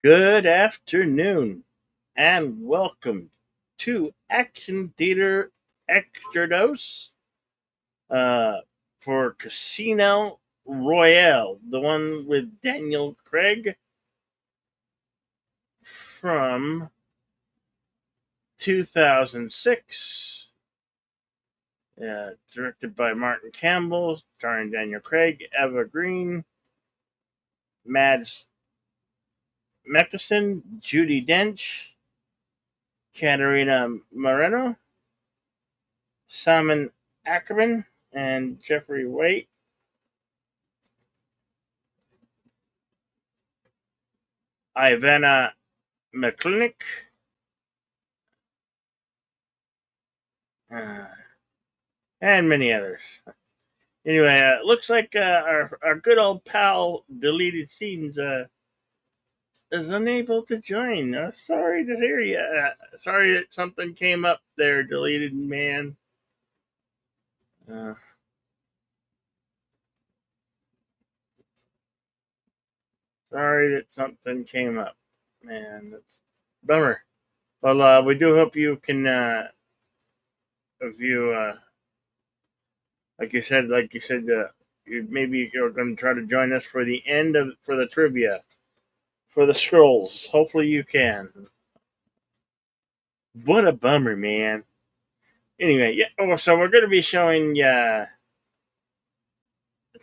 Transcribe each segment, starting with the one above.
Good afternoon and welcome to Action Theater Extra Dose uh, for Casino Royale, the one with Daniel Craig from 2006, directed by Martin Campbell, starring Daniel Craig, Eva Green, Mads Mikkelsen, Judi Dench, Katarina Moreno, Simon Ackerman, and Jeffrey White. Ivana McClintock, uh, and many others. Anyway, looks like our good old pal Deleted Scenes is unable to join. Sorry to hear you. Sorry that something came up there, Deleted Man. Uh, Sorry that something came up, man. That's bummer. Well, we do hope you can, if you, like you said, maybe you're going to try to join us for the end of for the trivia for the scrolls. Hopefully you can. What a bummer, man. Anyway, yeah. Oh, so we're going to be showing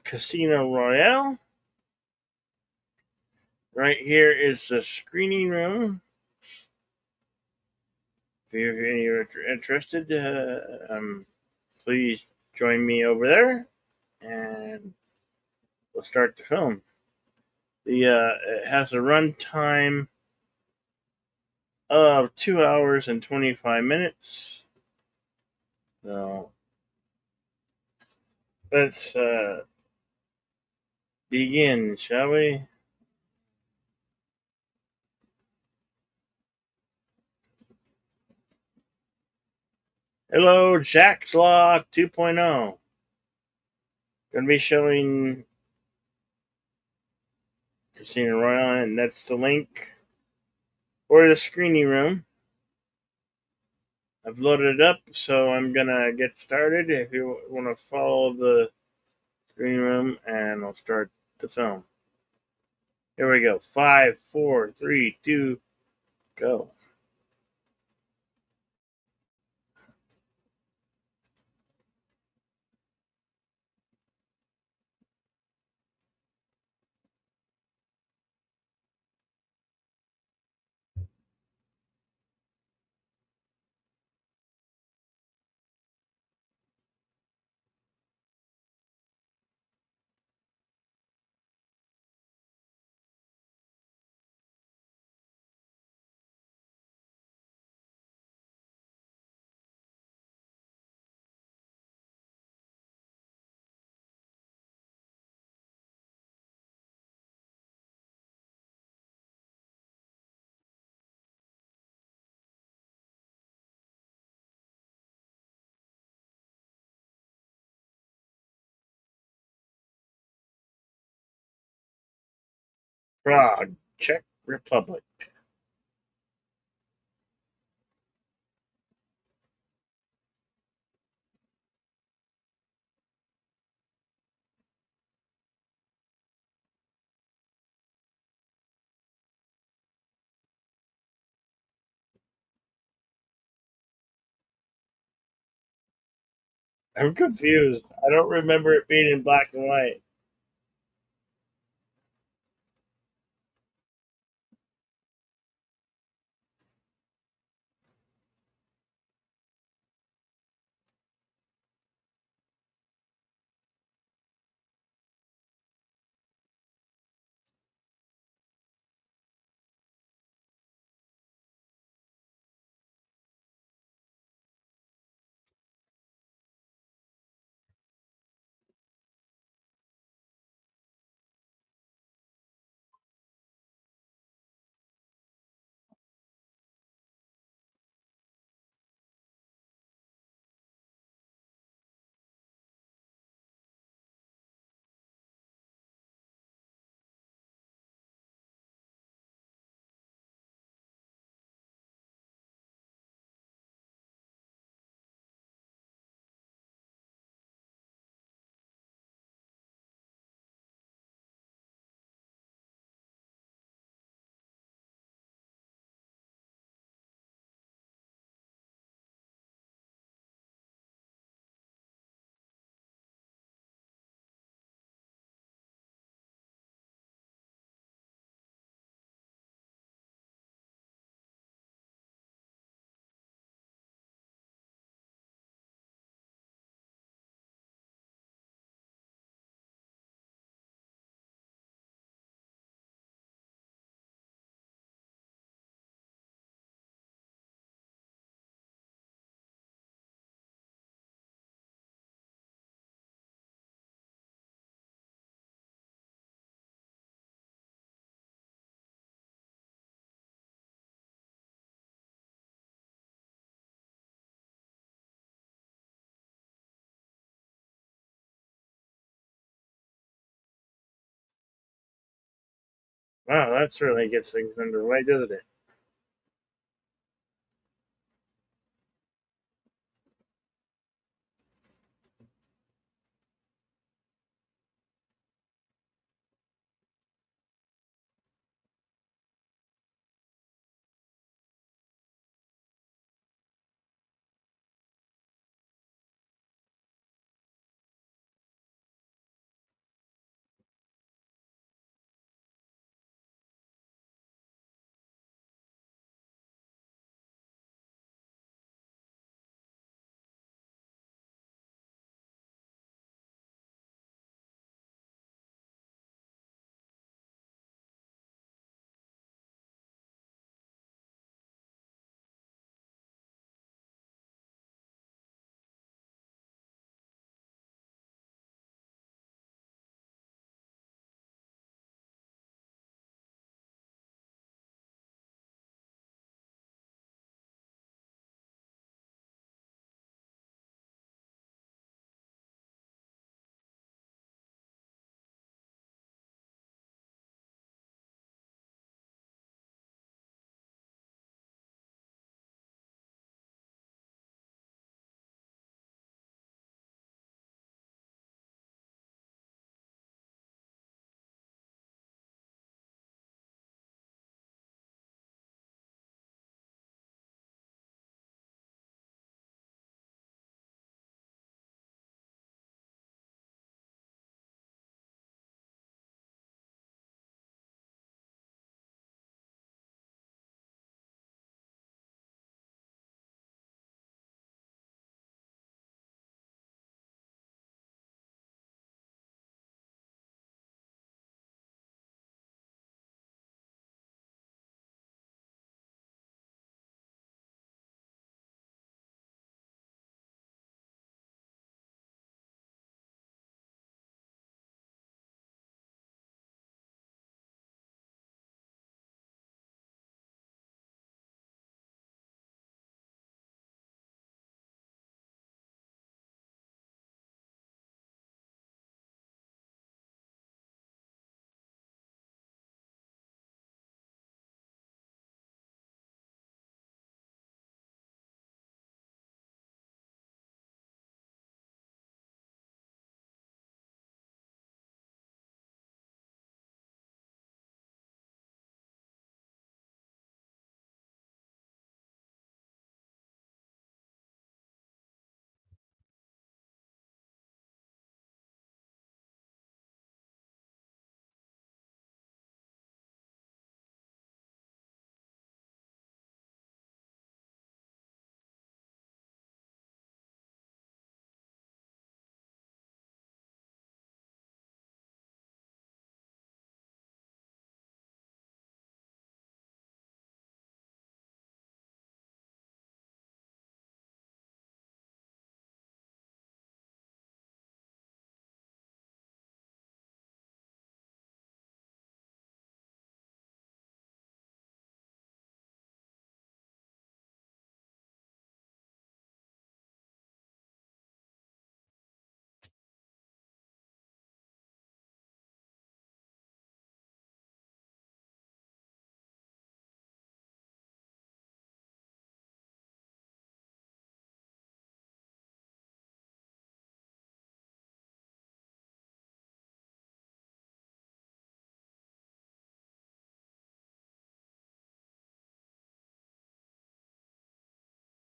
Casino Royale. Right here is the screening room. If you're interested, please join me over there, and we'll start the film. It has a runtime of 2 hours and 25 minutes. So let's begin, shall we? Hello, Jack's Law 2.0. Going to be showing Casino Royale, and that's the link for the screening room. I've loaded it up, so I'm going to get started. If you want to follow the screening room, and I'll start the film. Here we go. 5, 4, 3, 2, go. Prague, Czech Republic. I'm confused. I don't remember it being in black and white. Wow, that certainly gets things underway, doesn't it?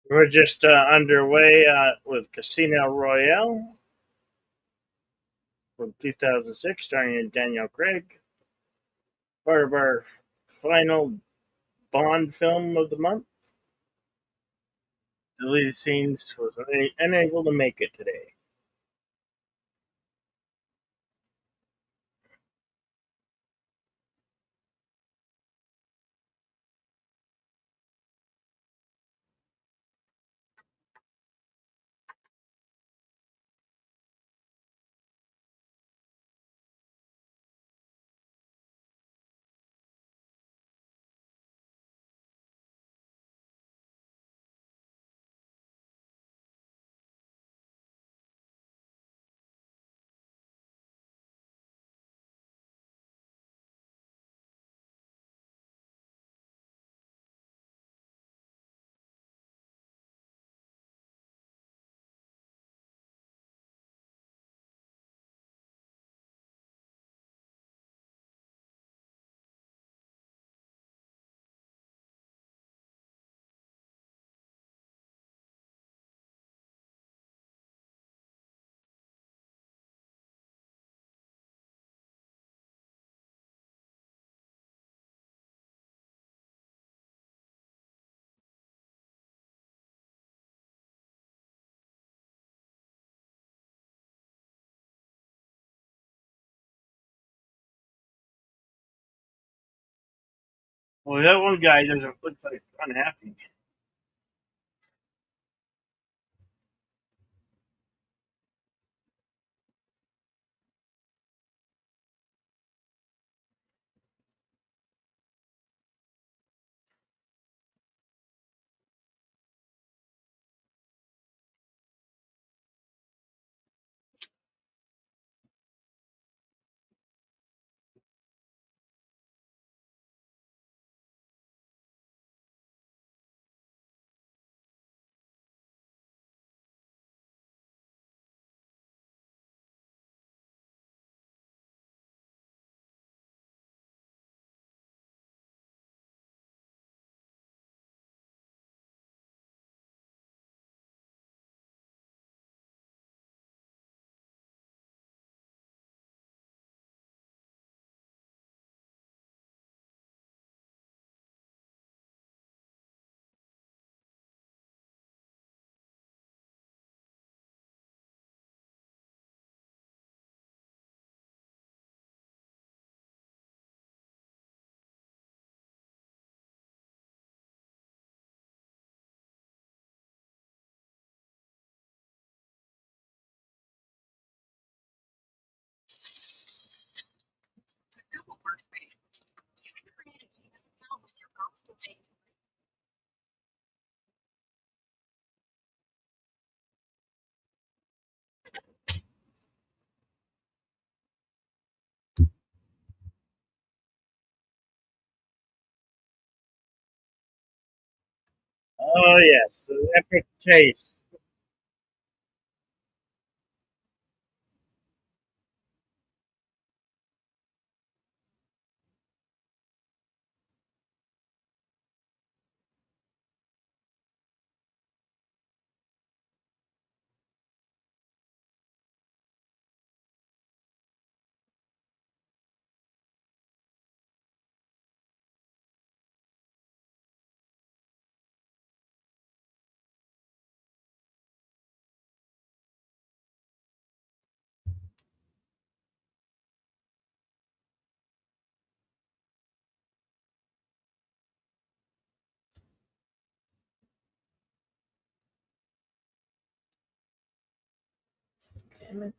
We're just underway with Casino Royale from 2006, starring Daniel Craig. Part of our final Bond film of the month. The lead scenes was unable to make it today. Well, that one guy doesn't look like unhappy. Oh yes, the epic chase. Damn it.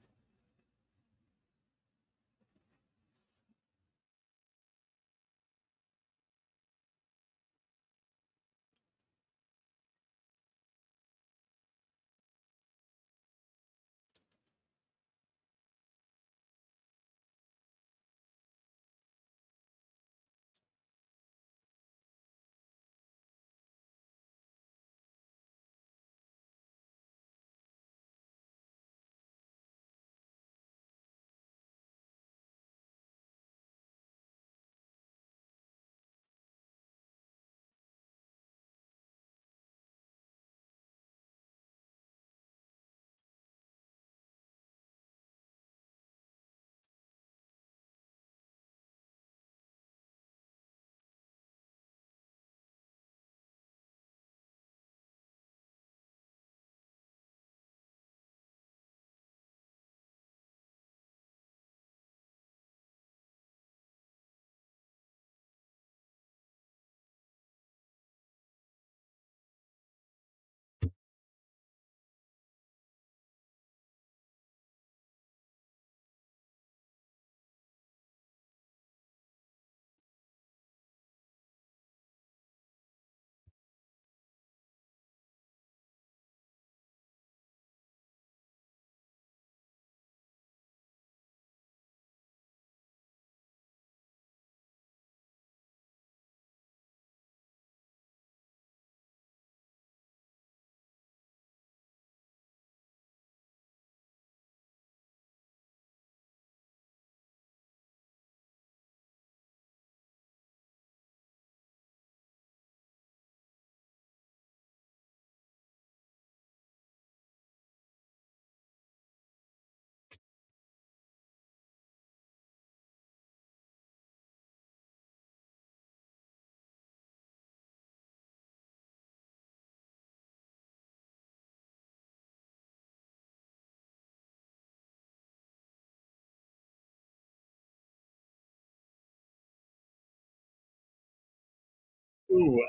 Ooh,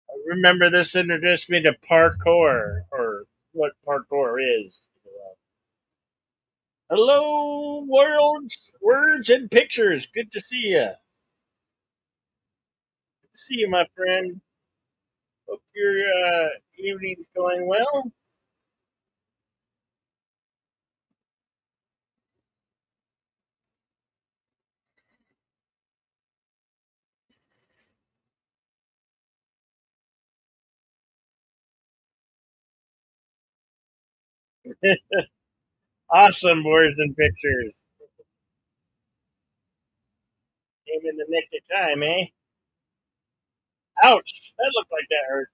I remember this introduced me to parkour, or what parkour is. Hello, words and pictures. Good to see you. See you, my friend. Hope your evening's going well. Awesome words and pictures. Came in the nick of time, eh? Ouch! That looked like that hurt.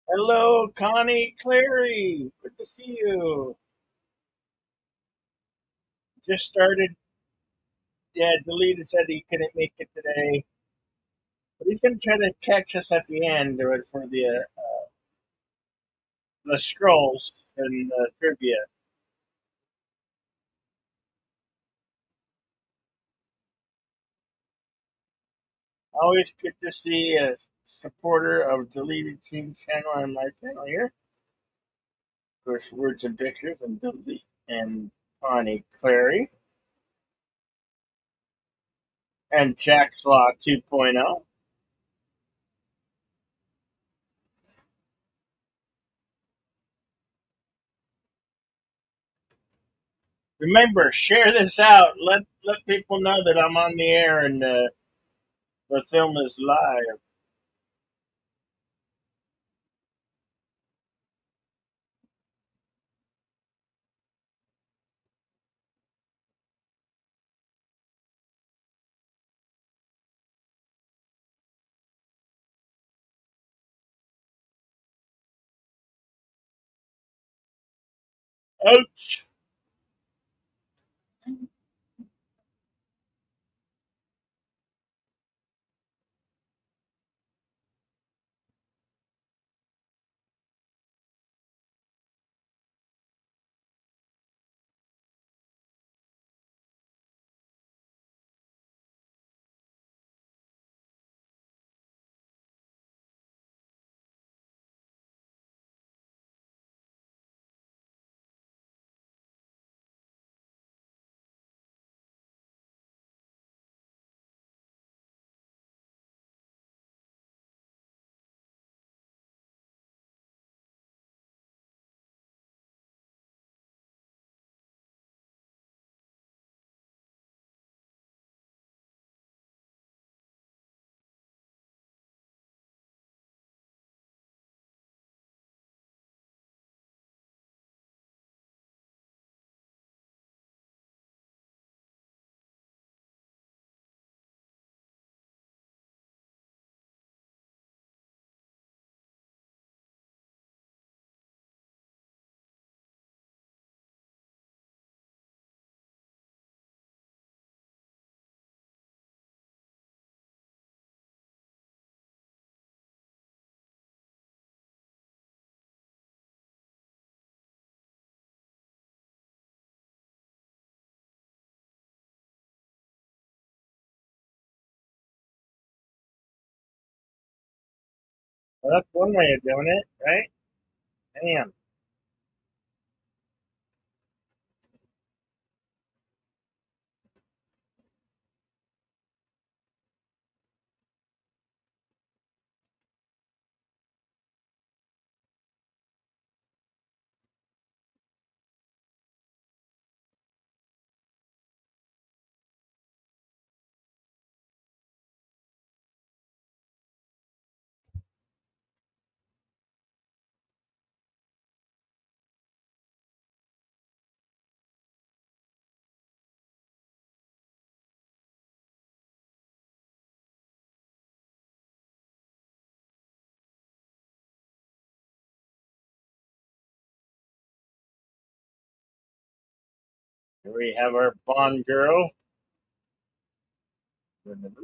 Hello, Connie Clary. Good to see you. Just started. Yeah, deleted said he couldn't make it today, but he's going to try to catch us at the end for the scrolls and trivia. Always good to see a supporter of Deleted Team channel on my channel here. Of course, words and pictures and Billy and Connie Clary and Jack's Law 2.0. Remember, share this out. Let people know that I'm on the air and the film is live. Ouch! Well, that's one way of doing it, right? Damn. Here we have our Bond girl. Remember?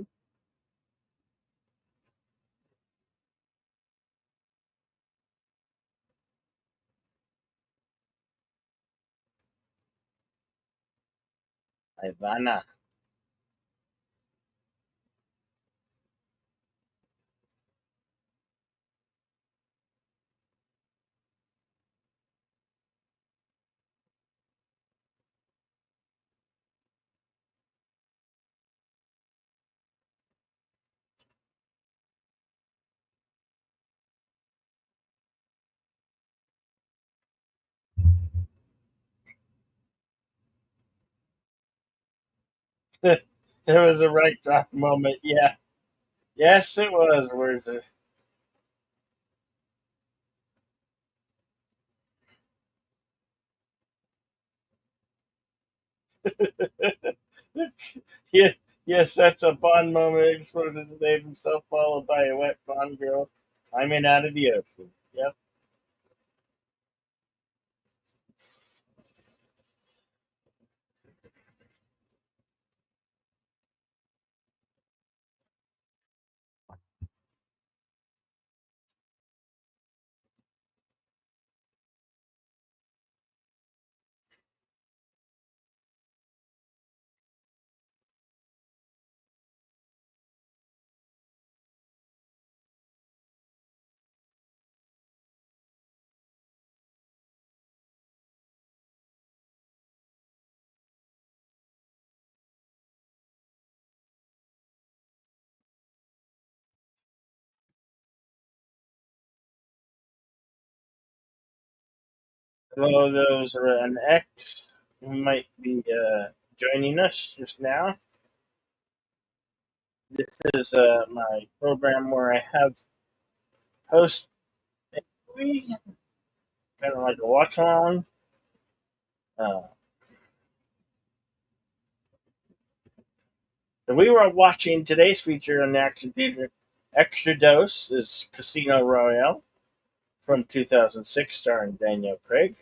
Ivana. It was a right drop moment. Yeah. Yes, it was. Where's it? Yeah, yes, that's a Bond moment. Explodes to save himself, followed by a wet Bond girl climbing out of the ocean. Yep. Hello, those are an X who might be joining us just now. This is my program where I have host a movie, kind of like a watch along. Uh, so we were watching today's feature on the Action Theater. Extra Dose is Casino Royale from 2006, starring Daniel Craig.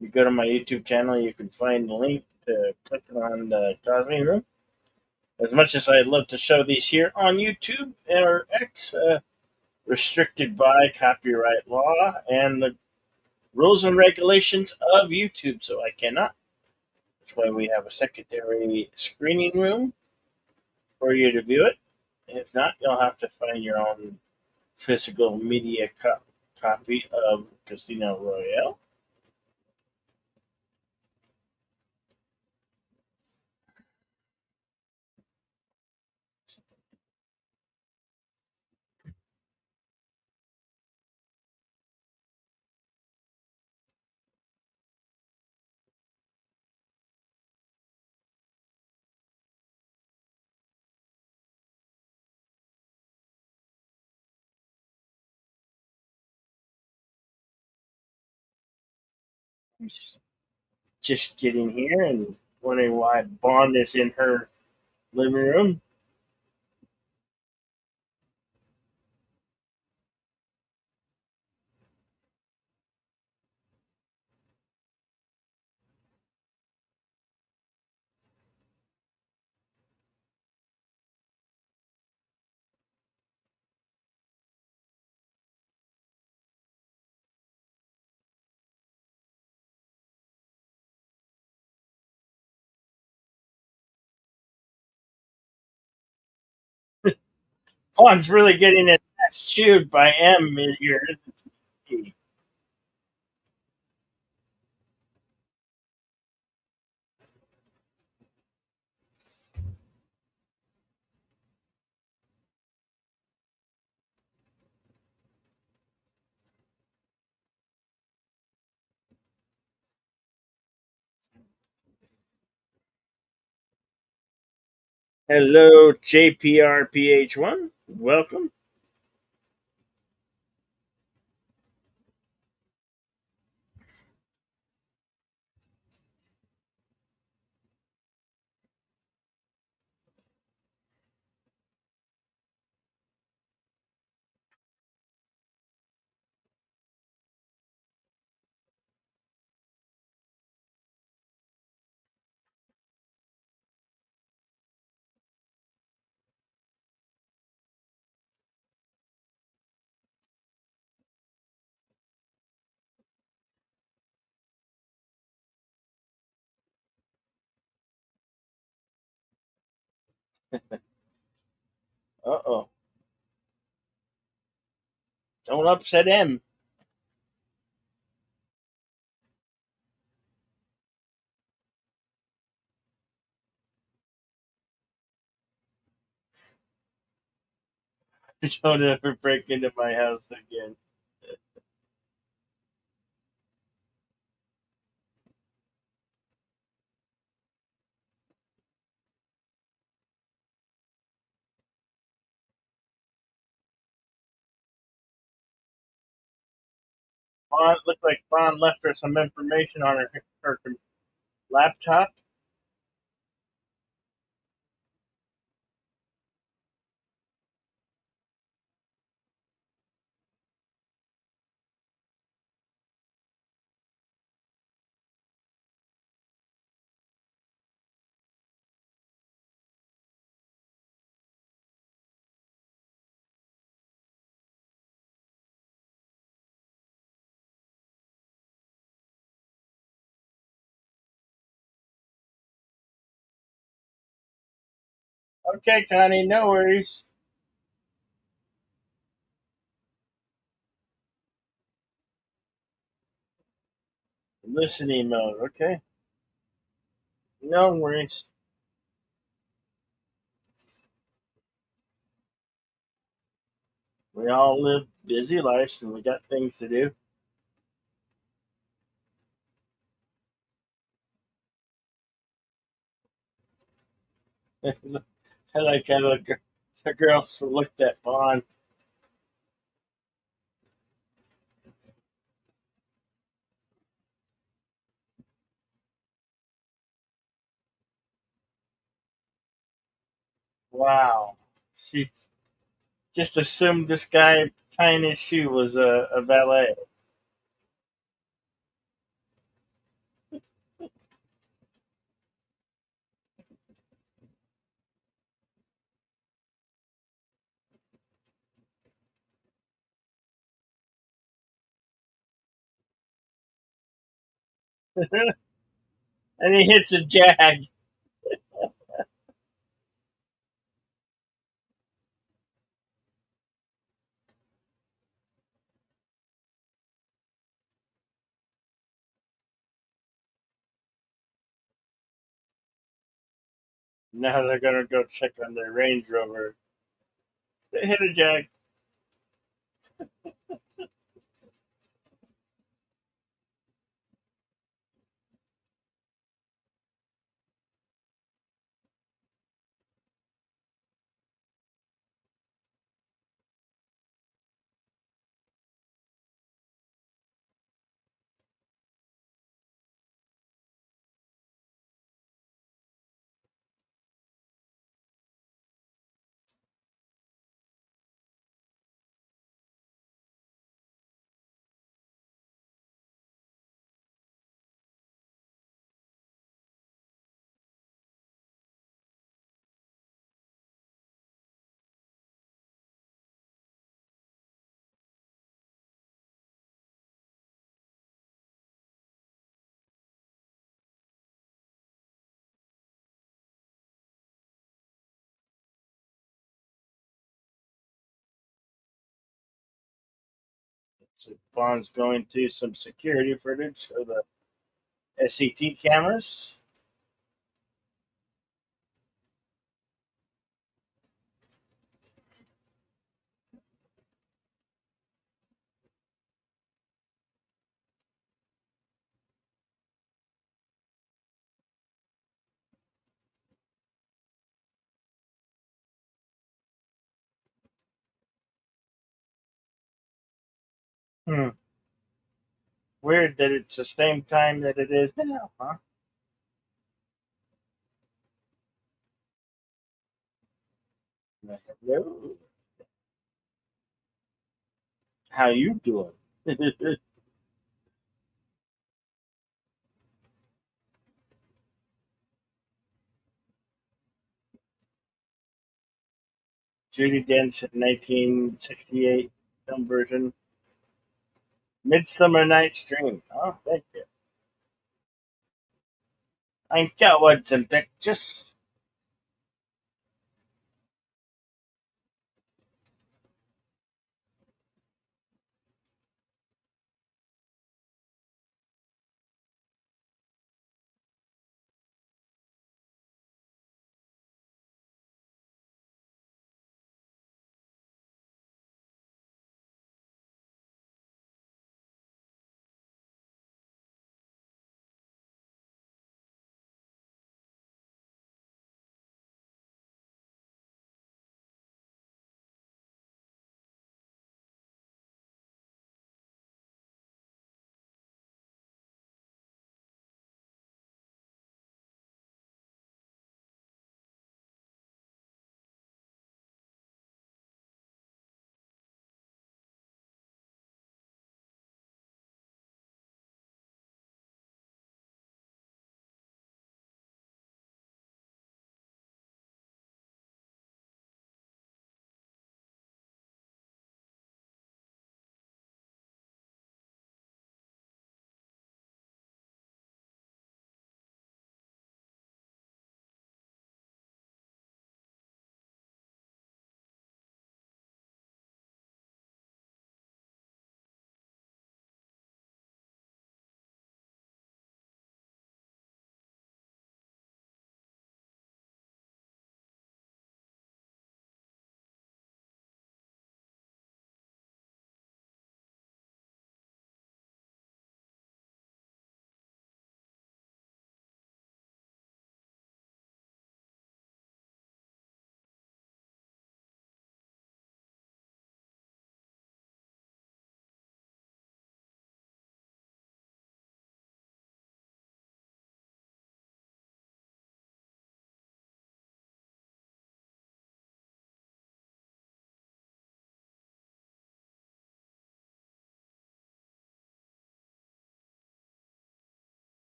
You go to my YouTube channel, you can find the link to click on the Cosme Room. As much as I'd love to show these here on YouTube or X, restricted by copyright law and the rules and regulations of YouTube, so I cannot. That's why we have a secondary screening room for you to view it. If not, you'll have to find your own physical media copy of Casino Royale. Just getting here and wondering why Bond is in her living room. Bond's really getting his ass chewed by M here, isn't he? Hello, JPRPH1. Welcome. Uh-oh. Don't upset him. Don't ever break into my house again. Vaughn looked like Vaughn left her some information on her laptop. Okay, Connie, no worries. Listening mode. Okay, no worries. We all live busy lives and we got things to do. I like how the girls looked at Vaughn. Wow. She just assumed this guy tying his shoe was a valet. And he hits a jag. Now they're gonna go check on their Range Rover. They hit a jag. So Bond's going to some security footage of the SCT cameras. Hmm. Weird that it's the same time that it is now, huh? Hello. How you doing? Judy Dench, 1968 film version. Midsummer Night's Dream. Oh, thank you. I got words and pictures.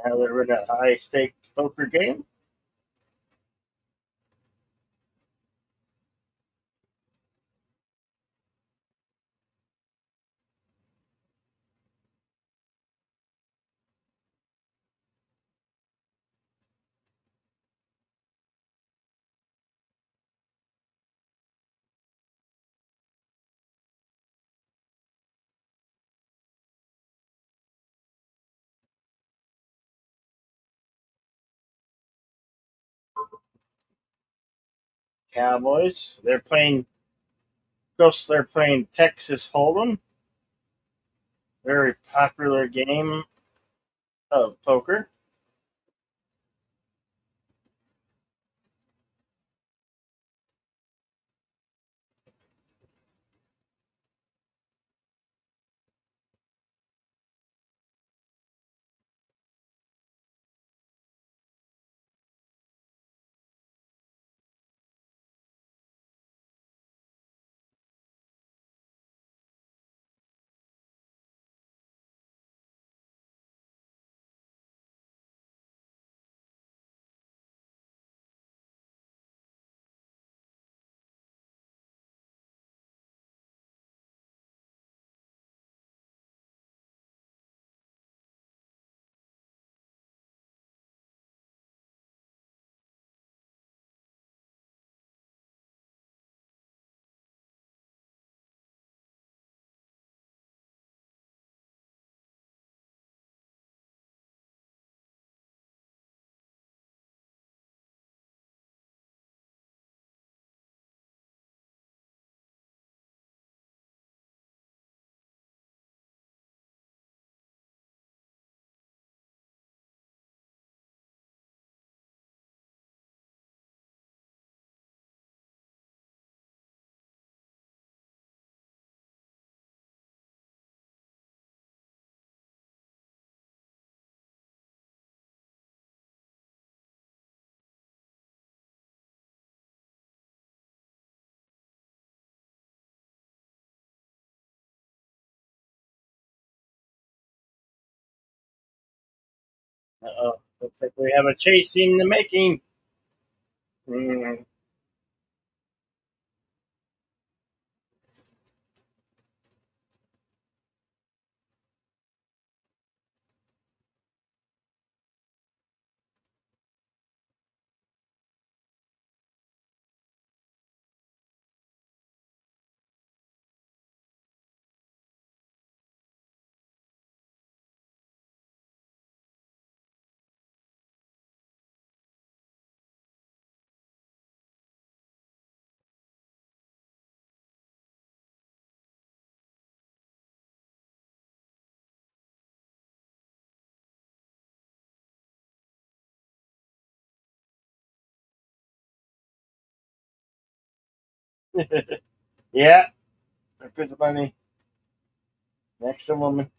Now they're in a high stake poker game. Cowboys. They're playing Texas Hold'em. Very popular game of poker. Uh-oh. Looks like we have a chase in the making. Mm. Yeah, there goes the money. Next to woman.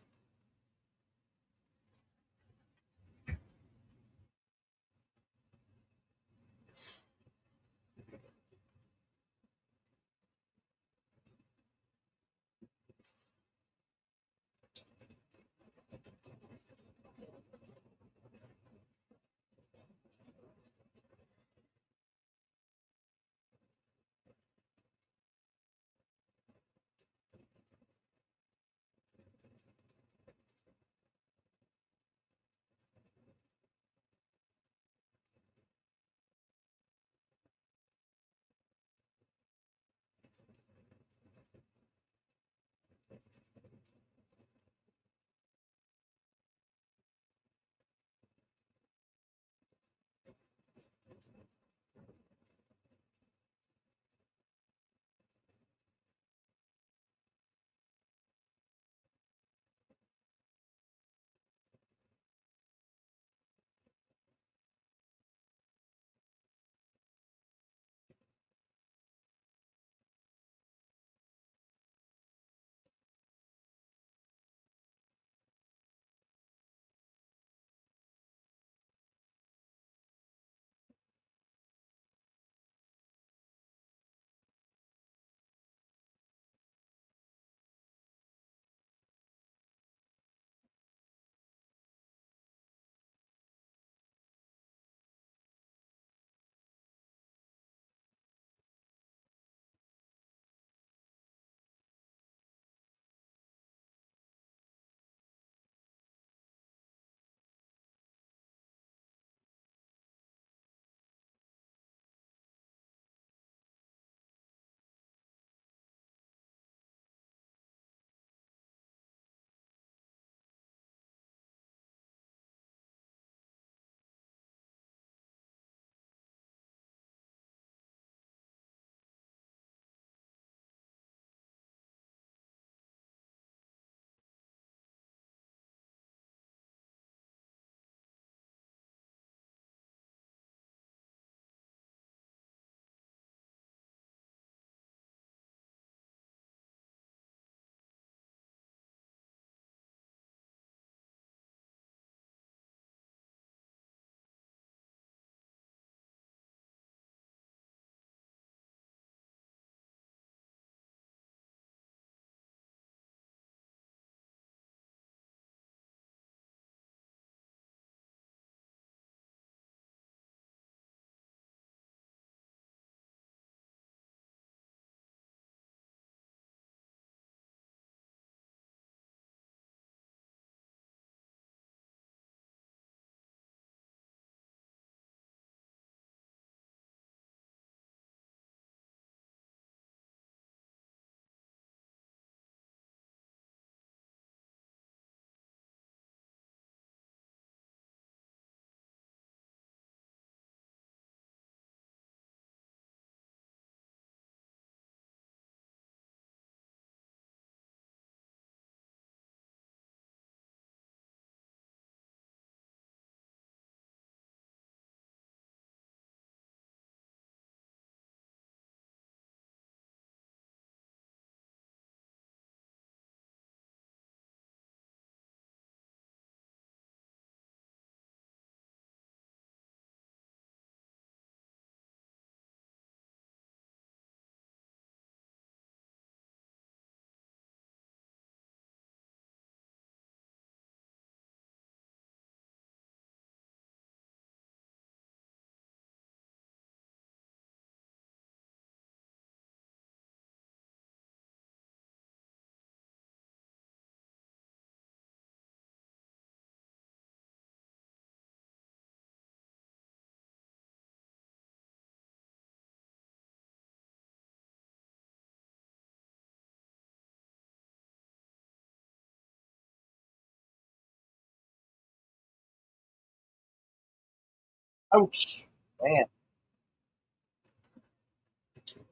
Ouch. Man,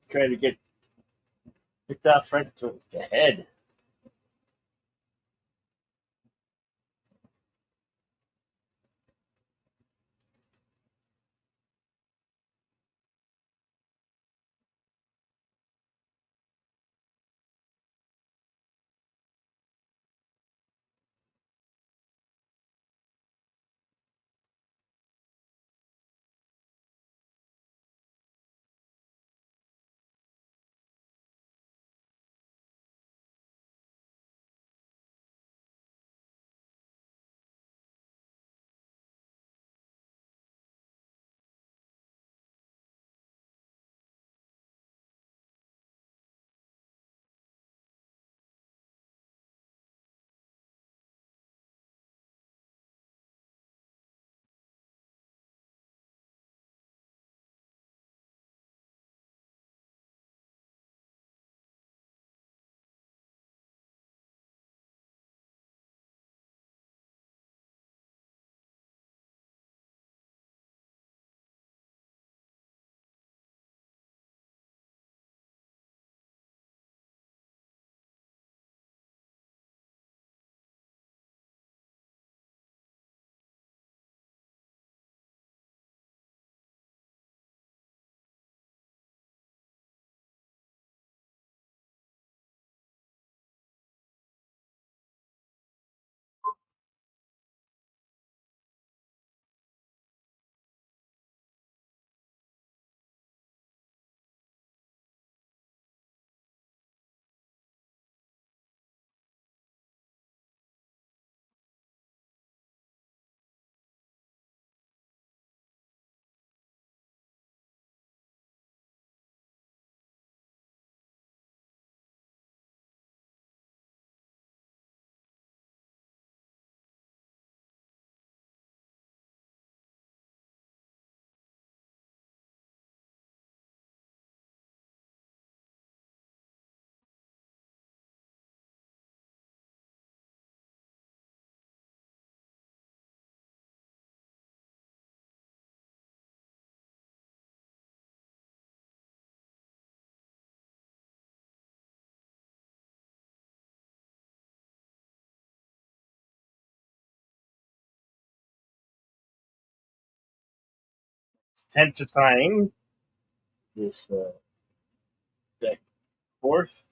trying to get that right to the head. Intensifying this back and forth.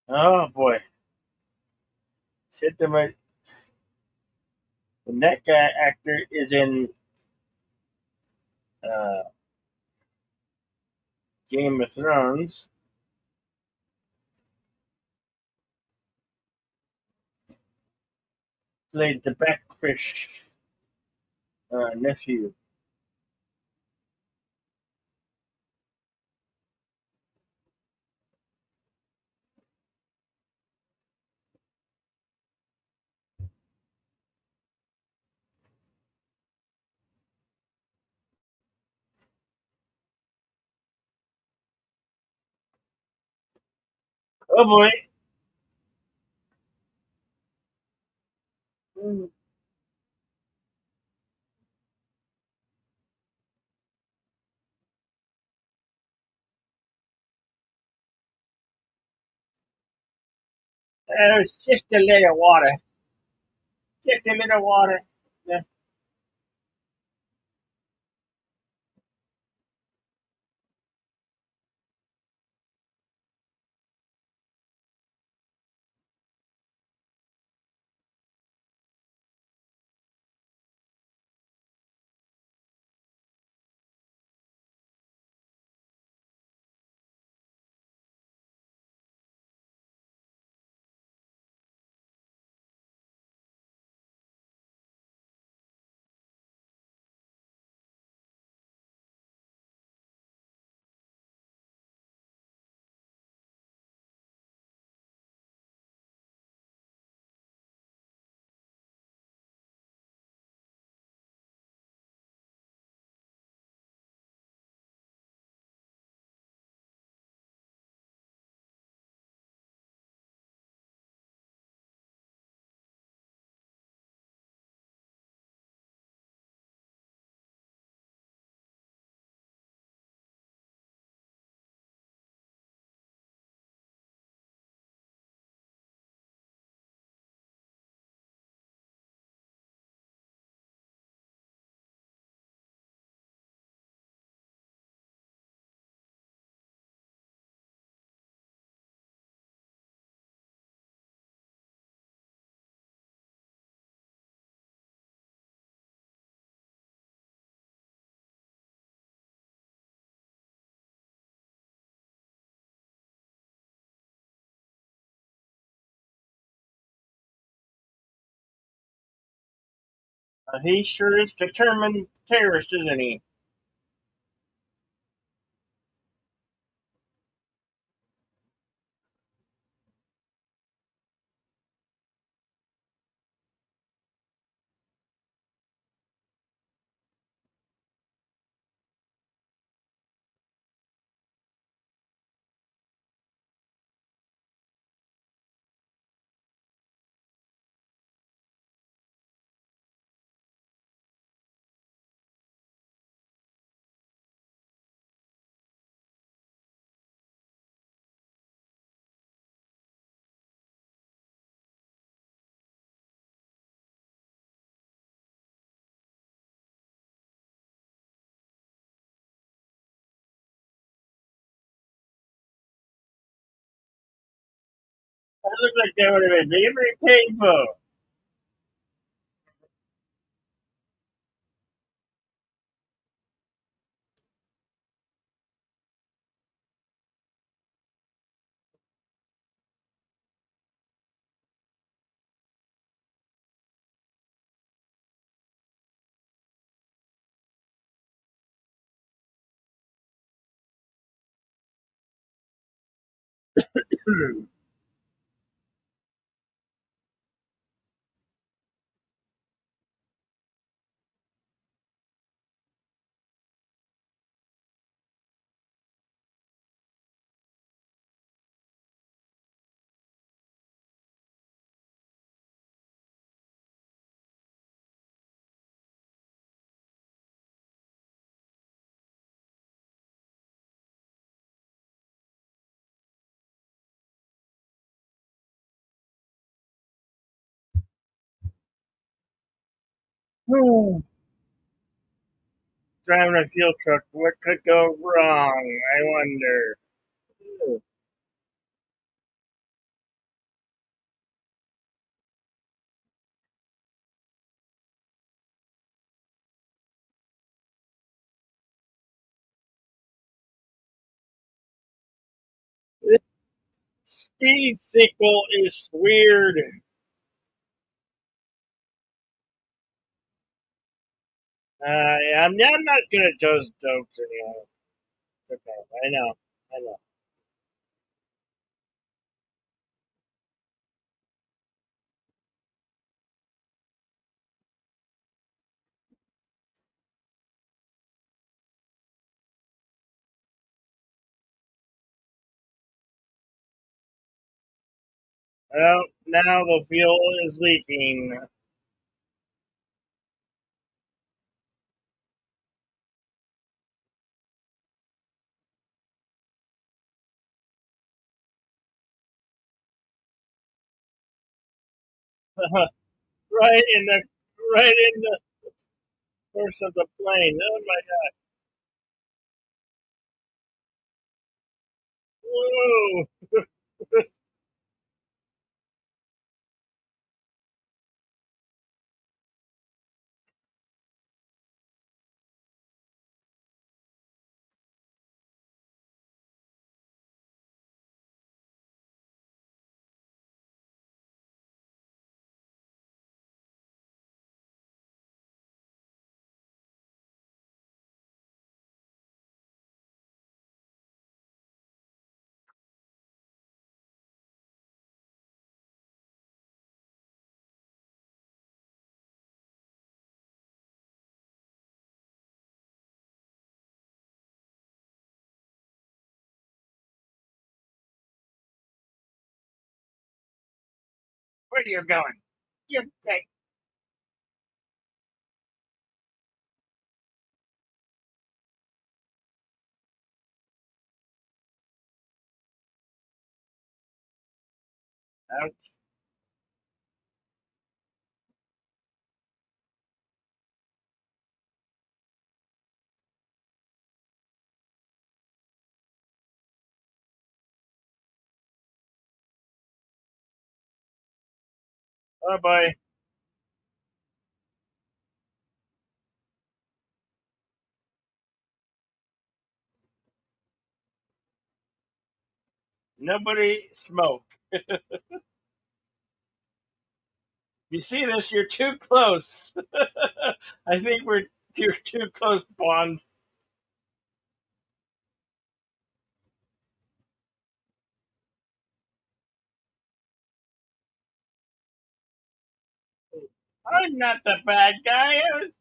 Oh boy. Said to my when that guy actor is in uh, Game of Thrones, played the Backfish nephew. Oh boy. Mm. It was just a little water. Just a little water. Yeah. He sure is determined terrorist, isn't he? That looked like that would have been very painful. Driving a fuel truck, what could go wrong? I wonder. This speed sequel is weird. Yeah, I'm not good at those jokes anymore. It's okay. I know. I know. Well, now the fuel is leaking. Right in the course of the plane. Oh my god! Whoa! Where are you going? You okay? Ouch. Bye bye. Nobody smoke. you see this, you're too close. I think you're too close, Bond. I'm not the bad guy. I was.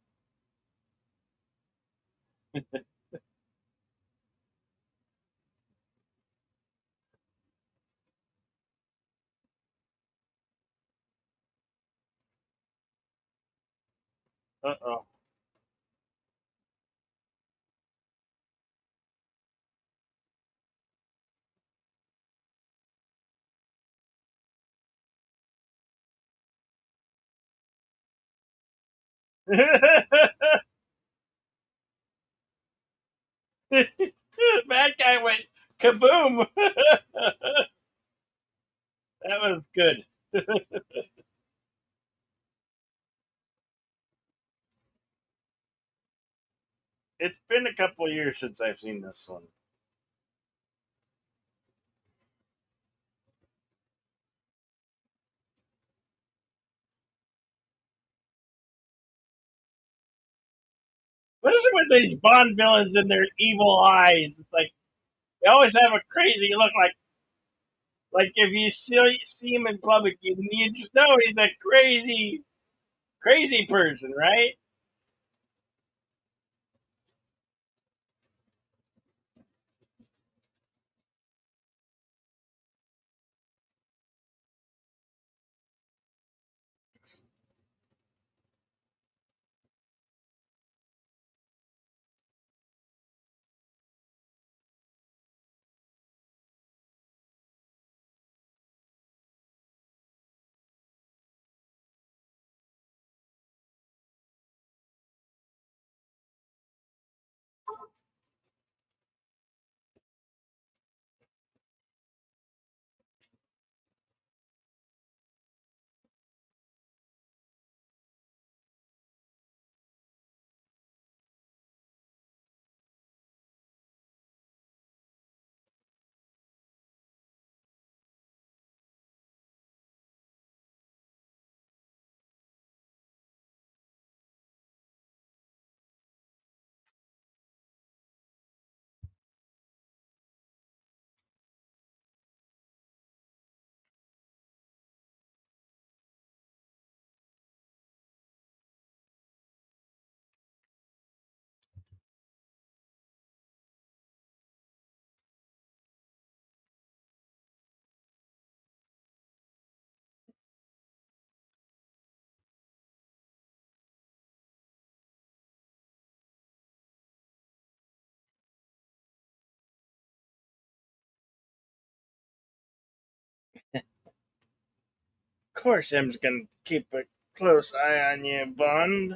Uh oh. Bad guy went kaboom. That was good. It's been a couple of years since I've seen this one. What is it with these Bond villains and their evil eyes? It's like they always have a crazy look. Like if you see him in public, you just know he's a crazy person, right? Of course, M's gonna keep a close eye on you, Bond.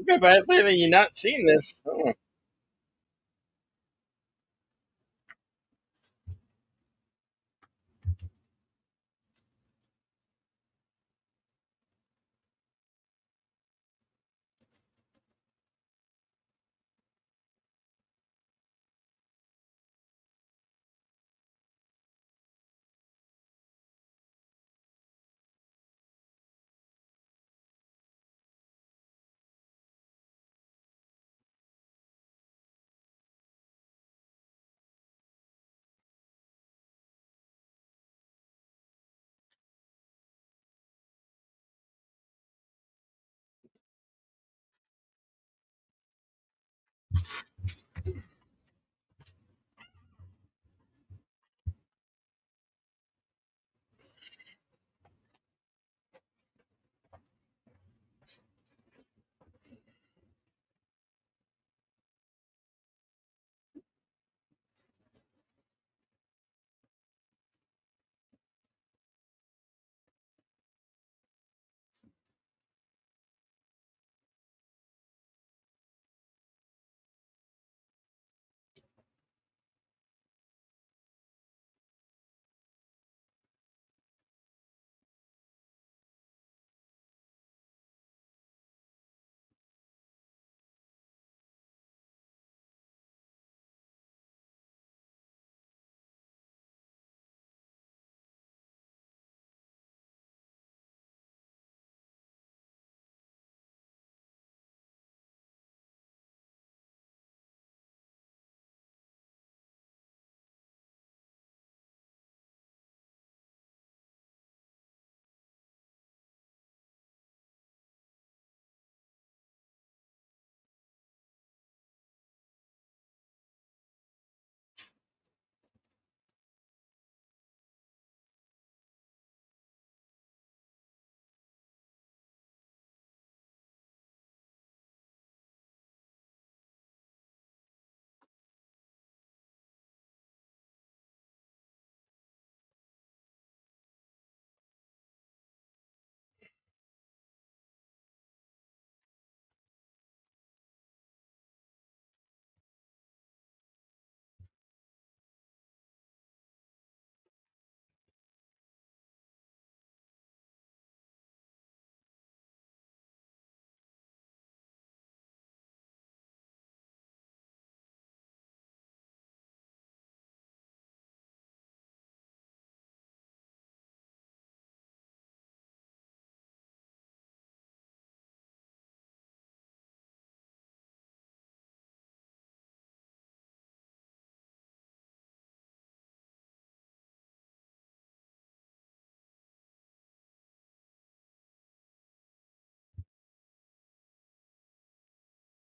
Have I you not seen this? Oh.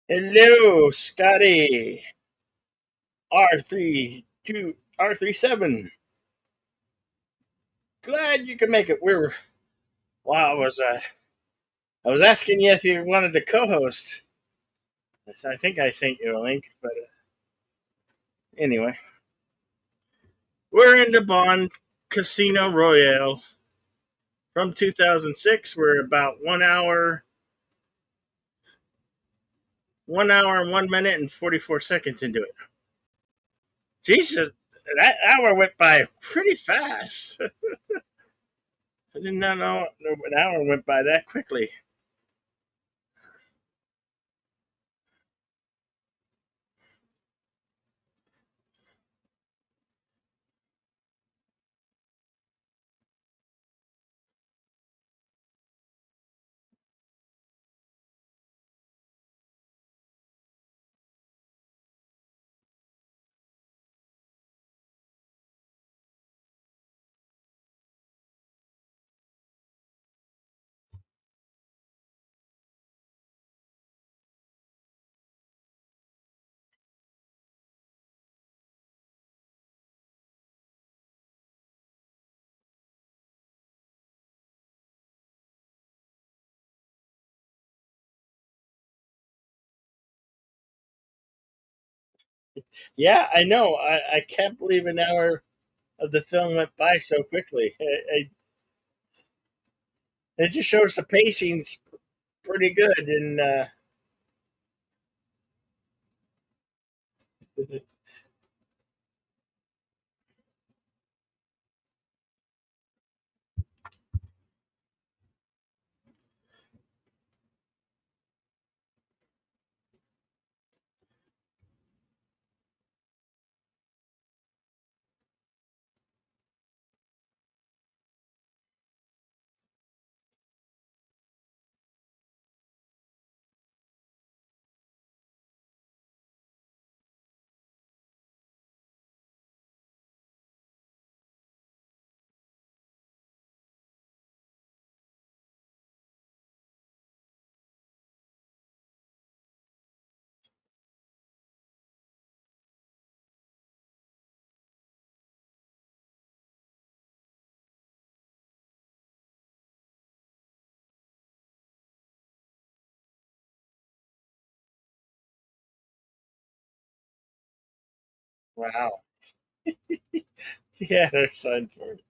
Hello, Scotty. R37. Glad you could make it. Wow, I was asking you if you wanted to co-host. I think I sent you a link, but anyway, we're into Bond Casino Royale from 2006. We're about 1 hour and 1 minute and 44 seconds into it. Jesus, that hour went by pretty fast. I did not know an hour went by that quickly. Yeah, I know. I can't believe an hour of the film went by so quickly. It just shows the pacing's pretty good, and Wow. Yeah, they're signed for it.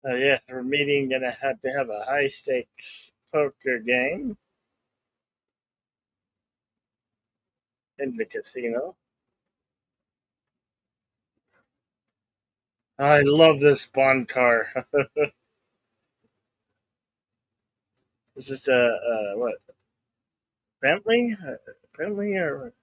Yes, we're meeting. Gonna have to have a high stakes poker game in the casino. I love this Bond car. Is this a what? Bentley? Bentley or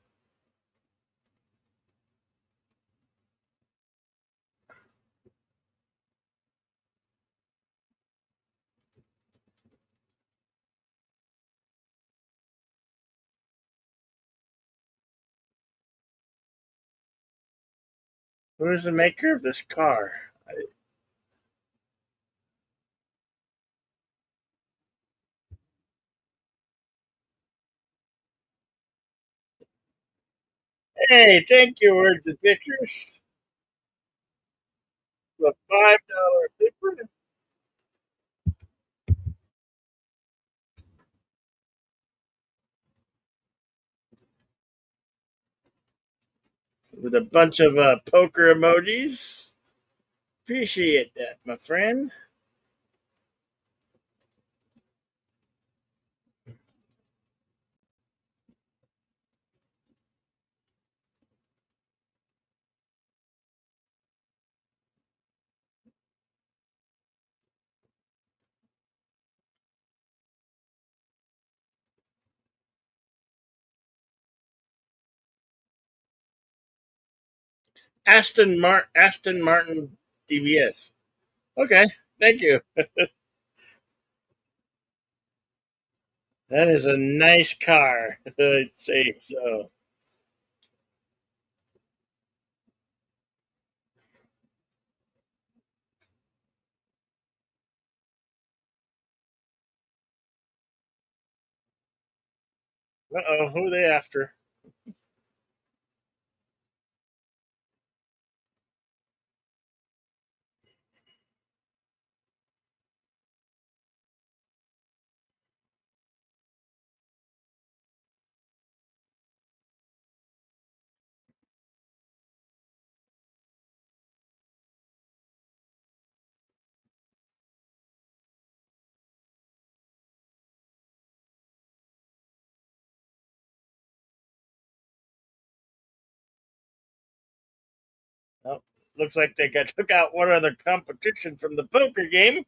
who is the maker of this car? Hey, thank you, words and pictures. The $5 super with a bunch of poker emojis. Appreciate that, my friend. Aston Martin DBS. Okay, thank you. That is a nice car. I'd say so. Uh oh, who are they after? Oh, looks like they got took out one of the competition from the poker game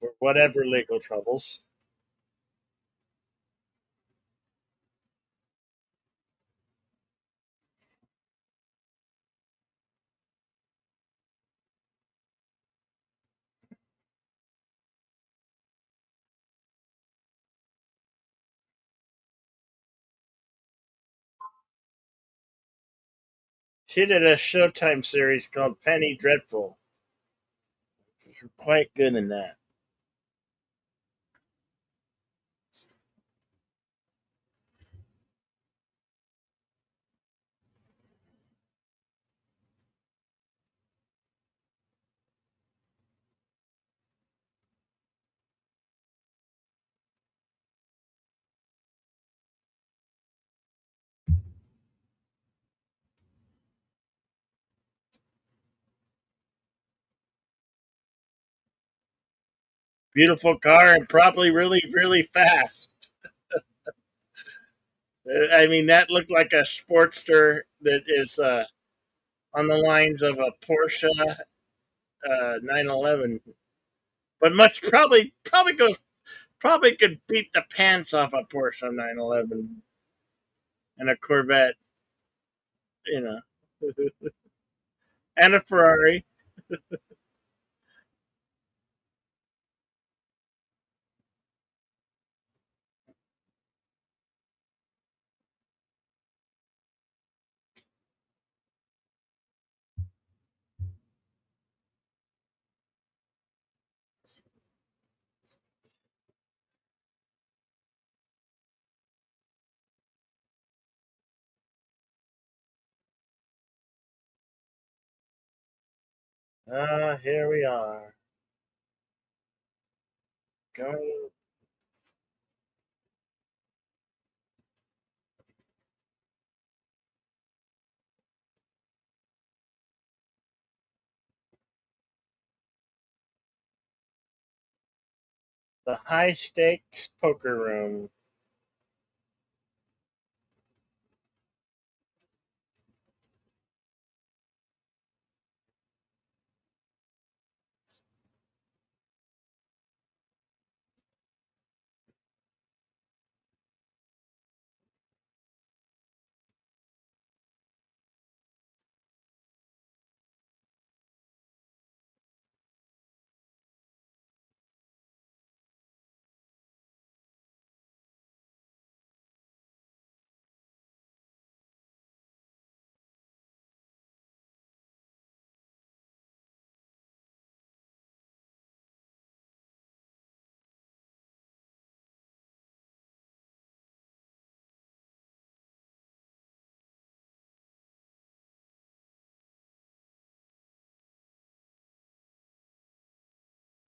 or whatever legal troubles. She did a Showtime series called Penny Dreadful. It's quite good in that. Beautiful car and probably really, really fast. I mean, that looked like a Sportster that is on the lines of a Porsche 911, but much probably could beat the pants off a Porsche 911 and a Corvette, you know, and a Ferrari. Here we are going the high stakes poker room.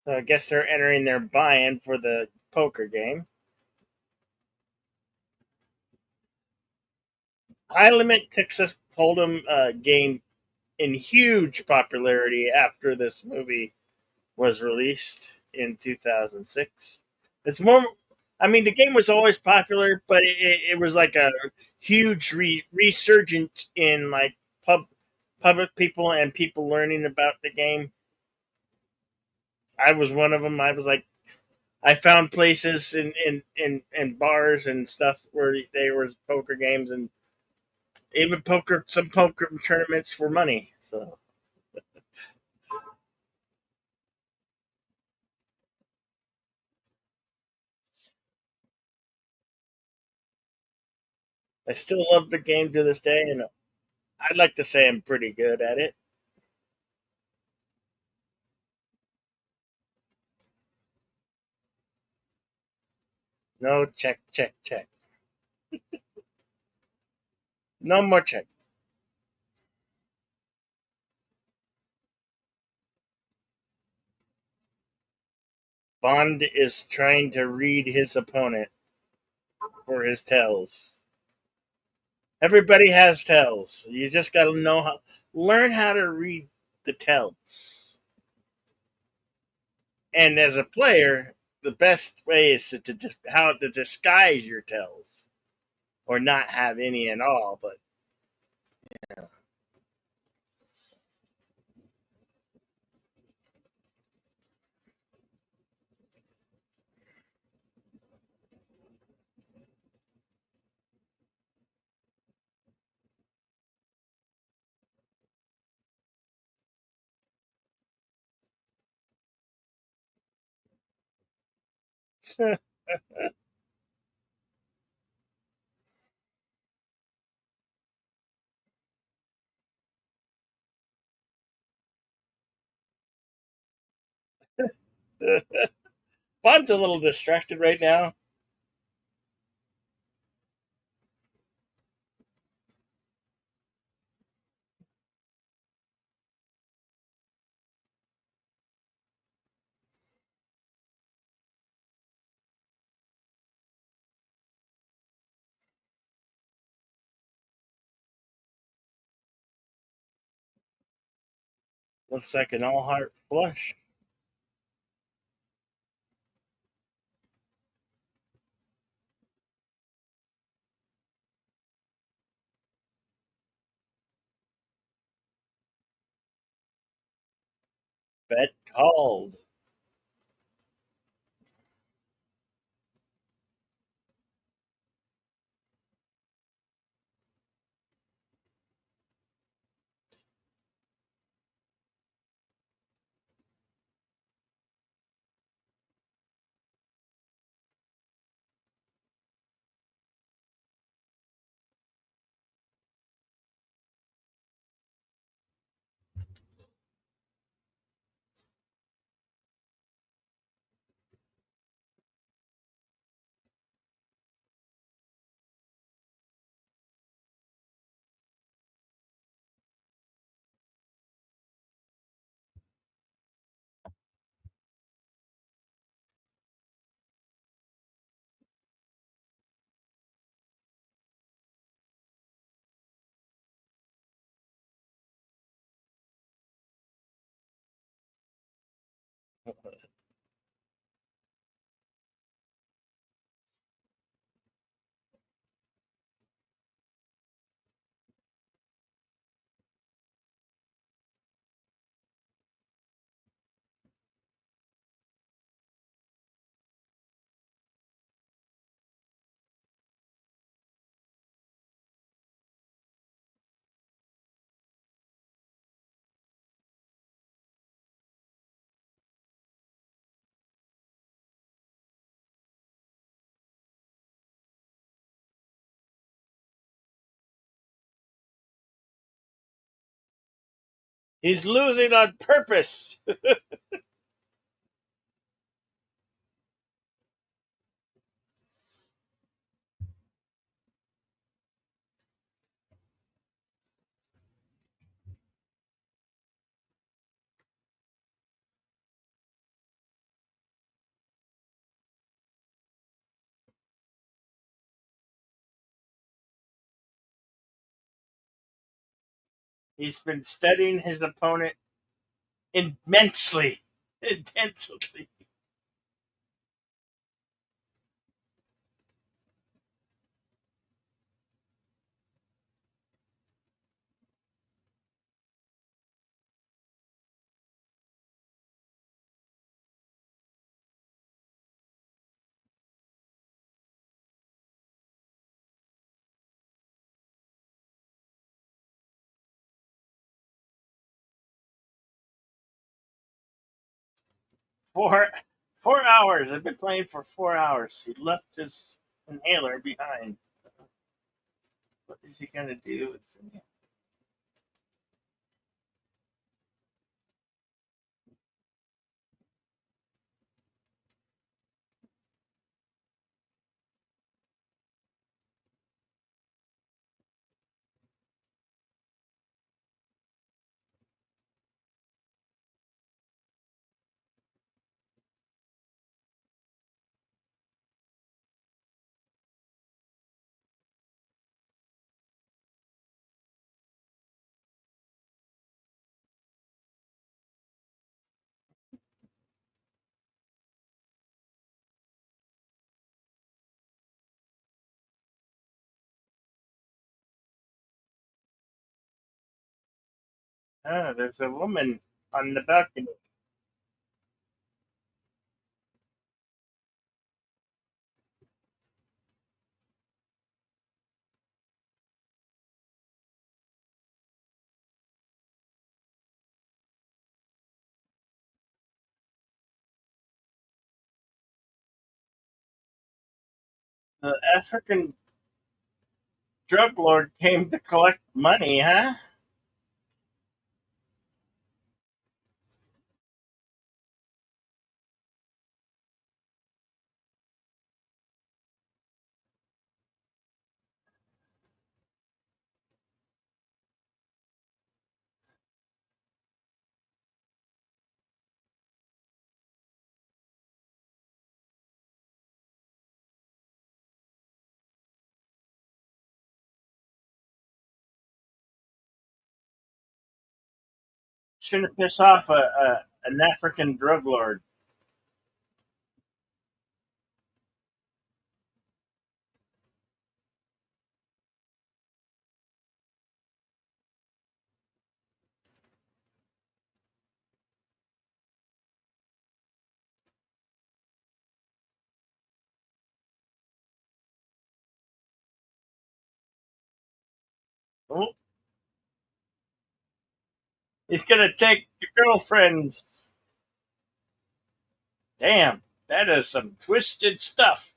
So I guess they're entering their buy-in for the poker game. High limit Texas Hold'em gained in huge popularity after this movie was released in 2006. It's more. I mean, the game was always popular, but it was like a huge resurgence in like public people and people learning about the game. I was one of them. I was like, I found places in bars and stuff where there was poker games and even some poker tournaments for money. So I still love the game to this day, and I'd like to say I'm pretty good at it. No check, check, check. No more check. Bond is trying to read his opponent for his tells. Everybody has tells. You just got to learn how to read the tells. And as a player, the best way is how to disguise your tells or not have any at all. But Bond's a little distracted right now. Looks like an all heart flush. Bet called. He's losing on purpose. He's been studying his opponent immensely, intensely. 4 4 hours. I've been playing for 4 hours. He left his inhaler behind. What is he gonna do? 'There's a woman on the balcony. The African drug lord came to collect money, huh? Shouldn't piss off an African drug lord. Oh, he's gonna take your girlfriend's. Damn, that is some twisted stuff.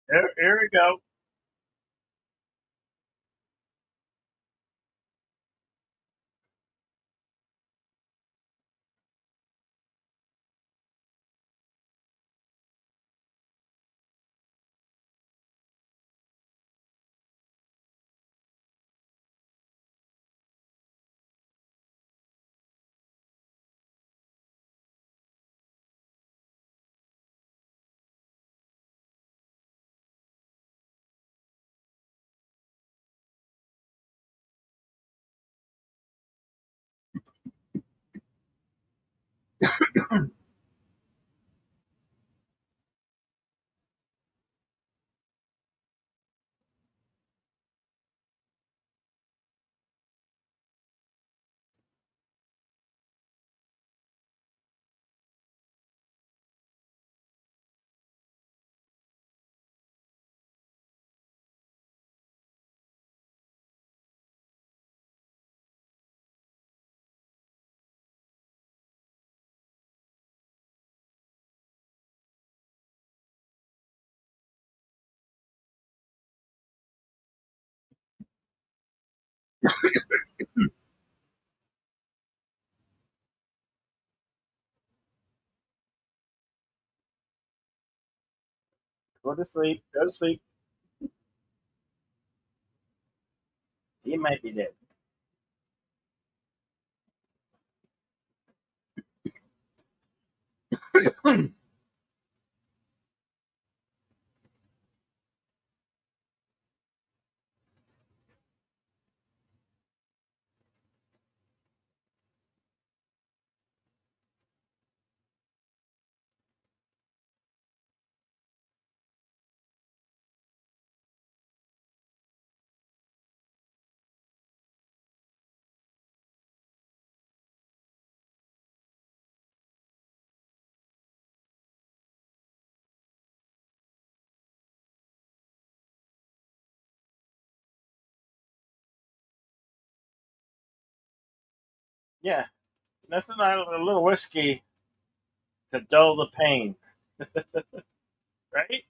Here we go. Go to sleep. Go to sleep. He might be dead. Yeah, nothing like a little whiskey to dull the pain, right?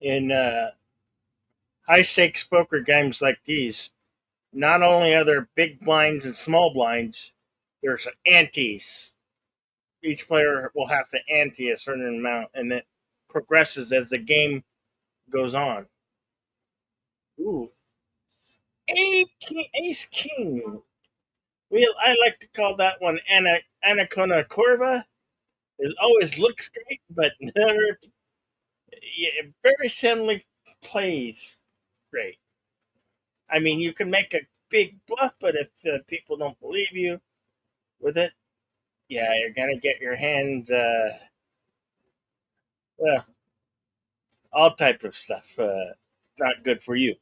In high stakes poker games like these, not only are there big blinds and small blinds, there's antes. Each player will have to ante a certain amount, and it progresses as the game goes on. Ooh, Ace King. I like to call that one Anacona Corva. It always looks great, but never. Yeah, very similarly plays great. I mean, you can make a big bluff, but if people don't believe you with it, yeah, you're gonna get your hands. Well, all type of stuff. Not good for you.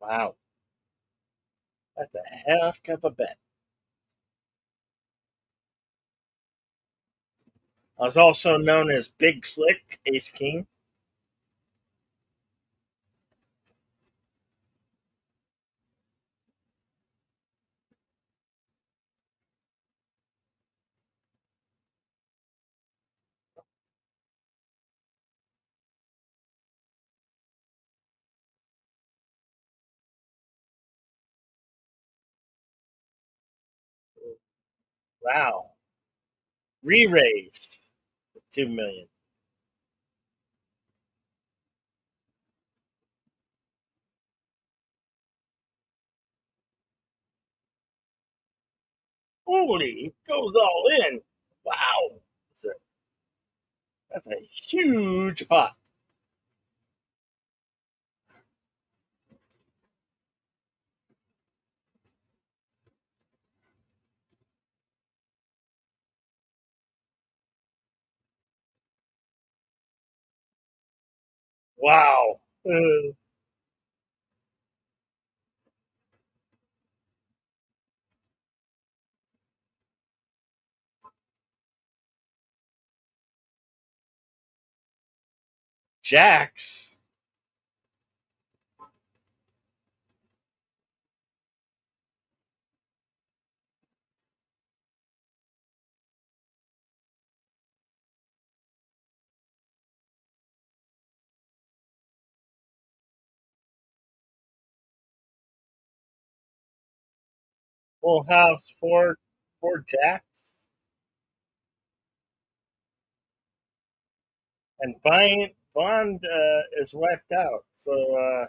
Wow, that's a heck of a bet. I was also known as Big Slick Ace King. Wow, re-raise 2 million. Holy, he goes all in. Wow, that's a huge pot. Wow. Jacks. Full house, four jacks. And Bond is wiped out. So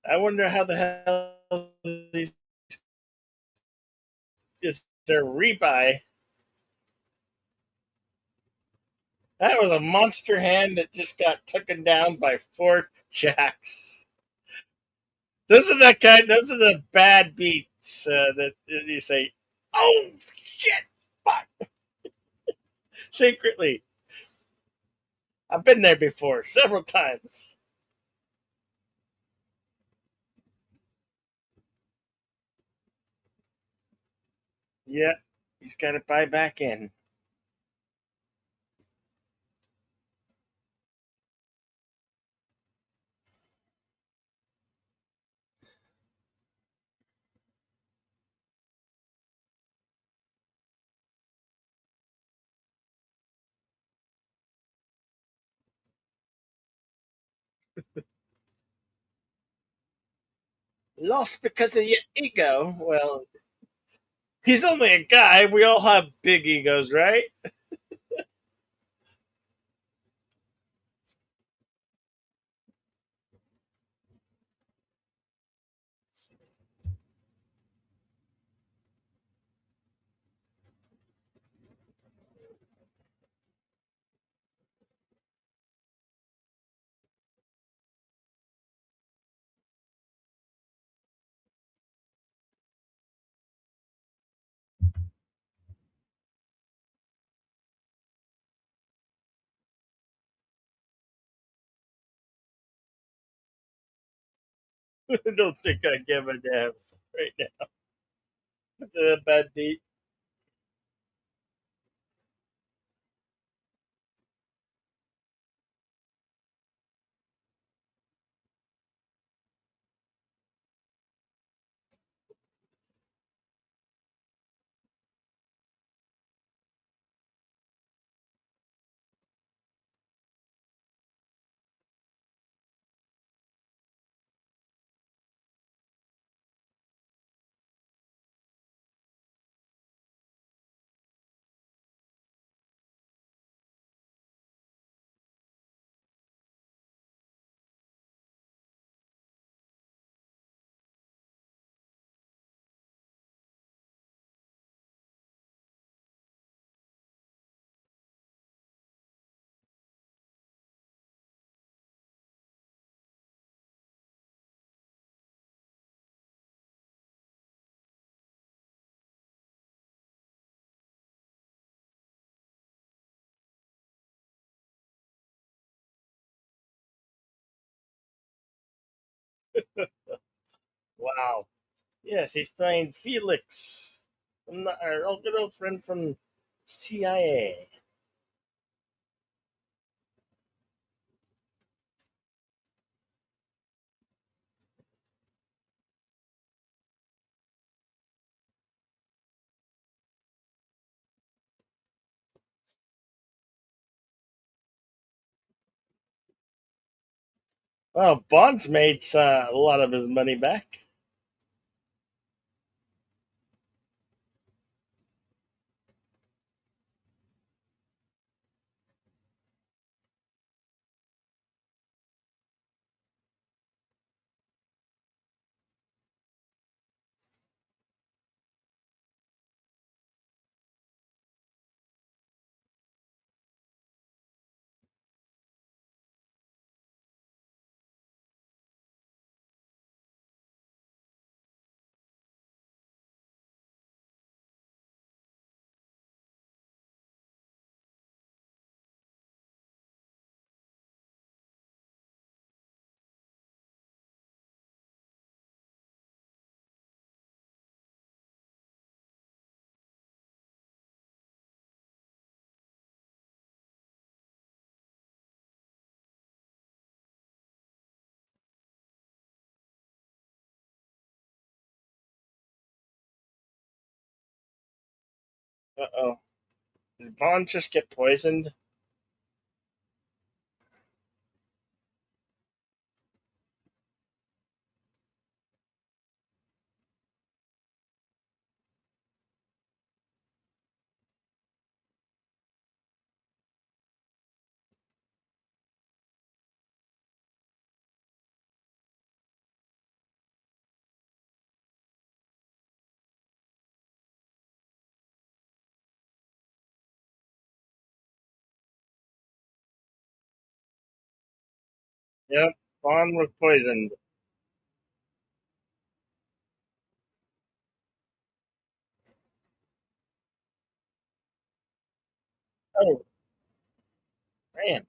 I wonder how the hell these is their rebuy. That was a monster hand that just got taken down by four jacks. Those are the kind. Those are the bad beats that you say, "Oh shit, fuck!" Secretly, I've been there before several times. Yeah, he's got to buy back in. Lost because of your ego. Well, he's only a guy. We all have big egos, right? I don't think I give a damn right now. Bad beat. Wow. Yes, he's playing Felix, our old good old friend from CIA. Well, Bond's made a lot of his money back. Uh oh. Did Bond just get poisoned? Yep, Bond was poisoned. Oh, man.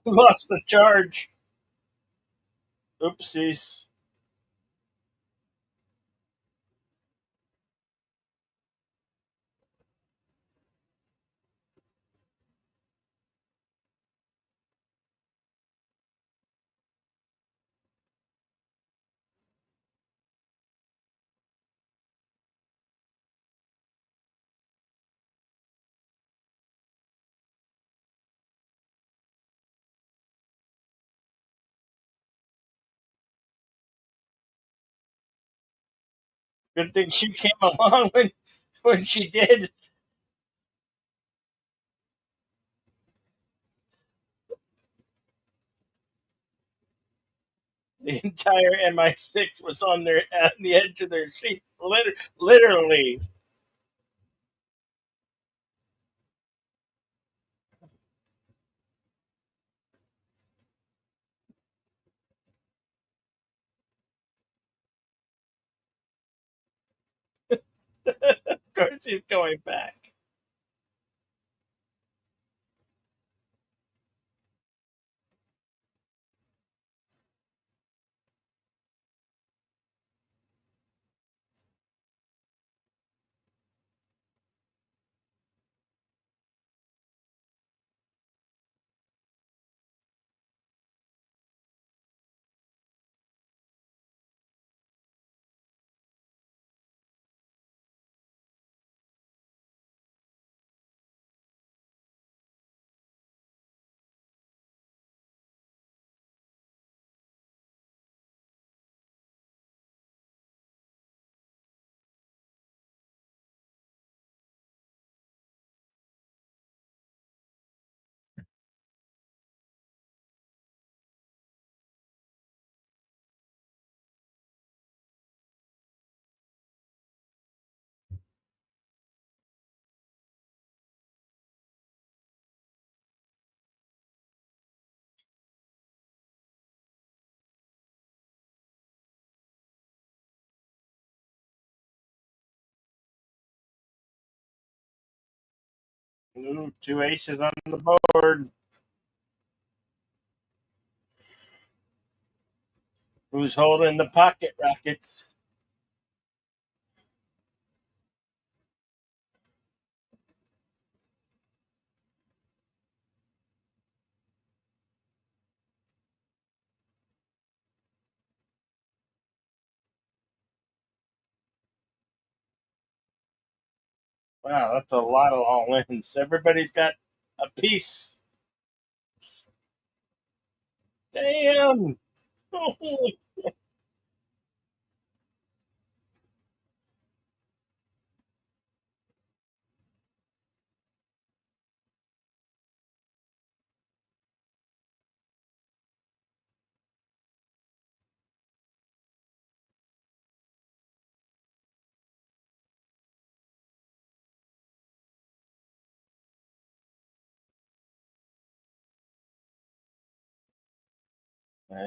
Lost the charge. Oopsies. Good thing she came along when she did. The entire MI6 was on the edge of their seats, literally. Of course, he's going back. Ooh, two aces on the board. Who's holding the pocket rockets? Wow, that's a lot of all ins. Everybody's got a piece. Damn.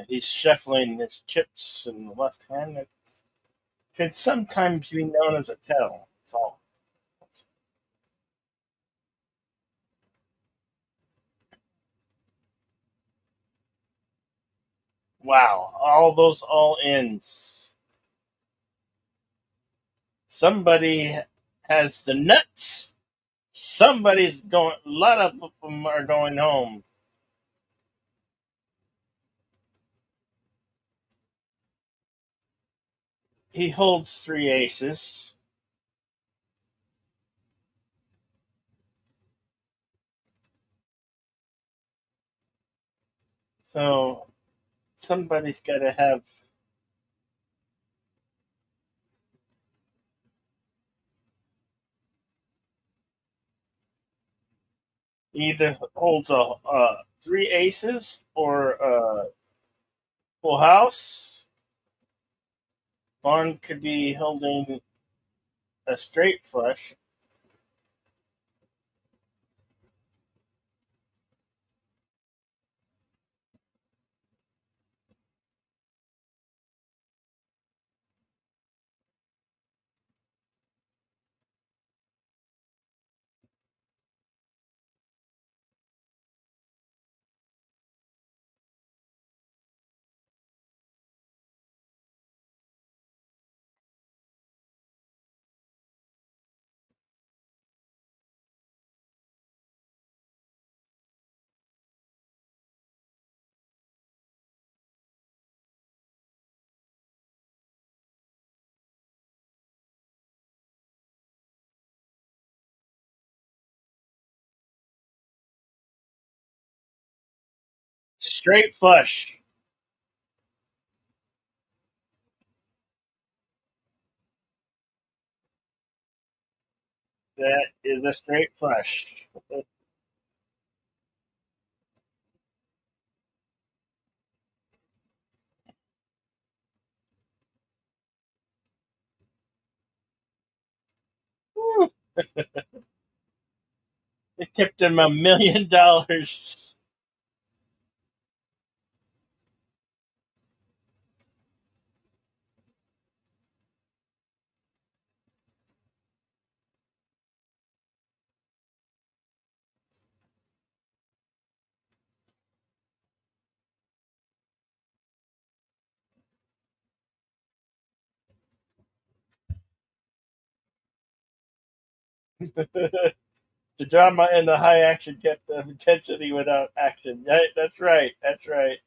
He's shuffling his chips in the left hand. It could sometimes be known as a tell. So, wow, all those all ins. Somebody has the nuts. Somebody's going. A lot of them are going home. He holds three aces. So somebody's got to have either holds a three aces or a full house. One could be holding a straight flush. Straight flush. That is a straight flush. They tipped him $1 million. The drama and the high action kept the intensity without action. Right? That's right. That's right.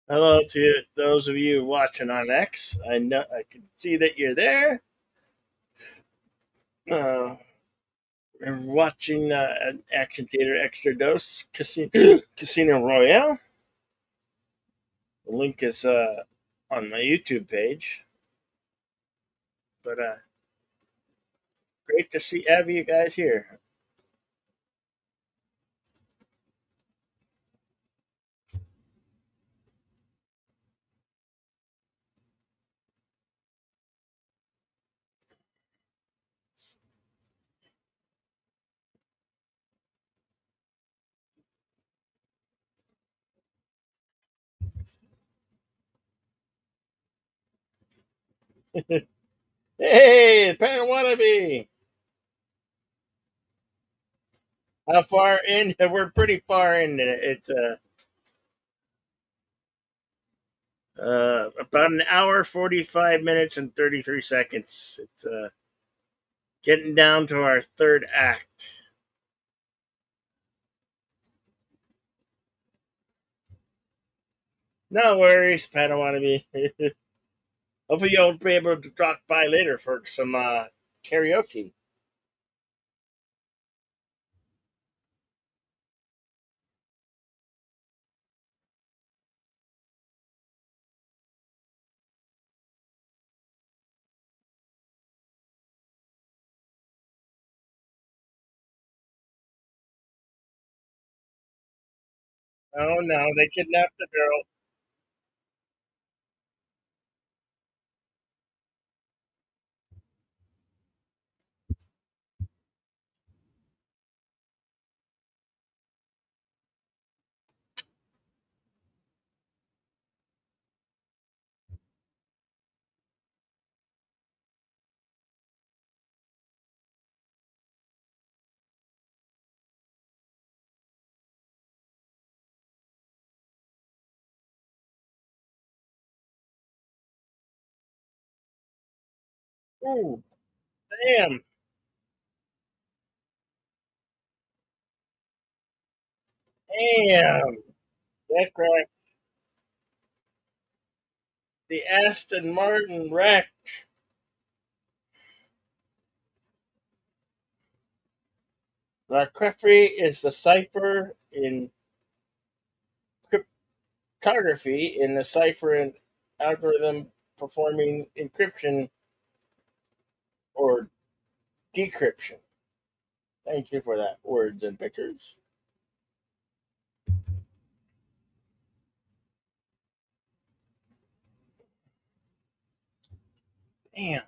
Hello to those of you watching on X. I know I can see that you're there. Uh, we're watching an action theater extra dose casino, Casino Royale. The link is on my YouTube page. But great to see have you guys here. Hey, Panawannabe! How far in? We're pretty far in. It's about an hour, 45 minutes, and 33 seconds. It's getting down to our third act. No worries, Padawannabe. Hopefully, you'll be able to drop by later for some karaoke. Oh no, they kidnapped the girl. Ooh, damn, damn. That cracked the Aston Martin wreck. Cryptography is the cipher in cryptography in the cipher and algorithm performing encryption or decryption. Thank you for that words and pictures. Damn.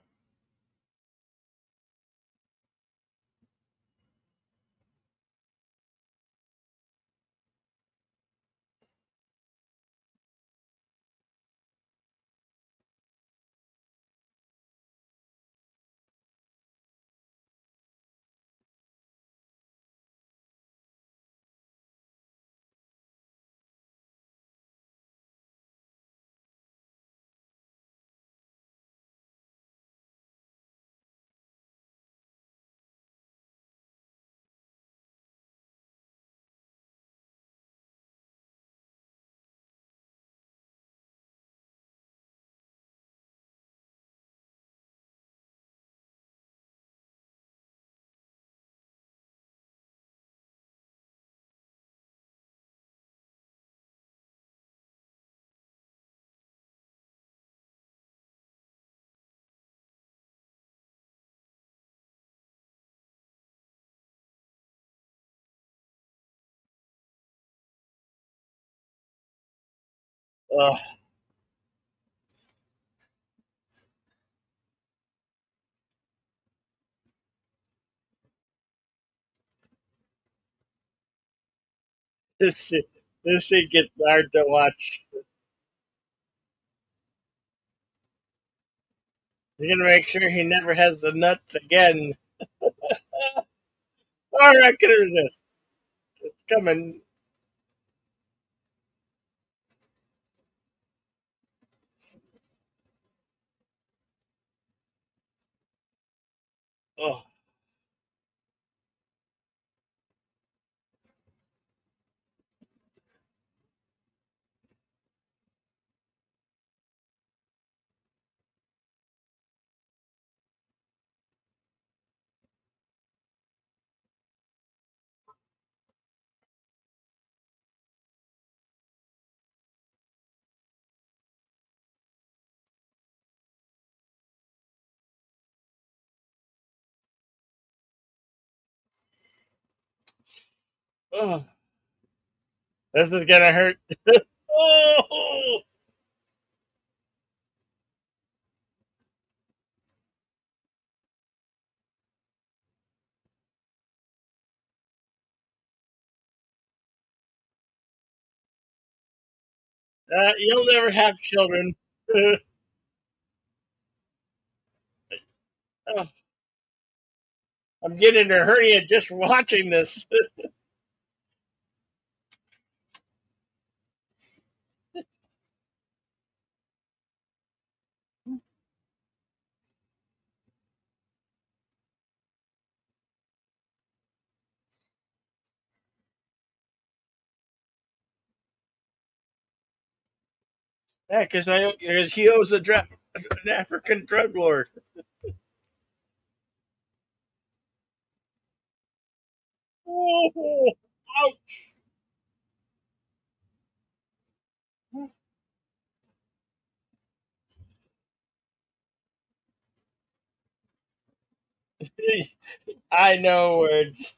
Oh, this this thing gets hard to watch. You're gonna make sure he never has the nuts again. All right, I can resist. It's coming. Oh, oh, this is gonna hurt. Oh, you'll never have children. Oh, I'm getting a hernia just watching this. Yeah, because he owes an African drug lord. Oh, ouch! I know words.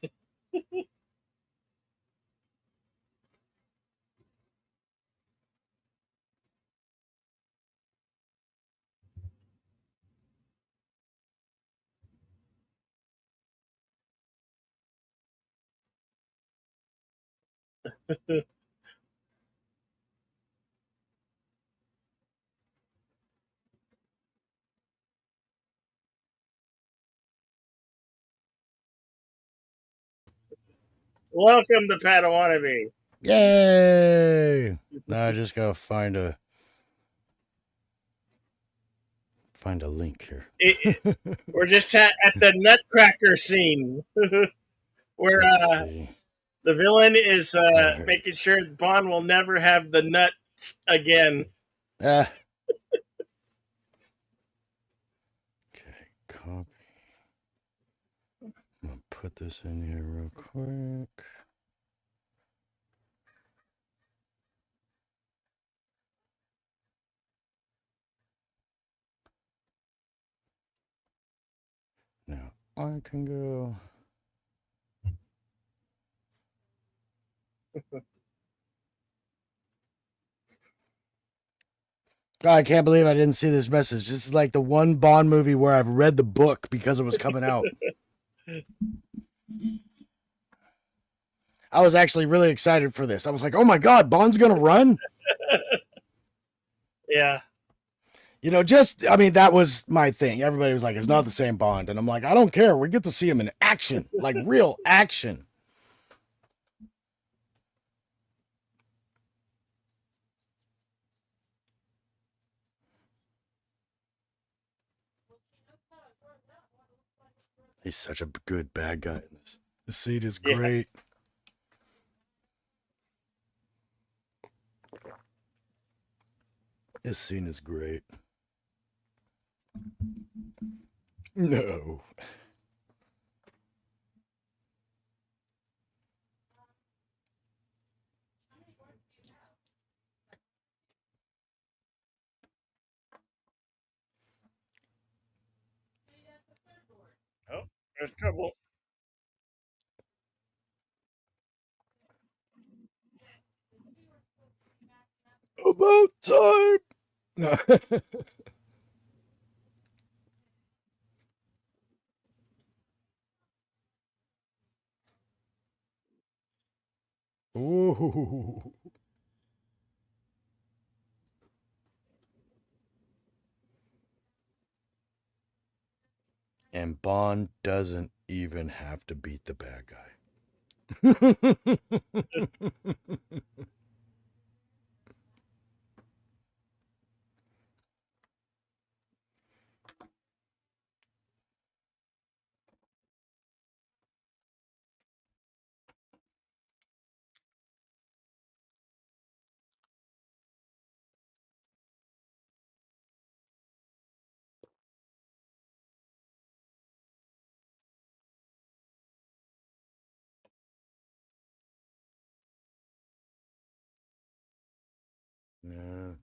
Welcome to Padawannabe. Yay! Now I just gotta find a link here. We're just at the Nutcracker scene where Let's see. the villain is Oh, here it making is. sure Bond will never have the nut again. Ah. Okay, copy. I'm gonna put this in here real quick. Now I can go. God, I can't believe I didn't see this message. This is like the one Bond movie where I've read the book because it was coming out. I was actually really excited for this. I was like, oh my God, Bond's gonna run? Yeah. You know, I mean, that was my thing. Everybody was like, it's not the same Bond. And I'm like, I don't care. We get to see him in action, like real action. He's such a good bad guy in this. The scene is Yeah. great. This scene is great. No. Oh, there's trouble. About time. No. Ooh. And Bond doesn't even have to beat the bad guy. Yeah.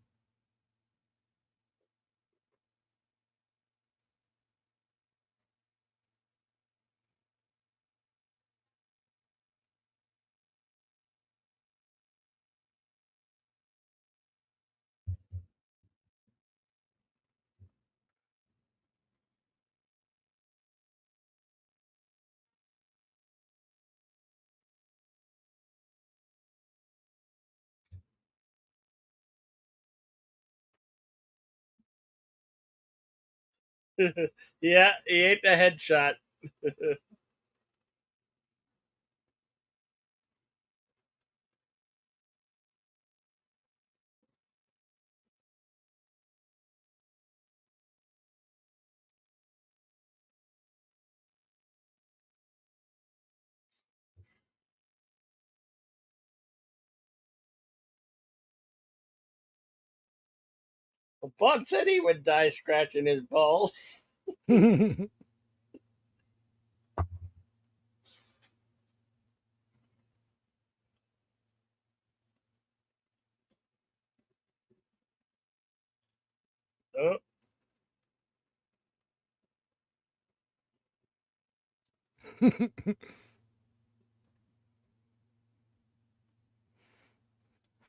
Yeah, he ate the headshot. Bond said he would die scratching his balls. Oh,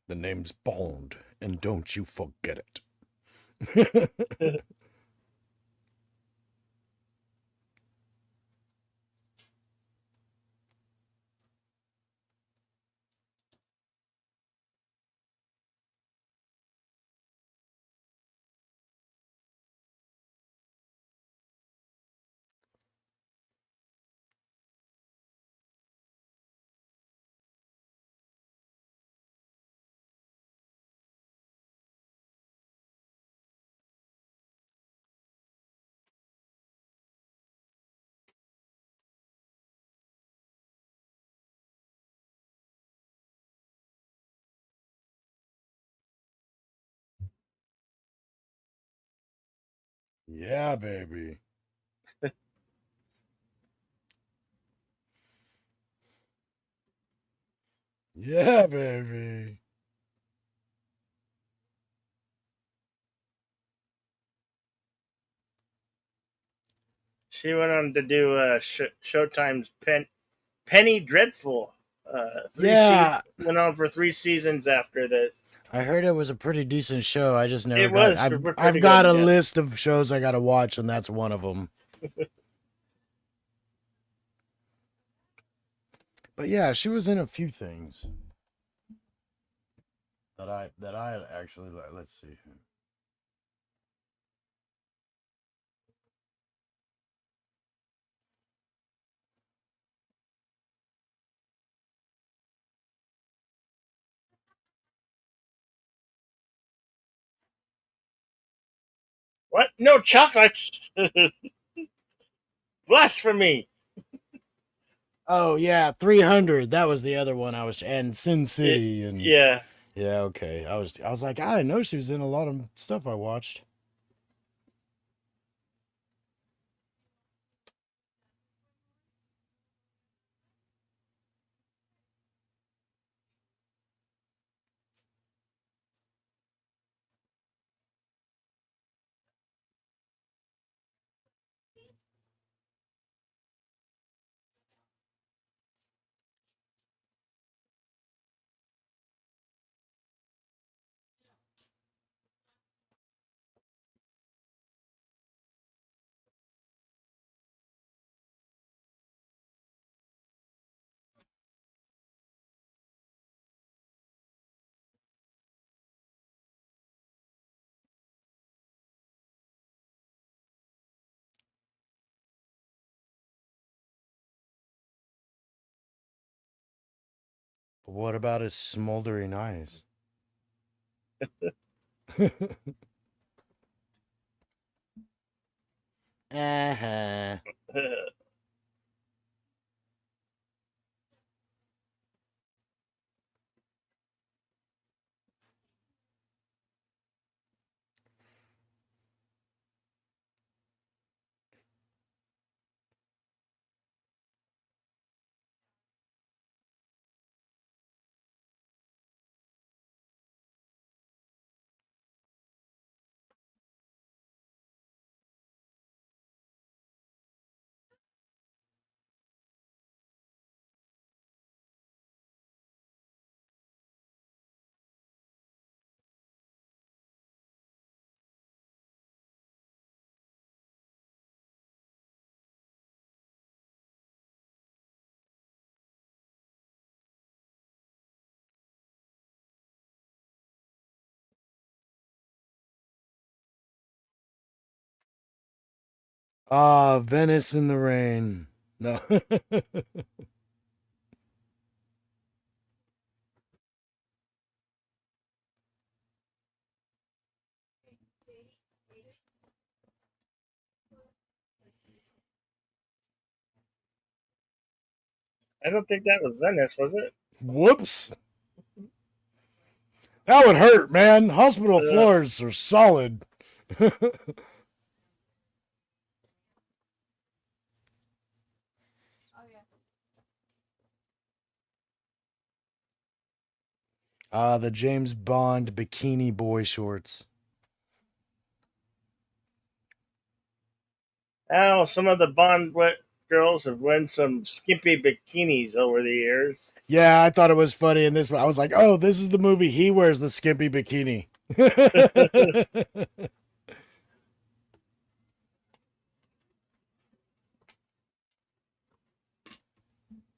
The name's Bond, and don't you forget it. Yeah, baby. Yeah, baby. she went on to do Showtime's Penny Dreadful. She Yeah, went on for 3 seasons after this. I heard it was a pretty decent show. I just never It got. was I've pretty got good. a Yeah. list of shows I got to watch, and that's one of them. But yeah, she was in a few things that I actually like. Let's see. What? No chocolates? Blasphemy! Oh yeah, 300. That was the other one I was, and Sin It, City, and yeah. yeah, okay. I was like, I didn't know she was in a lot of stuff I watched. But what about his smoldering eyes? Uh-huh. Ah, Venice in the rain. No. I don't think that was Venice, was it? Whoops. That would hurt, man. Hospital Uh, floors are solid. Ah, the James Bond bikini boy shorts. oh, some of the girls have worn some skimpy bikinis over the years. Yeah, I thought it was funny in this one. I was like, oh, this is the movie. He wears the skimpy bikini.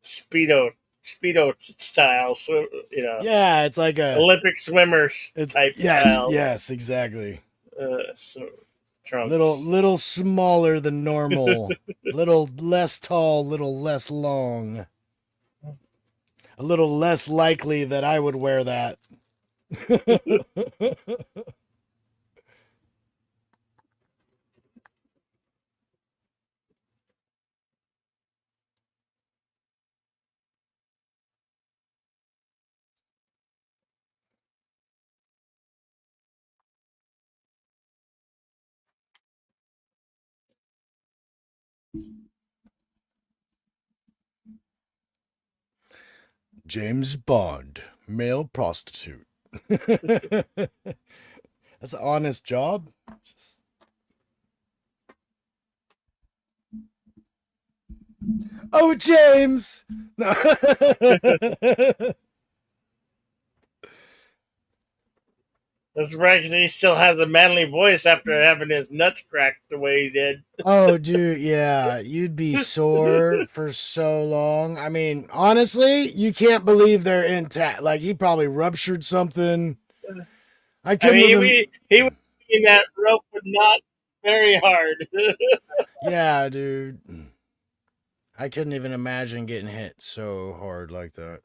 Speedo, Speedo style, so Yeah, it's like a Olympic swimmers it's type yes, style. yes, exactly. So Little trunks. little smaller than normal. Little less tall, little less long. A little less likely that I would wear that. James Bond, male prostitute. That's an honest job. Just... Oh, James! No. That's right. 'Cause he still has a manly voice after having his nuts cracked the way he did. Oh, dude, yeah, you'd be sore for so long. I mean, honestly, you can't believe they're intact. Like, he probably ruptured something. I I couldn't mean, even. he was in that rope, but not very hard. Yeah, dude. I couldn't even imagine getting hit so hard like that.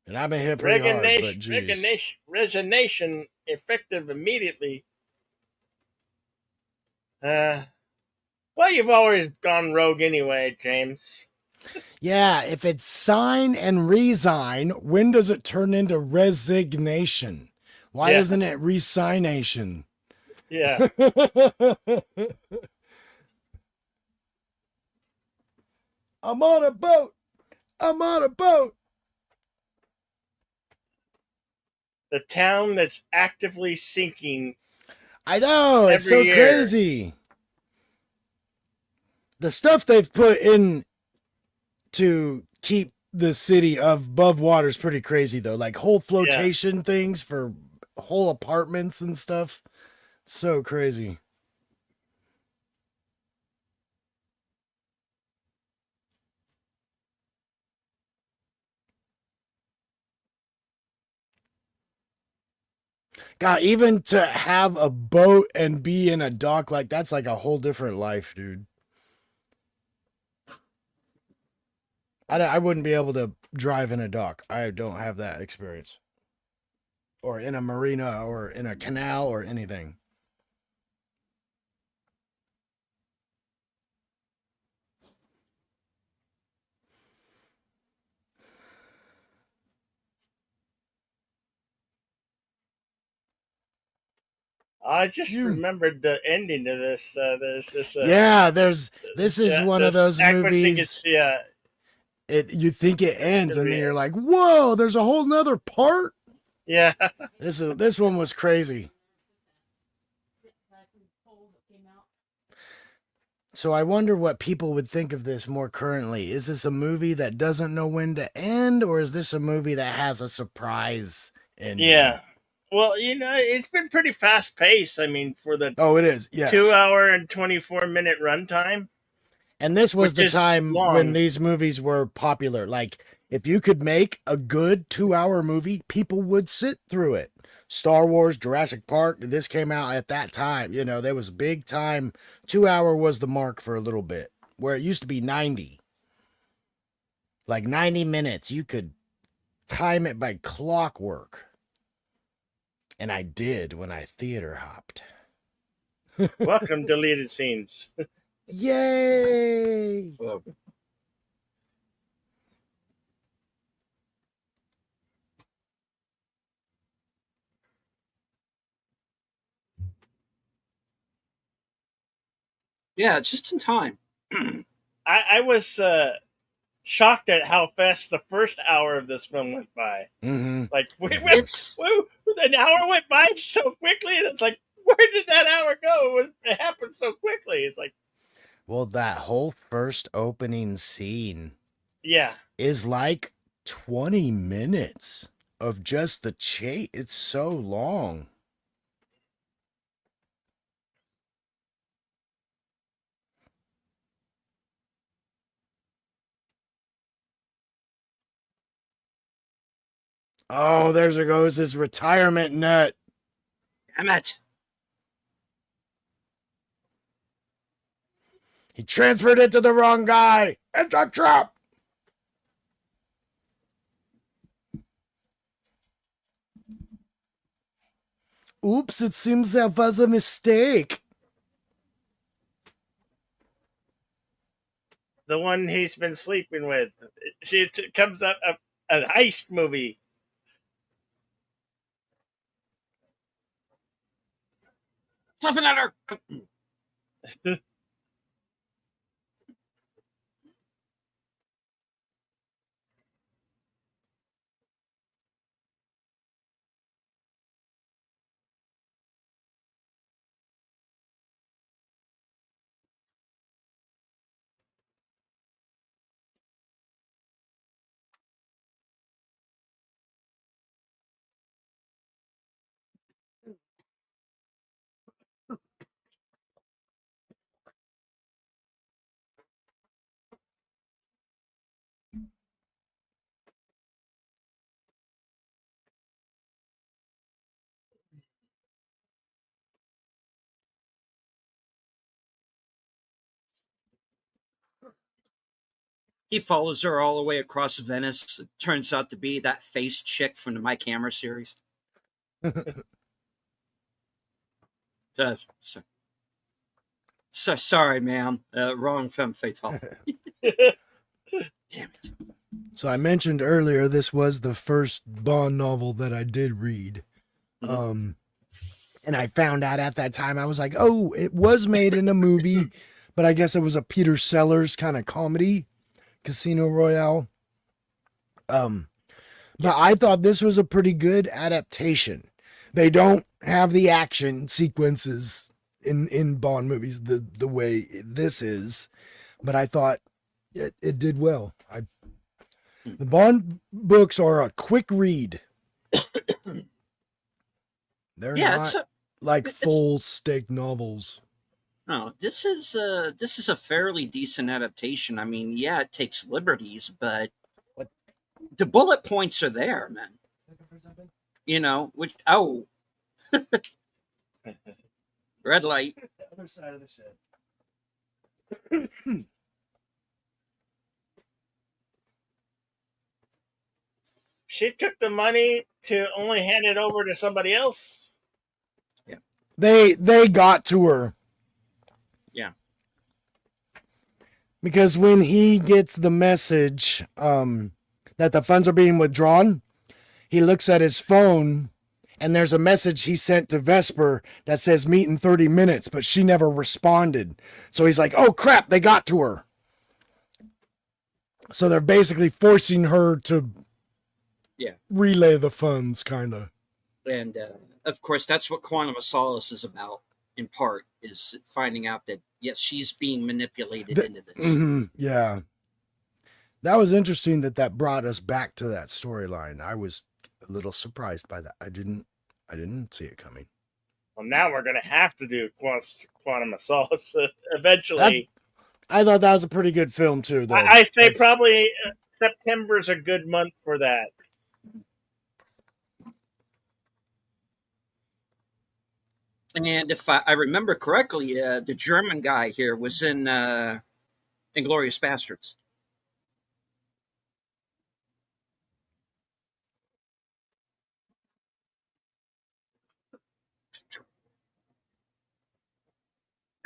And I've been hit pretty hard, but geez. Resignation effective immediately. Uh, well, you've always gone rogue anyway, James. Yeah, if it's sign and resign, when does it turn into resignation? Why Yeah, isn't it resignation? yeah. I'm on a boat. I'm on a boat. The town that's actively sinking I know, it's every so year. crazy. The stuff they've put in to keep the city above water is pretty crazy though. Like whole Yeah. flotation things for whole apartments and stuff. So crazy. God, even to have a boat and be in a dock, like that's like a whole different life, dude. I wouldn't be able to drive in a dock. I don't have that experience. Or in a marina or in a canal or anything. I just You remembered the ending to this. Yeah, this is one of This those accuracy movies gets yeah you think it ends and then yeah you're like, "Whoa, there's a whole nother part?" yeah. This one was crazy. So I wonder what people would think of this more currently. Is this a movie that doesn't know when to end, or is this a movie that has a surprise ending? Yeah. Well, it's been pretty fast paced. I mean, for the Oh, it is. two Yes. hour and 24-minute runtime, And this was which the is time when long. these movies were popular. Like, if you could make a good 2 hour movie, people would sit through it. Star Wars, Jurassic Park, this came out at that time. There was big time. 2 hour was the mark for a little bit, where it used to be 90. Like 90 minutes. You could time it by clockwork. And I did when I theater hopped. Welcome deleted scenes. Yay! Well, yeah, just in time. I was shocked at how fast the first hour of this film went by. Mm-hmm. Like, It's an hour went by so quickly, and it's like, where did that hour go? It happened so quickly. It's like, Well, that whole first opening scene yeah, is like 20 minutes of just the chase. It's so long. Oh, there goes his retirement nut. damn it. He transferred it to the wrong guy. It's a trap. Oops, it seems there was a mistake. the one he's been sleeping with. She comes up an heist movie. Something at her. He follows her all the way across Venice. It turns out to be that face chick from the My Camera series. So, sorry, ma'am. Wrong femme fatale. Damn it. So I mentioned earlier this was the first Bond novel that I did read. Mhm. And I found out at that time, I was like, oh, it was made in a movie, but I guess it was a Peter Sellers kind of comedy, Casino Royale. But I thought this was a pretty good adaptation. They don't have the action sequences in Bond movies the way this is, but I thought it did well. The Bond books are a quick read. They're Yeah, not like it's full stake novels. no. This is a fairly decent adaptation. I mean, yeah, it takes liberties, but What? the bullet points are there, man. Which red light. Other side of the shed. she took the money to only hand it over to somebody else. Yeah. They got to her. Yeah. Because when he gets the message that the funds are being withdrawn, he looks at his phone and there's a message he sent to Vesper that says meet in 30 minutes, but she never responded. So he's like, oh crap, they got to her. So they're basically forcing her to relay the funds, kind of. And of course, that's what Quantum of Solace is about, in part, is finding out that, yes, she's being manipulated into this. Yeah. That was interesting that brought us back to that storyline. I was a little surprised by that. I didn't see it coming. Well, now we're going to have to do Quantum of Solace eventually. I thought that was a pretty good film, too, though. I say probably September's a good month for that. And if I remember correctly, the German guy here was in Inglourious Bastards.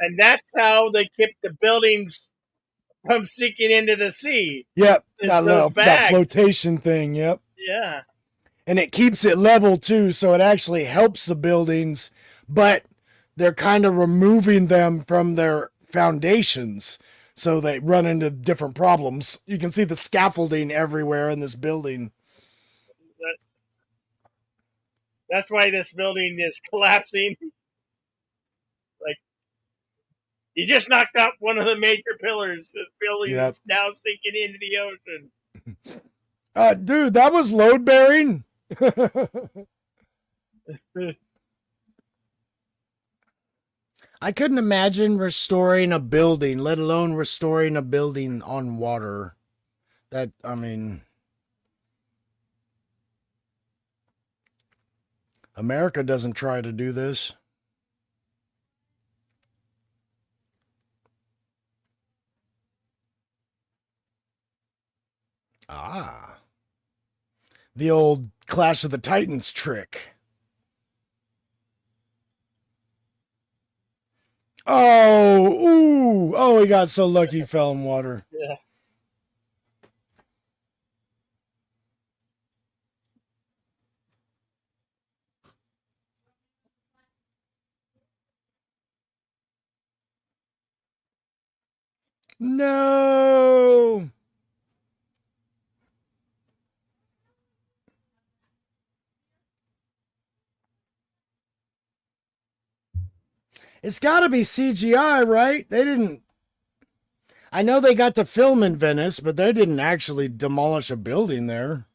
And that's how they kept the buildings from sinking into the sea. Yep, that flotation thing, yep. Yeah. And it keeps it level, too, so it actually helps the buildings, but they're kind of removing them from their foundations, so they run into different problems. You can see the scaffolding everywhere in this building. That's why this building is collapsing. Like, you just knocked out one of the major pillars. This building is now sinking into the ocean. Dude, that was load bearing. I couldn't imagine restoring a building, let alone restoring a building on water. America doesn't try to do this. Ah. The old Clash of the Titans trick. Oh, ooh. Oh, he got so lucky he fell in water. Yeah. No. It's got to be CGI, right? They didn't. I know they got to film in Venice, but they didn't actually demolish a building there.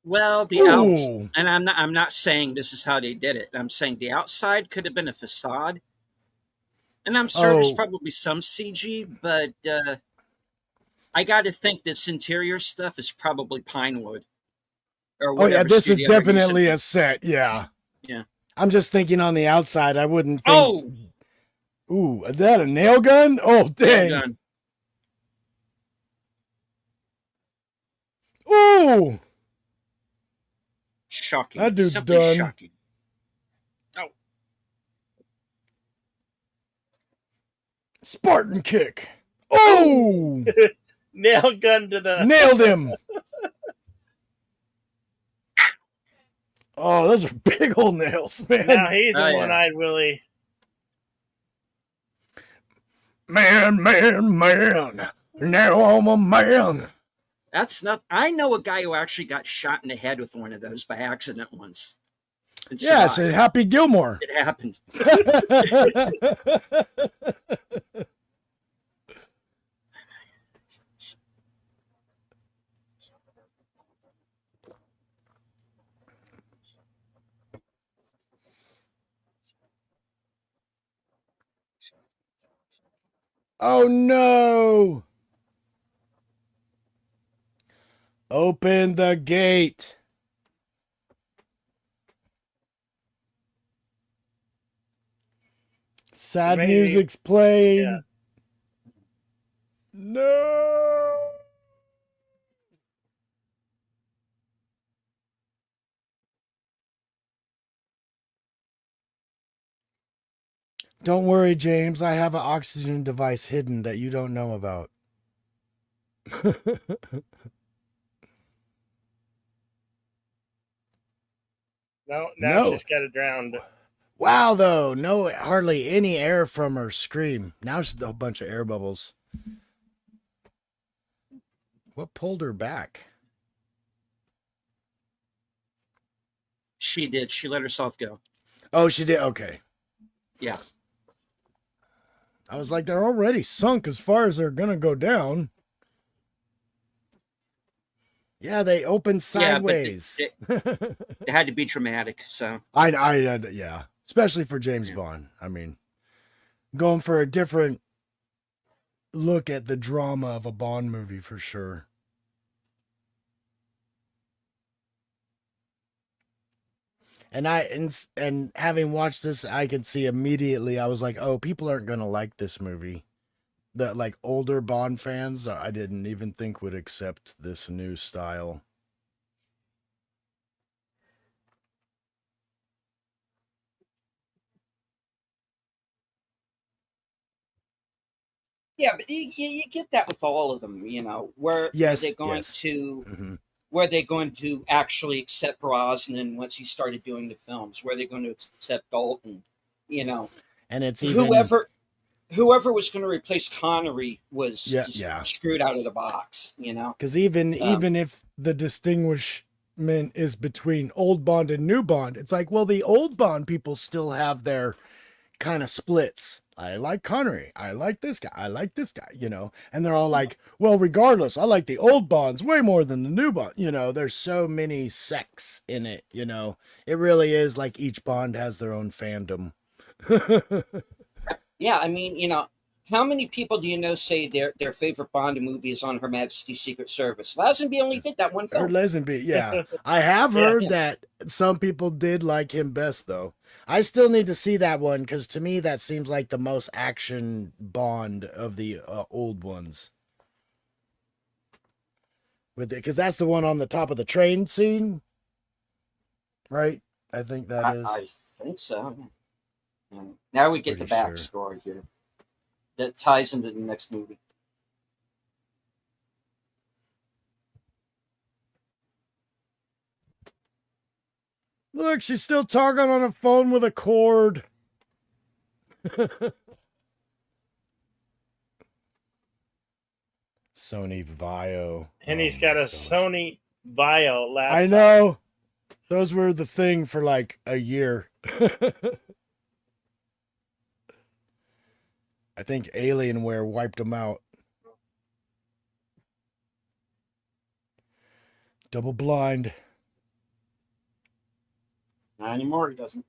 Well, the outside, and I'm not saying this is how they did it. I'm saying the outside could have been a facade, and I'm sure there's probably some CG, but I got to think this interior stuff is probably pine wood. Or whatever. Oh yeah, this is definitely a set. Yeah. Yeah. I'm just thinking on the outside. I wouldn't think. Oh. Ooh, is that a nail gun? Oh dang. Nail gun. Ooh. Shocking. That dude's something done. Shocking. Oh. Spartan kick. Oh. Nail gun to the. Nailed him. Oh, those are big old nails, man. Now he's a one-eyed Willie. Man. Now I'm a man. That's not. I know a guy who actually got shot in the head with one of those by accident once. Yeah, it's a Happy Gilmore. It happened. Oh no! Open the gate. Sad music's playing. Yeah. No. Don't worry, James. I have an oxygen device hidden that you don't know about. No, now No. she's got it drowned. Wow, though. No, hardly any air from her scream. Now it's a bunch of air bubbles. What pulled her back? She did. She let herself go. Oh, she did. Okay. Yeah. I was like, they're already sunk as far as they're going to go down. Yeah, they opened sideways. Yeah, but they had to be dramatic, so. Yeah. Especially for James Bond. I mean, going for a different look at the drama of a Bond movie for sure. And having watched this, I could see immediately. I was like, oh, people aren't gonna like this movie. The like older Bond fans, I didn't even think would accept this new style. Yeah, but you get that with all of them, where Yes, they're going yes. to Mhm. where they're going to actually accept Brosnan once he started doing the films, where they're going to accept Dalton, And it's even whoever was going to replace Connery was just yeah. screwed out of the box, Because even if the distinguishment is between old Bond and new Bond, it's like, well, the old Bond people still have their kind of splits. I like Connery. I like this guy. I like this guy, and they're all like, well, regardless, I like the old Bonds way more than the new Bond. There's so many sects in it, It really is like each Bond has their own fandom. Yeah, I mean, how many people do you know say their favorite Bond movie is on Her Majesty's Secret Service? Lazenby only did that one Or film. Lazenby, yeah. I have heard that some people did like him best, though. I still need to see that one because to me that seems like the most action Bond of the old ones. Because that's the one on the top of the train scene, right? I think that is. I think so. Now we get Pretty the backstory here that ties into the next movie. Look, she's still talking on a phone with a cord. Sony Vio. And he's got a Sony Vio laptop. I know. Those were the thing for like a year. I think Alienware wiped them out. Double blind. Not anymore, he doesn't.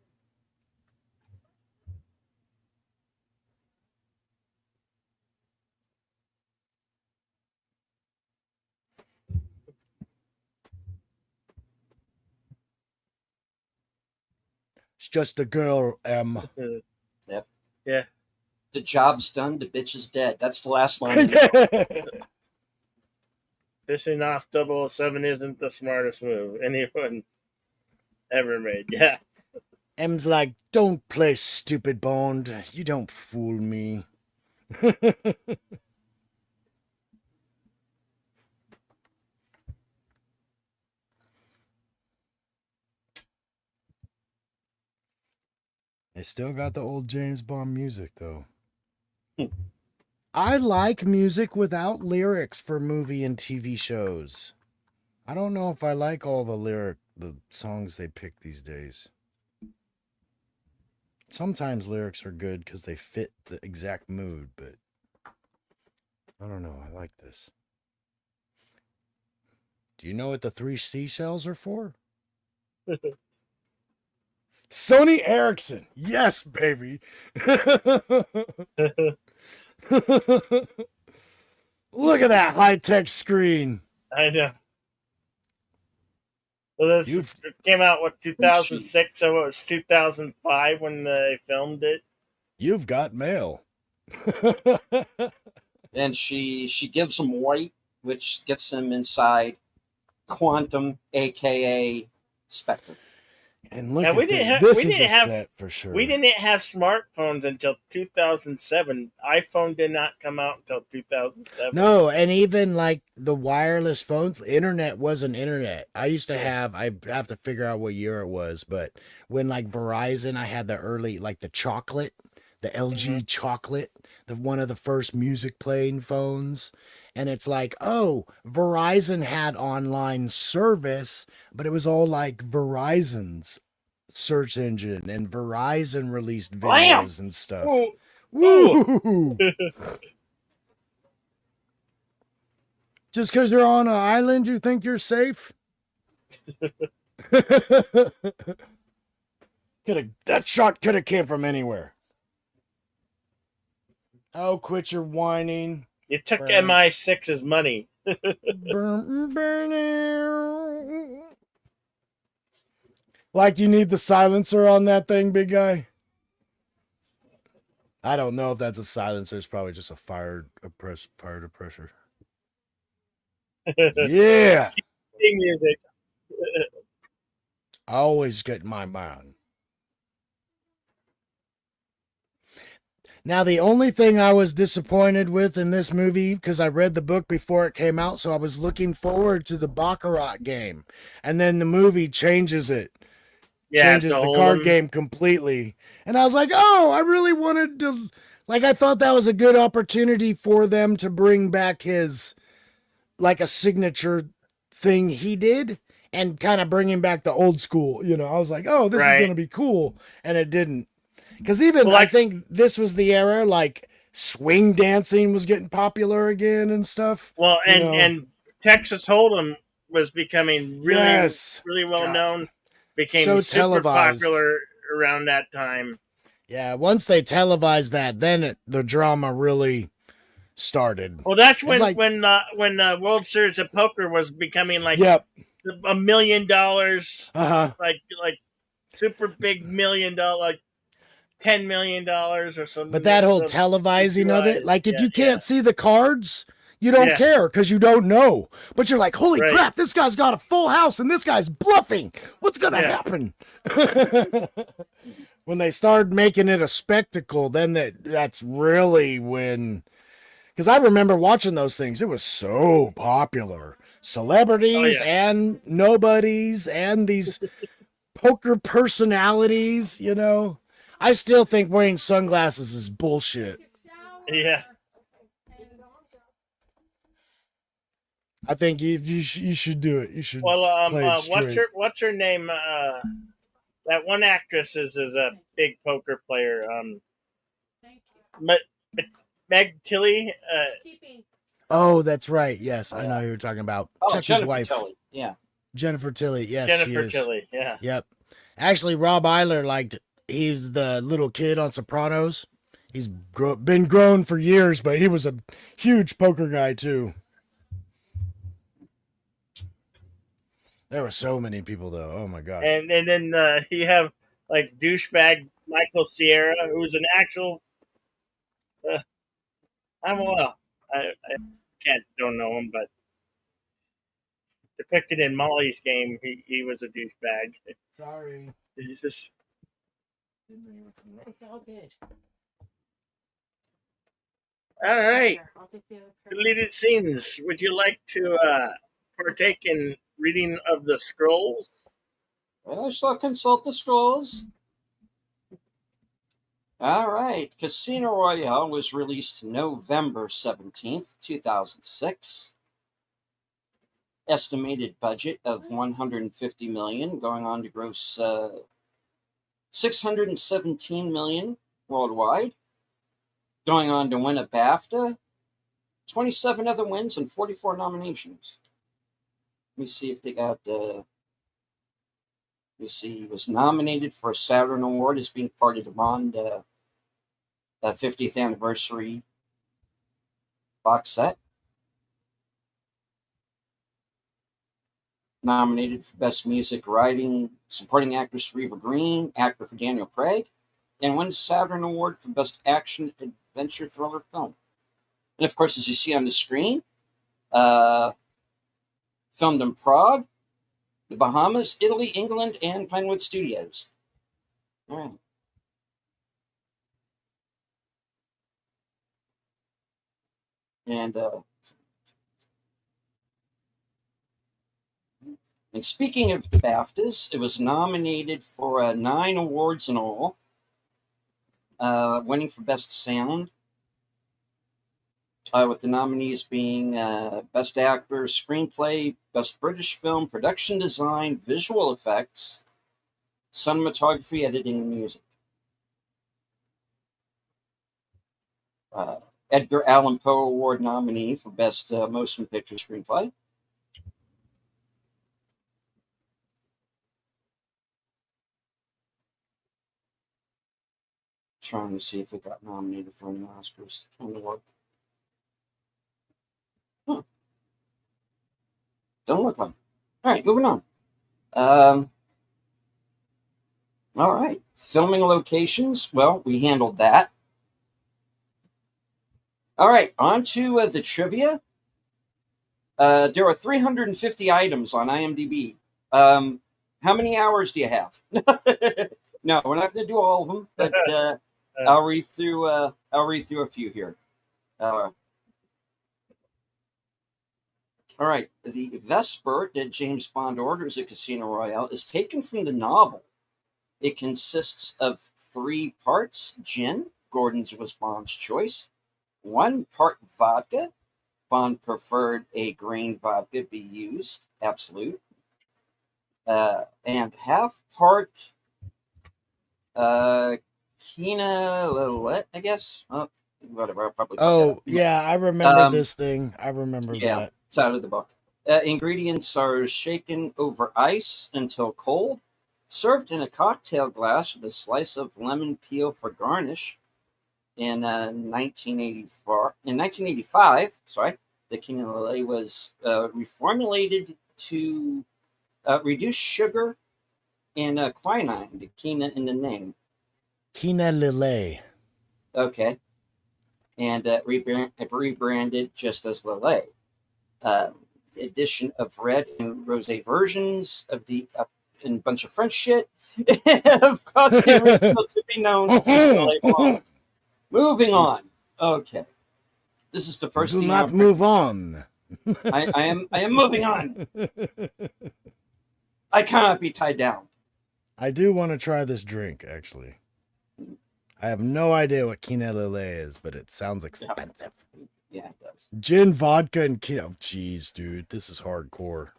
It's just a girl, M. Yep. Yeah. The job's done, the bitch is dead. That's the last line. Pissing off 007 isn't the smartest move anyone ever made. Yeah. M's like, don't play stupid Bond. You don't fool me. They still got the old James Bond music, though. I like music without lyrics for movie and TV shows. I don't know if I like all the songs they pick these days. Sometimes lyrics are good because they fit the exact mood, but I don't know. I like this. Do you know what the 3 seashells are for? Sony Ericsson. Yes, baby. Look at that high-tech screen. I know. Well, this came out, 2006? So it was 2005 when they filmed it? You've got mail. And she gives him white, which gets him inside Quantum, aka Spectre. And look And we at didn't this. have This we is a didn't have set for sure. we didn't have smartphones until 2007. iPhone did not come out until 2007. No, and even like the wireless phones, internet wasn't internet. I used to have, I have to figure out what year it was, but when like Verizon, I had the early, like the chocolate, the LG chocolate, one of the first music playing phones. And it's like, oh, Verizon had online service, but it was all like Verizon's search engine, and Verizon released Blam! videos and stuff. Ooh, Woo! Just because you're on an island, you think you're safe? That shot could have came from anywhere. Oh, quit your whining. you took Burn. MI6's money. Like you need the silencer on that thing, big guy? I don't know if that's a silencer. It's probably just a fire depressor. Yeah. Music. I always get my mind. Now, the only thing I was disappointed with in this movie, because I read the book before it came out, so I was looking forward to the Baccarat game. And then the movie changes it. Changes the card game completely. And I was like, oh, I really wanted to... Like, I thought that was a good opportunity for them to bring back his... Like, a signature thing he did. And kind of bringing back the old school. You know, I was like, oh, this is going to be cool. And it didn't. Because even, I think this was the era, like, swing dancing was getting popular again and stuff. Well, and Texas Hold'em was becoming really, really well known. Became so super televised. Popular around that time. Yeah, once they televised that, then the drama really started. Well, that's when World Series of Poker was becoming like $1 million. Like super big $1 million, like $10 million or something. But that whole televising of it, like if you can't see the cards, you don't care because you don't know. But you're like, holy crap, this guy's got a full house and this guy's bluffing. What's going to happen? When they started making it a spectacle, then that's really when... Because I remember watching those things. It was so popular. Celebrities and nobodies and these poker personalities, you know. I still think wearing sunglasses is bullshit. Yeah. I think you should do it. You should. Well, play it what's her name? That one actress is a big poker player. Meg Tilly. Oh, that's right. Yes, I know who you're talking about. Chucky's Jennifer wife. Tilly. Yeah. Jennifer Tilly. Yes, Jennifer she is. Tilly. Yeah. Yep. Actually, Rob Eiler he's the little kid on Sopranos. He's been grown for years, but he was a huge poker guy too. There were so many people though. Oh my gosh. And then you have like douchebag Michael Cera, who's an actual. I don't know him, but depicted in Molly's Game, he was a douchebag. Sorry. He's just. It's all good. All right. Deleted scenes. Would you like to partake in reading of the scrolls? Well, I shall consult the scrolls. All right. Casino Royale was released November 17th, 2006. Estimated budget of $150 million, going on to gross $617 million worldwide. Going on to win a BAFTA, 27 other wins and 44 nominations. Let me see if they got. Let me see. He was nominated for a Saturn Award as being part of the Bond 50th anniversary box set. Nominated for Best Music Writing, Supporting Actress for Eva Green, Actor for Daniel Craig, and won the Saturn Award for Best Action Adventure Thriller Film. And of course, as you see on the screen, filmed in Prague, the Bahamas, Italy, England, and Pinewood Studios. All right. And speaking of the BAFTAs, it was nominated for 9 awards in all, winning for Best Sound, with the nominees being Best Actor, Screenplay, Best British Film, Production Design, Visual Effects, Cinematography, Editing, and Music. Edgar Allan Poe Award nominee for Best Motion Picture Screenplay. Trying to see if it got nominated for any Oscars. Trying to look. Huh. Don't look like it. All right, moving on. All right, filming locations. Well, we handled that. All right, on to the trivia. There are 350 items on IMDb. How many hours do you have? No, we're not going to do all of them, but I'll read through a few here. All right, the Vesper that James Bond orders at Casino Royale is taken from the novel. It consists of 3 parts: gin, Gordon's was Bond's choice; 1 part vodka, Bond preferred a grain vodka be used, Absolute, and half part Kina Lillet, I guess. Oh, whatever, I'll probably. Oh, yeah, I remember this thing. I remember that. It's out of the book. Ingredients are shaken over ice until cold, served in a cocktail glass with a slice of lemon peel for garnish. In 1985, the Kina Lillet was reformulated to reduce sugar and quinine, the Kina in the name. Kina Lillet. Okay. And rebranded just as Lillet. Addition of red and rosé versions of the and a bunch of French shit have caused the original to be known as Lillet Blanc. Moving on. Okay. This is the first. Do not move on. I am moving on. I cannot be tied down. I do want to try this drink, actually. I have no idea what Kina Lillet is, but it sounds expensive. Yeah, it does. Gin, vodka, and Kina. Oh, jeez, dude, this is hardcore.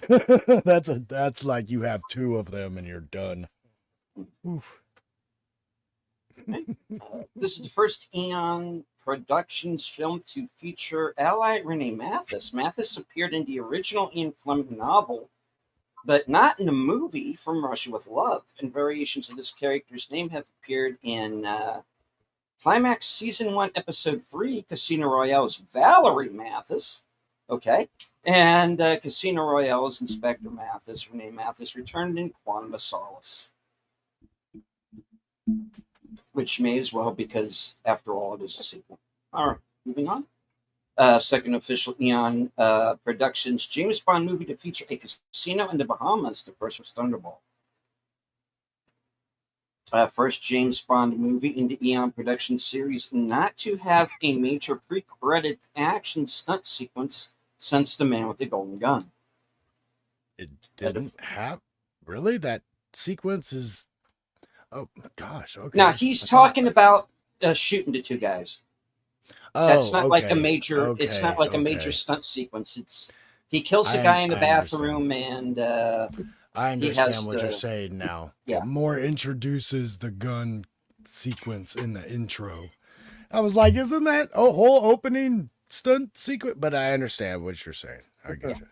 That's like you have 2 of them and you're done. Oof. This is the first Eon Productions film to feature ally Renee Mathis. Mathis appeared in the original Ian Fleming novel, but not in the movie From Russia with Love. And variations of this character's name have appeared in Climax Season 1, Episode 3, Casino Royale's Valerie Mathis. Okay. And Casino Royale's Inspector Mathis, Renee Mathis, returned in Quantum of Solace. Which may as well, because after all, it is a sequel. All right, moving on. Second official Eon Productions James Bond movie to feature a casino in the Bahamas. The first was Thunderball. First James Bond movie in the Eon Productions series not to have a major pre-credit action stunt sequence since The Man with the Golden Gun. It didn't have... Really? That sequence is... Oh, gosh, okay. Now, he's talking about shooting the 2 guys. Oh, that's not okay. like a major. It's not like a major stunt sequence. It's he kills the guy in the bathroom, and I understand what you're saying now. Yeah, it more introduces the gun sequence in the intro. I was like, isn't that a whole opening stunt sequence? But I understand what you're saying. I get you.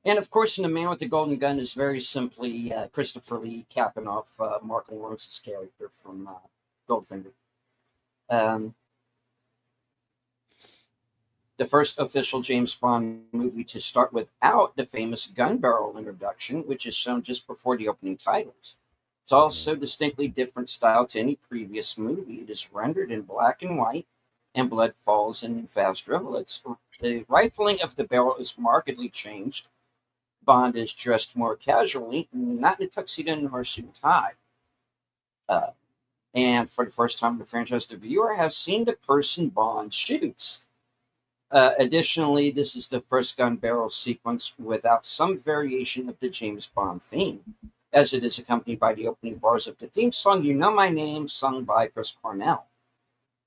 And of course, in The Man with the Golden Gun is very simply Christopher Lee capping off Mark Lawrence's character from Goldfinger. The first official James Bond movie to start without the famous gun barrel introduction, which is shown just before the opening titles. It's also distinctly different style to any previous movie. It is rendered in black and white, and blood falls in fast rivulets. The rifling of the barrel is markedly changed. Bond is dressed more casually, not in a tuxedo nor suit and tie. Uh, and for the first time in the franchise, the viewer has seen the person Bond shoots. Additionally, this is the first gun barrel sequence without some variation of the James Bond theme, as it is accompanied by the opening bars of the theme song "You Know My Name," sung by Chris Cornell.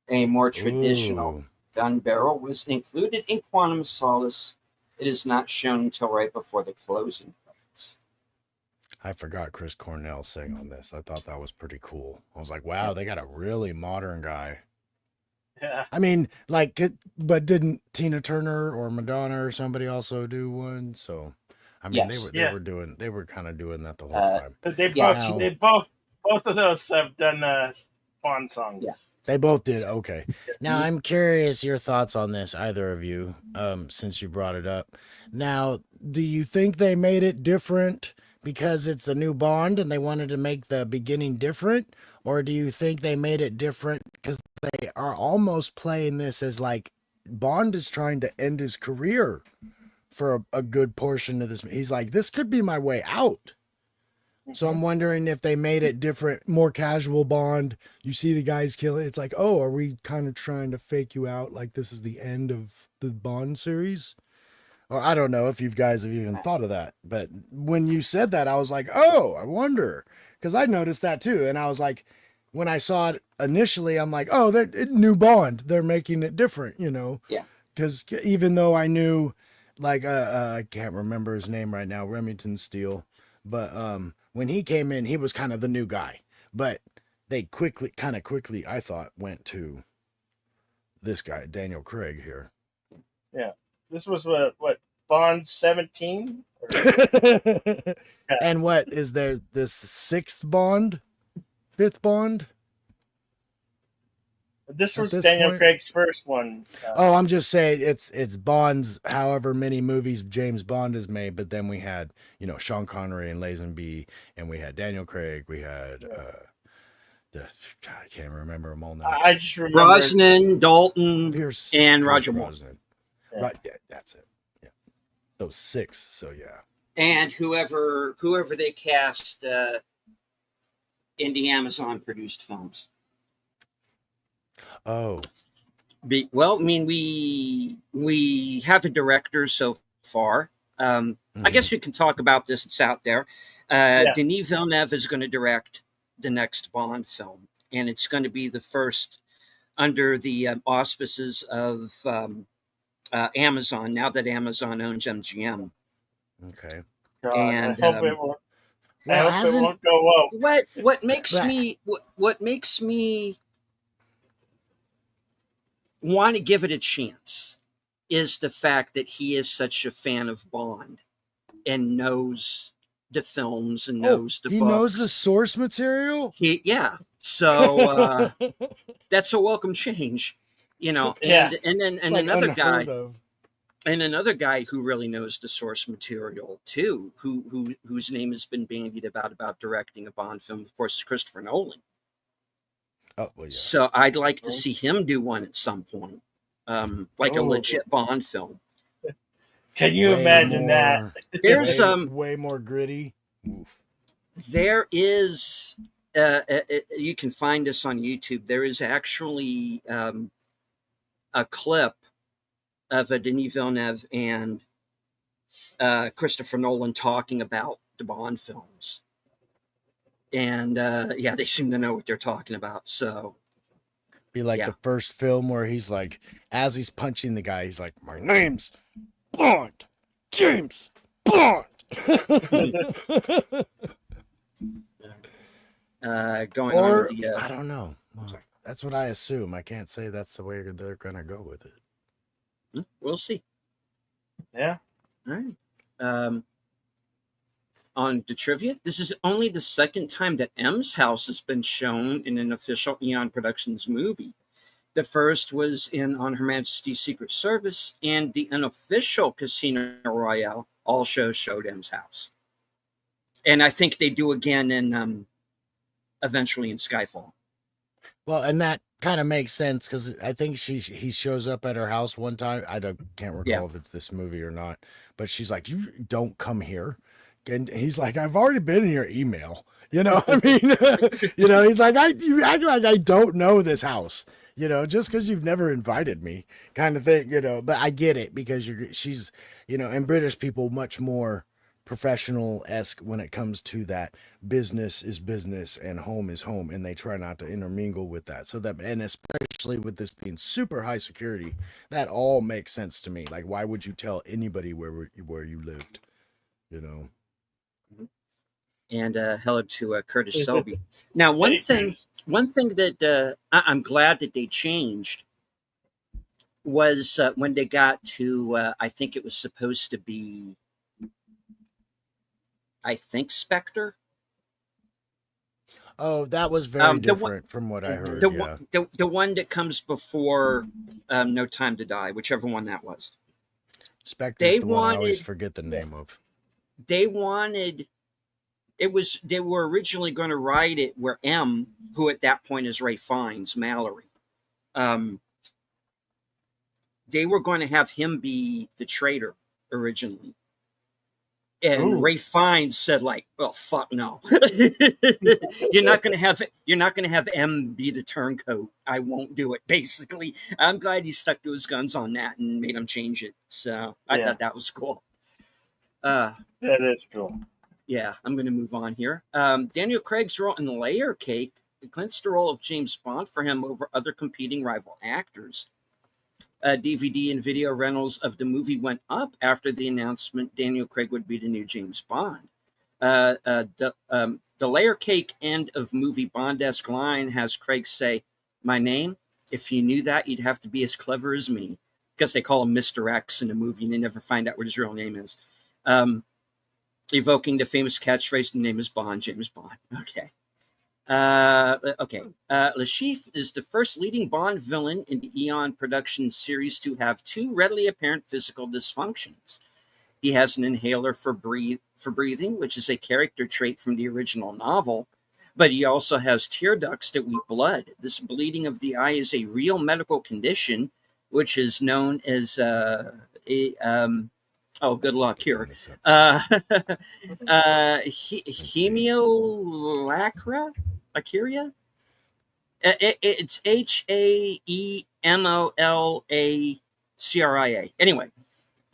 A more traditional gun barrel was included in Quantum of Solace. It is not shown until right before the closing credits. I forgot Chris Cornell sang on this. I thought that was pretty cool. I was like, wow, they got a really modern guy. Yeah. I mean, like, but didn't Tina Turner or Madonna or somebody also do one? So, I mean, Yes. they were kind of doing that the whole time. But they Yeah, both, Tina- they both of those have done Bond songs. Yeah. They both did. Okay. Now I'm curious your thoughts on this, either of you, since you brought it up. Now, do you think they made it different because it's a new Bond and they wanted to make the beginning different? Or do you think they made it different because they are almost playing this as like Bond is trying to end his career for a good portion of this? He's like, this could be my way out. So I'm wondering if they made it different, more casual Bond. You see the guys killing. It's like, oh, are we kind of trying to fake you out? Like this is the end of the Bond series? Or I don't know if you guys have even thought of that. But when you said that, I was like, oh, I wonder. Because I noticed that too. And I was like, when I saw it initially, I'm like, oh, they're new Bond. They're making it different, you know? Yeah. Because even though I knew, like, I can't remember his name right now, Remington Steele. But when he came in, he was kind of the new guy. But they quickly, I thought, went to this guy, Daniel Craig here. Yeah. This was what Bond 17? And what is there this sixth Bond? Fifth Bond? This was Daniel Craig's first one. Oh, I'm just saying it's Bond's however many movies James Bond has made, but then we had, you know, Sean Connery and Lazenby, and we had Daniel Craig, we had God, I can't remember them all now. I just remember Brosnan, Dalton, Pierce and Roger Moore. Yeah. Right, yeah, that's it. Yeah. So 6, so yeah. And whoever they cast in the Amazon produced films. Oh. Well, I mean, we have a director so far. I guess we can talk about this. It's out there. Denis Villeneuve is going to direct the next Bond film, and it's going to be the first under the auspices of Amazon. Now that Amazon owns MGM. Okay. God, And I hope it won't. I hope it won't go well. What makes me want to give it a chance is the fact that he is such a fan of Bond and knows the films and knows the books. He knows the source material? So that's a welcome change, you know. And then another guy. And another guy who really knows the source material too, whose name has been bandied about directing a Bond film, of course, is Christopher Nolan. Oh, well, yeah. So I'd like to see him do one at some point, like a legit Bond film. Can you imagine that? There's way more gritty. Oof. There is, you can find this on YouTube. There is actually a clip of Denis Villeneuve and Christopher Nolan talking about the Bond films. And they seem to know what they're talking about. So be like the first film where he's like, as he's punching the guy, he's like, "My name's Bond, James Bond." Going on with the, I don't know. Well, that's what I assume. I can't say that's the way they're gonna go with it. We'll see. Yeah. All right. On the trivia, this is only the second time that M's house has been shown in an official Eon Productions movie. The first was on Her Majesty's Secret Service, and the unofficial Casino Royale all showed M's house. And I think they do again in eventually in Skyfall. Well, and that kind of makes sense because I think he shows up at her house one time. Can't recall if it's this movie or not, but she's like, "You don't come here," and he's like, "I've already been in your email." You know, I mean, he's like, you act like I don't know this house. Just because you've never invited me, kind of thing. But I get it because she's, and British people much more professional-esque when it comes to that. Business is business and home is home, and they try not to intermingle with that. And especially with this being super high security, that all makes sense to me. Like, why would you tell anybody where you lived? And hello to Curtis Selby. Now, one thing that I'm glad that they changed was when they got to, I think it was supposed to be, Spectre. Oh, that was very different from what I heard. The one that comes before No Time to Die, whichever one that was. Spectre's the one I always forget the name of. They wanted... They were originally going to write it where M, who at that point is Ray Fiennes, Mallory, they were going to have him be the traitor originally. And Ooh. Ray Fiennes said, like, "Well, fuck no, you're not going to have M be the turncoat. I won't do it." Basically, I'm glad he stuck to his guns on that and made him change it. So I thought that was cool. That is cool. Yeah, I'm going to move on here. Daniel Craig's role in Layer Cake clinched the role of James Bond for him over other competing rival actors. DVD and video rentals of the movie went up after the announcement Daniel Craig would be the new James Bond. The Layer Cake end of movie Bond-esque line has Craig say, "My name? If you knew that, you'd have to be as clever as me." Because they call him Mr. X in the movie and they never find out what his real name is. Evoking the famous catchphrase, "The name is Bond, James Bond." Okay. Le Chiffre is the first leading Bond villain in the Eon production series to have two readily apparent physical dysfunctions. He has an inhaler for breathing, which is a character trait from the original novel, but he also has tear ducts that weep blood. This bleeding of the eye is a real medical condition, which is known as oh, good luck here. Hemiolacria? It's Haemolacria. Anyway.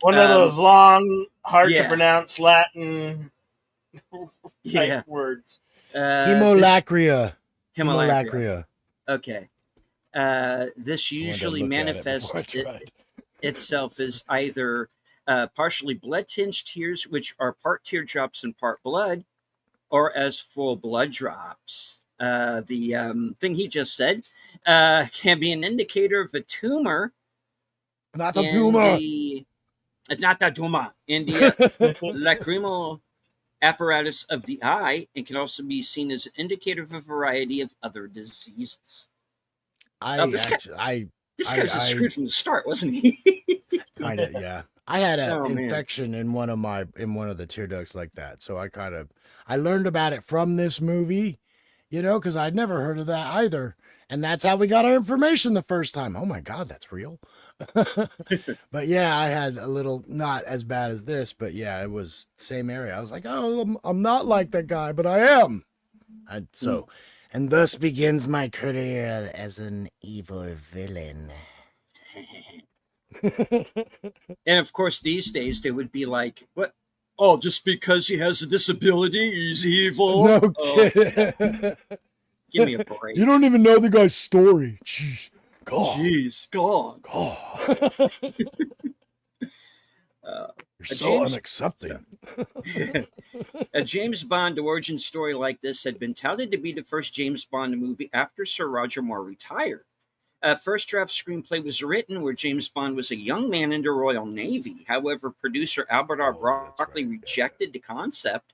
One of those long, hard to pronounce Latin type words. Hemolacria. Okay. This usually manifests itself as either partially blood-tinged tears, which are part teardrops and part blood, or as full blood drops. The thing he just said can be an indicator of a tumor. Not the tumor. Not the tumor. In the lacrimal apparatus of the eye, and can also be seen as an indicator of a variety of other diseases. This guy's screwed from the start, wasn't he? Kind of, yeah. I had an infection in one of the tear ducts like that, so I learned about it from this movie, because I'd never heard of that either, and that's how we got our information the first time. Oh my God, that's real. But yeah, I had a little, not as bad as this, but yeah, it was the same area. I was like, oh, I'm not like that guy, but I am. And thus begins my career as an evil villain. And of course, these days they would be like, "What? Oh, just because he has a disability, he's evil." No kidding. Give me a break. You don't even know the guy's story. Jeez, God. You're so unaccepting. A James Bond origin story like this had been touted to be the first James Bond movie after Sir Roger Moore retired. First draft screenplay was written where James Bond was a young man in the Royal Navy. However, producer Albert R. Broccoli rejected the concept,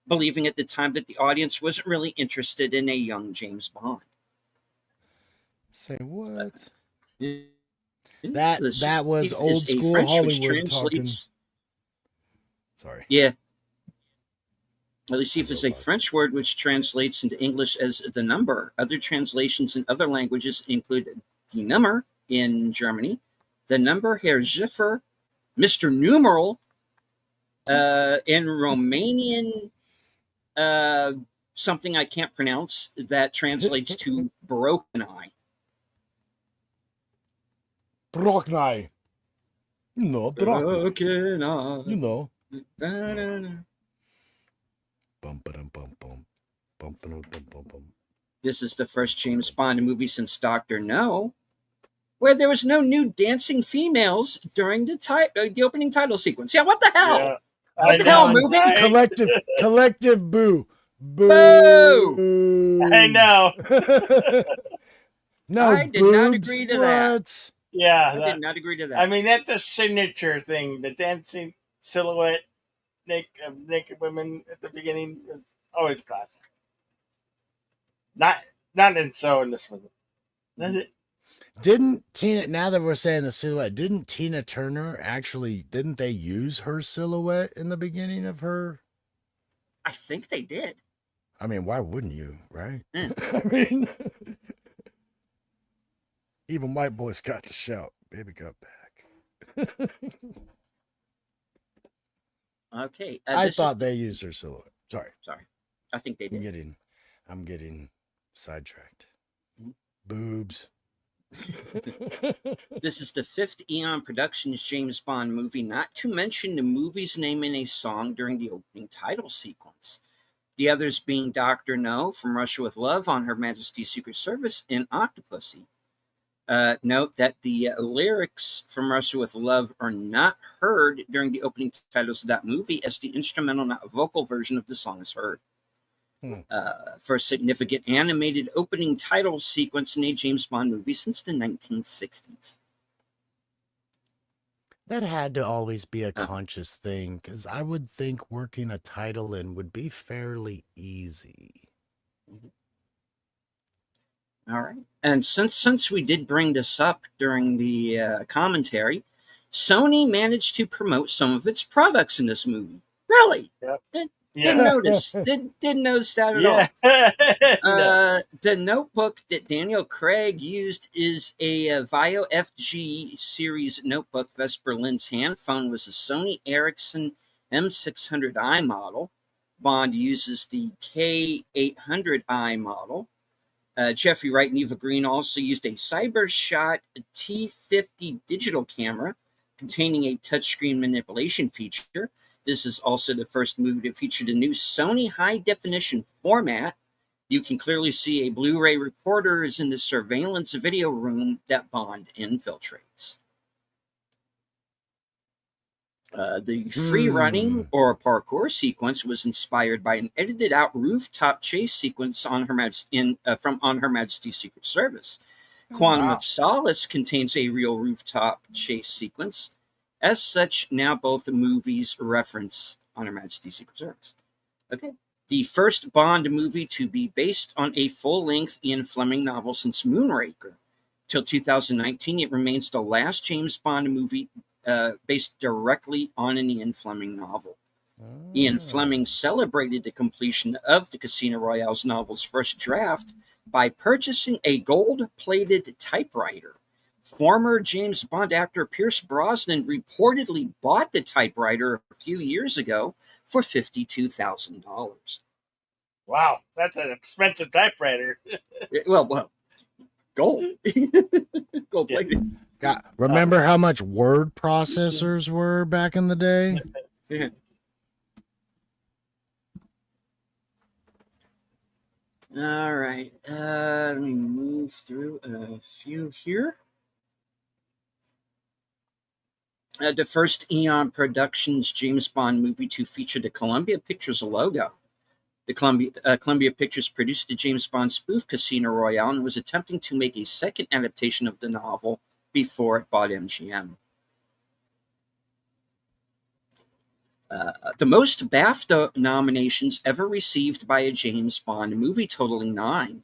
believing at the time that the audience wasn't really interested in a young James Bond. Say what? That was old school Hollywood talking. Sorry. Yeah. Lucif is a French word which translates into English as the number. Other translations in other languages include die Nummer in Germany, the number Herr Ziffer, Mr. Numeral, in Romanian, something I can't pronounce that translates to broken eye. Brocknai. You know, Brocknai. Broken eye. You know. Da-da-da. Bum, ba-dum, bum, bum. Bum, ba-dum, bum, bum, bum. This is the first James Bond movie since Dr. No, where there was no nude dancing females during the opening title sequence. Yeah, what the hell? Yeah. What the hell, movie? Collective boo. Boo! I know. No, I did not agree to that. What? Yeah. I did not agree to that. I mean, that's a signature thing. The dancing silhouette naked women at the beginning is always classic. Not in so in this one. Didn't Tina, now that we're saying the silhouette, didn't Tina Turner actually, didn't they use her silhouette in the beginning of her? I think they did. I mean, why wouldn't you, right? Yeah. I mean, even white boys got to shout, baby got back. Okay. I thought they used her silhouette. Sorry. I think they did. I'm getting sidetracked. Mhm. Boobs. This is the fifth Eon Productions James Bond movie not to mention the movie's name in a song during the opening title sequence. The others being Dr. No, From Russia with Love, On Her Majesty's Secret Service, and Octopussy. Note that the lyrics From Russia with Love are not heard during the opening titles of that movie, as the instrumental, not vocal version of the song is heard. First significant animated opening title sequence in a James Bond movie since the 1960s. That had to always be a conscious thing, because I would think working a title in would be fairly easy. All right. And since we did bring this up during the commentary, Sony managed to promote some of its products in this movie. Really? Yep. Didn't notice. Didn't notice that at all. No. The notebook that Daniel Craig used is a Vio FG series notebook. Vesper Lynd's hand phone was a Sony Ericsson M600i model. Bond uses the K800i model. Jeffrey Wright and Eva Green also used a CyberShot T50 digital camera containing a touchscreen manipulation feature. This is also the first movie to feature the new Sony high-definition format. You can clearly see a Blu-ray recorder is in the surveillance video room that Bond infiltrates. The free-running or parkour sequence was inspired by an edited-out rooftop chase sequence on from On Her Majesty's Secret Service. Quantum of Solace contains a real rooftop chase sequence. As such, now both the movies reference On Her Majesty's Secret Service. Okay. The first Bond movie to be based on a full-length Ian Fleming novel since Moonraker. Till 2019, it remains the last James Bond movie based directly on an Ian Fleming novel. Ian Fleming celebrated the completion of the Casino Royale's novel's first draft by purchasing a gold-plated typewriter. Former James Bond actor Pierce Brosnan reportedly bought the typewriter a few years ago for $52,000. Wow, that's an expensive typewriter. Well, gold. Gold-plated. God, remember how much word processors were back in the day? Yeah. All right. Let me move through a few here. The first Eon Productions James Bond movie to feature the Columbia Pictures logo. The Columbia Pictures produced the James Bond spoof Casino Royale and was attempting to make a second adaptation of the novel before it bought MGM. The most BAFTA nominations ever received by a James Bond movie, totaling 9.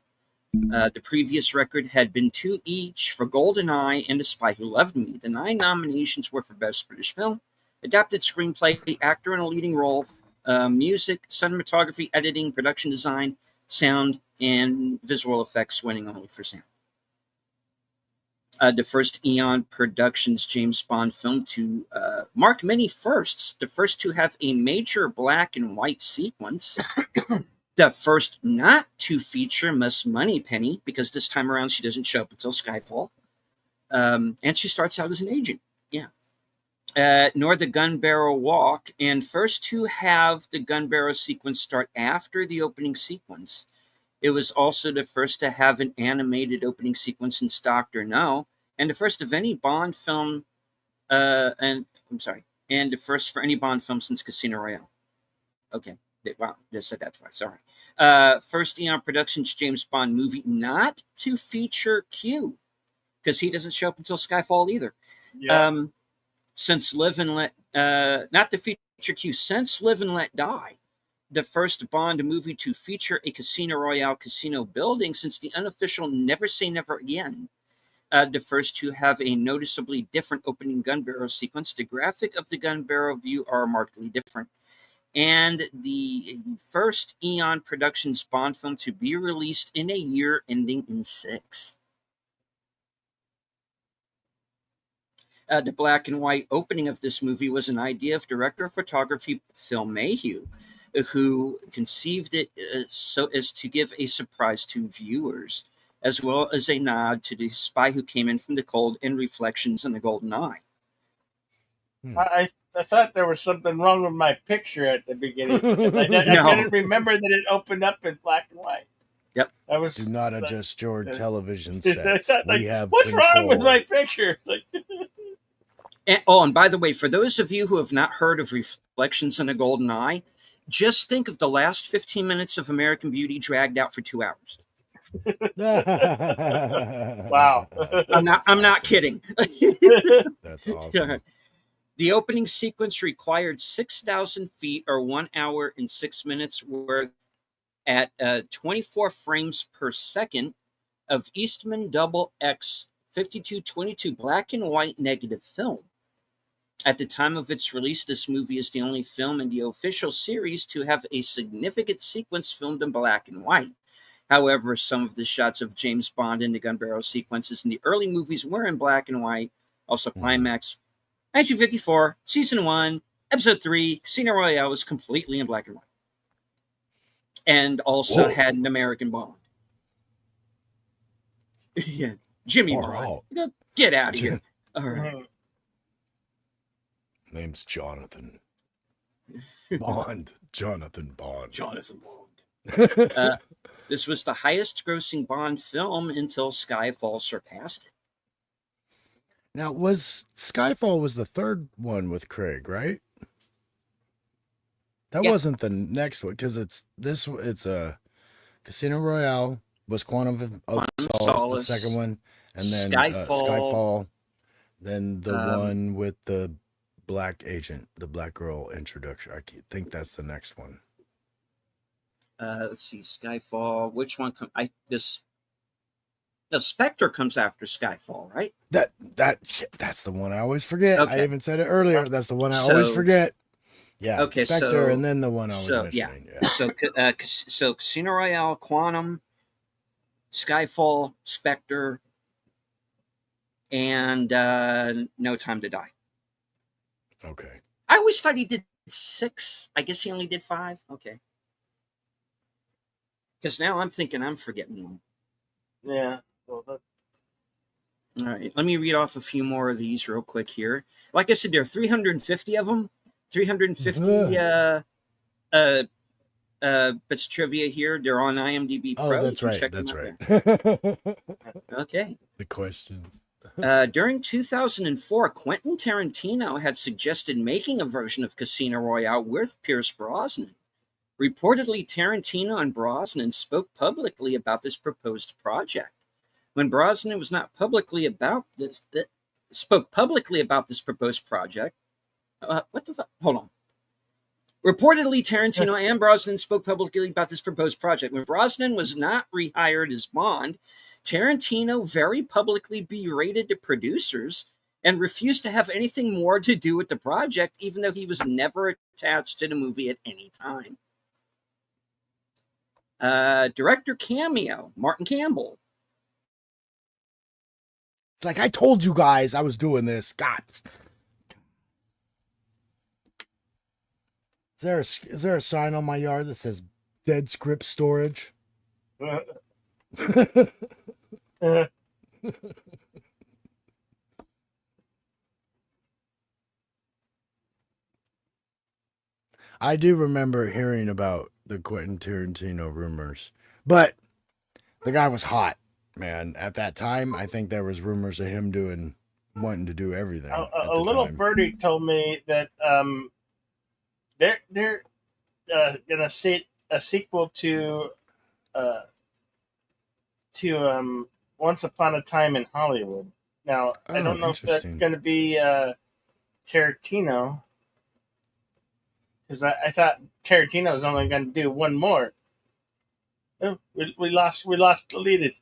The previous record had been 2 each for GoldenEye and The Spy Who Loved Me. The 9 nominations were for Best British Film, Adapted Screenplay, Actor in a Leading Role, music, cinematography, editing, production design, sound, and visual effects, winning only for sound. The first Eon Productions James Bond film to mark many firsts. The first to have a major black and white sequence. The first not to feature Miss Moneypenny, because this time around she doesn't show up until Skyfall. And she starts out as an agent. Yeah. Nor the gun barrel walk, and first to have the gun barrel sequence start after the opening sequence. It was also the first to have an animated opening sequence in Doctor No, and the first of any Bond film, and the first for any Bond film since Casino Royale. Okay, wow, just said that twice. All right. First Eon Productions James Bond movie not to feature Q, because he doesn't show up until Skyfall either. Yeah. Since Live and Let, not to feature Q, since Live and Let Die. The first Bond movie to feature a Casino Royale casino building since the unofficial Never Say Never Again. The first to have a noticeably different opening gun barrel sequence. The graphic of the gun barrel view are markedly different. And the first Eon Productions Bond film to be released in a year ending in 6. The black and white opening of this movie was an idea of director of photography Phil Mayhew, who conceived it so as to give a surprise to viewers, as well as a nod to the spy who came in from the cold and reflections in the golden eye. I thought there was something wrong with my picture at the beginning. I didn't remember that it opened up in black and white. Yep. Do not adjust your television sets. Like, we have what's control. wrong with my picture? And by the way, for those of you who have not heard of Reflections in a Golden Eye, just think of the last 15 minutes of American Beauty dragged out for 2 hours. Wow. I'm not kidding. That's awesome. The opening sequence required 6,000 feet or 1 hour and 6 minutes worth at 24 frames per second of Eastman Double X 5222 black and white negative film. At the time of its release, this movie is the only film in the official series to have a significant sequence filmed in black and white. However, some of the shots of James Bond in the gun barrel sequences in the early movies were in black and white. Also, Climax, 1954, Season 1, Episode 3, Casino Royale was completely in black and white. And also had an American Bond. Yeah, Jimmy Bond. Get out of here. All right. Name's Jonathan Bond. Jonathan Bond. Jonathan Bond. This was the highest grossing Bond film until Skyfall surpassed it. Now, Skyfall was the third one with Craig, right? That wasn't the next one, because it's Casino Royale was Quantum of Solace, the second one, and then Skyfall, then the one with the black agent, the black girl introduction. I think that's the next one. Let's see, Skyfall. Which one the Spectre comes after Skyfall, right? That's the one I always forget. Okay. I even said it earlier. That's the one I always forget. Yeah. Okay. Spectre, and then the one I was mentioning. Yeah. So Casino Royale, Quantum, Skyfall, Spectre, and No Time to Die. Okay. I always thought he did 6. I guess he only did 5. Okay. Because now I'm thinking I'm forgetting one. Yeah. All right. Let me read off a few more of these real quick here. Like I said, there are 350 of them. 350 bits of trivia here. They're on IMDb Pro. Oh, that's right. That's right. Okay. The questions. During 2004, Quentin Tarantino had suggested making a version of Casino Royale with Pierce Brosnan. Reportedly, Tarantino and Brosnan spoke publicly about this proposed project. When Brosnan was not publicly about this, spoke publicly about this proposed project. What the fuck? Hold on. Reportedly, Tarantino and Brosnan spoke publicly about this proposed project. When Brosnan was not rehired as Bond, Tarantino very publicly berated the producers and refused to have anything more to do with the project, even though he was never attached to the movie at any time. Director cameo, Martin Campbell. It's like, I told you guys I was doing this. God. Is there a sign on my yard that says dead script storage? I do remember hearing about the Quentin Tarantino rumors, but the guy was hot, man. At that time, I think there was rumors of him wanting to do everything. A little birdie told me that they're gonna see a sequel to Once Upon a Time in Hollywood. Now I don't know if that's going to be Tarantino, because I thought Tarantino was only going to do one more. Oh, we lost deleted.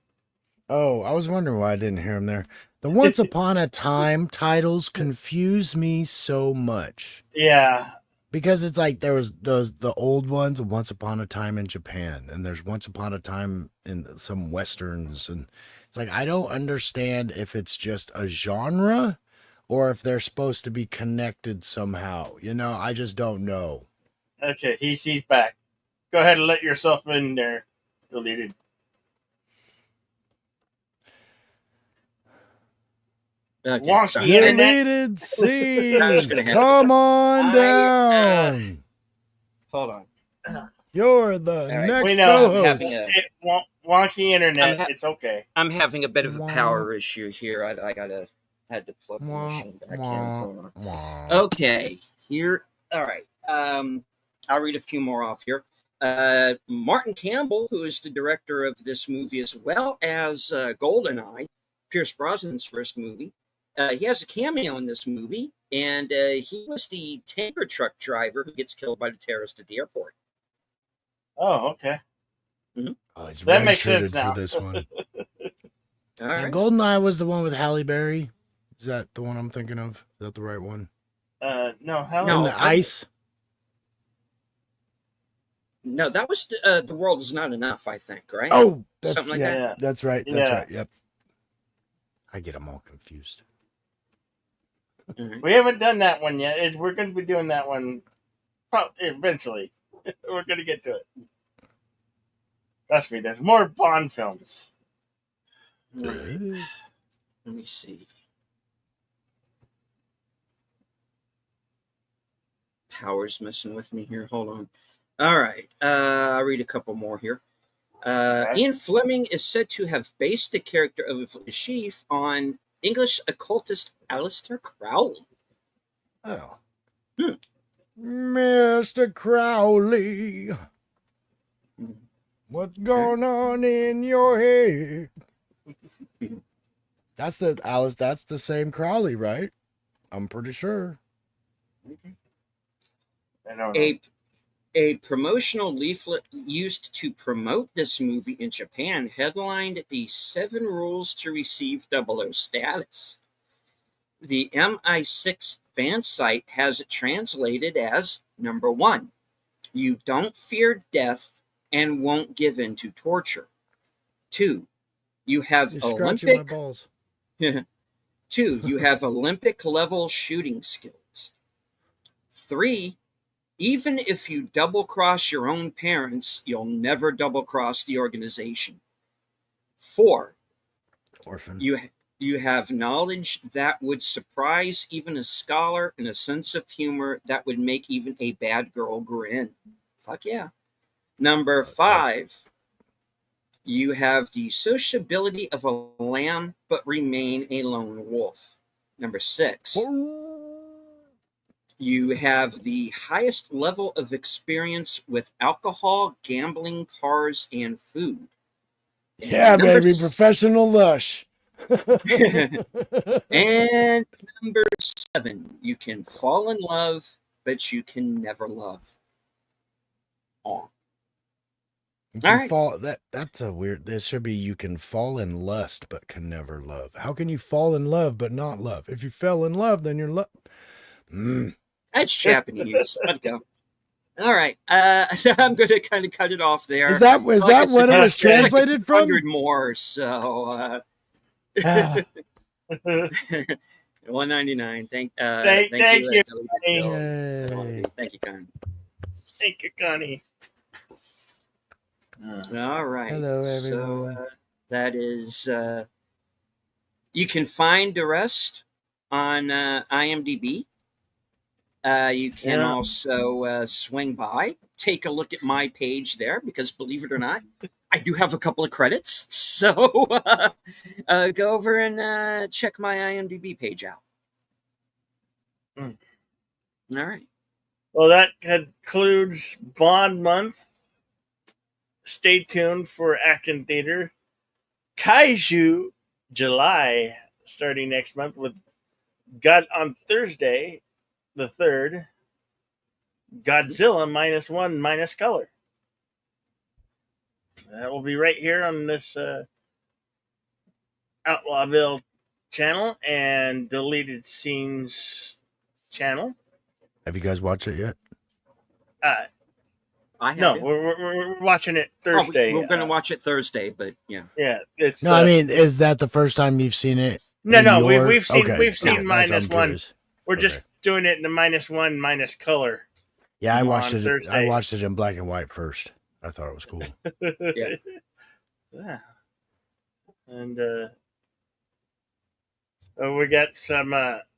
Oh, I was wondering why I didn't hear him there. The Once Upon a Time titles confuse me so much. Yeah. Because it's like there was the old ones, Once Upon a Time in Japan, and there's Once Upon a Time in some westerns, and it's like I don't understand if it's just a genre or if they're supposed to be connected somehow. I just don't know. Okay, he's back. Go ahead and let yourself in there. Deleted. Okay, Wonky deleted scenes. Come on down. Hold on. You're the next co-host. Wonky internet. It's okay. I'm having a bit of a power issue here. I had to plug the machine back in. Hold on. Okay, here. All right. I'll read a few more off here. Martin Campbell, who is the director of this movie as well as GoldenEye, Pierce Brosnan's first movie. He has a cameo in this movie, and he was the tanker truck driver who gets killed by the terrorist at the airport. Oh, okay. Mm-hmm. Oh, that makes sense now. For this one. All right. GoldenEye was the one with Halle Berry. Is that the one I'm thinking of? Is that the right one? No. Halle. No, the ice. No, that was The World Is Not Enough, I think, right? Oh, something like that. Yeah, that's right. That's right. Yep. I get them all confused. Mm-hmm. We haven't done that one yet. We're going to be doing that one eventually. We're going to get to it. Trust me, there's more Bond films. Right. Let me see. Power's messing with me here. Hold on. All right. I'll read a couple more here. Okay. Ian Fleming is said to have based the character of the chief on English occultist Aleister Crowley. Oh. Mr. Crowley. What's going on in your head? That's the same Crowley, right? I'm pretty sure. I don't know. A promotional leaflet used to promote this movie in Japan headlined the 7 Rules to Receive 00 Status. The MI6 fan site has it translated as, number 1, you don't fear death and won't give in to torture. 2, you have Olympic... 2, you have Olympic-level shooting skills. 3, even if you double-cross your own parents, you'll never double-cross the organization. 4, orphan. You have knowledge that would surprise even a scholar and a sense of humor that would make even a bad girl grin. Fuck yeah. Number 5, you have the sociability of a lamb but remain a lone wolf. Number 6, you have the highest level of experience with alcohol, gambling, cars, and food. Yeah, baby, professional lush. And number 7, you can fall in love, but you can never love. Oh. You All can right. fall. That's a weird. This should be you can fall in lust but can never love. How can you fall in love but not love? If you fell in love, then you're love. That's Japanese. Let go. All right. I'm going to kind of cut it off there. Is that Like I said, what it was there's like translated from? 100 more. So Ah, 199. Thank you, Deleted Connie. Bill. yay. Thank you, Connie. Thank you, Connie. All right. Hello, So everyone. that is. You can find the rest on IMDb. You can also swing by, take a look at my page there, because believe it or not, I do have a couple of credits. So go over and check my IMDb page out. Mm. All right. Well, that concludes Bond month. Stay tuned for Action Theater. Kaiju July, starting next month with God on Thursday, the 3rd, Godzilla -1 minus color. That will be right here on this Outlawville channel and Deleted Scenes channel. Have you guys watched it yet? I have No, it. we're watching it Thursday. We're going to watch it Thursday, but yeah. Yeah, it's No, I mean, is that the first time you've seen it? no. in We've seen Okay, we've seen okay, that's what I'm -1. curious. We're Okay. just doing it in the -1 minus color. Yeah, I watched on it. Thursday. I watched it in black and white first. I thought it was cool. Yeah. Yeah. And we got some other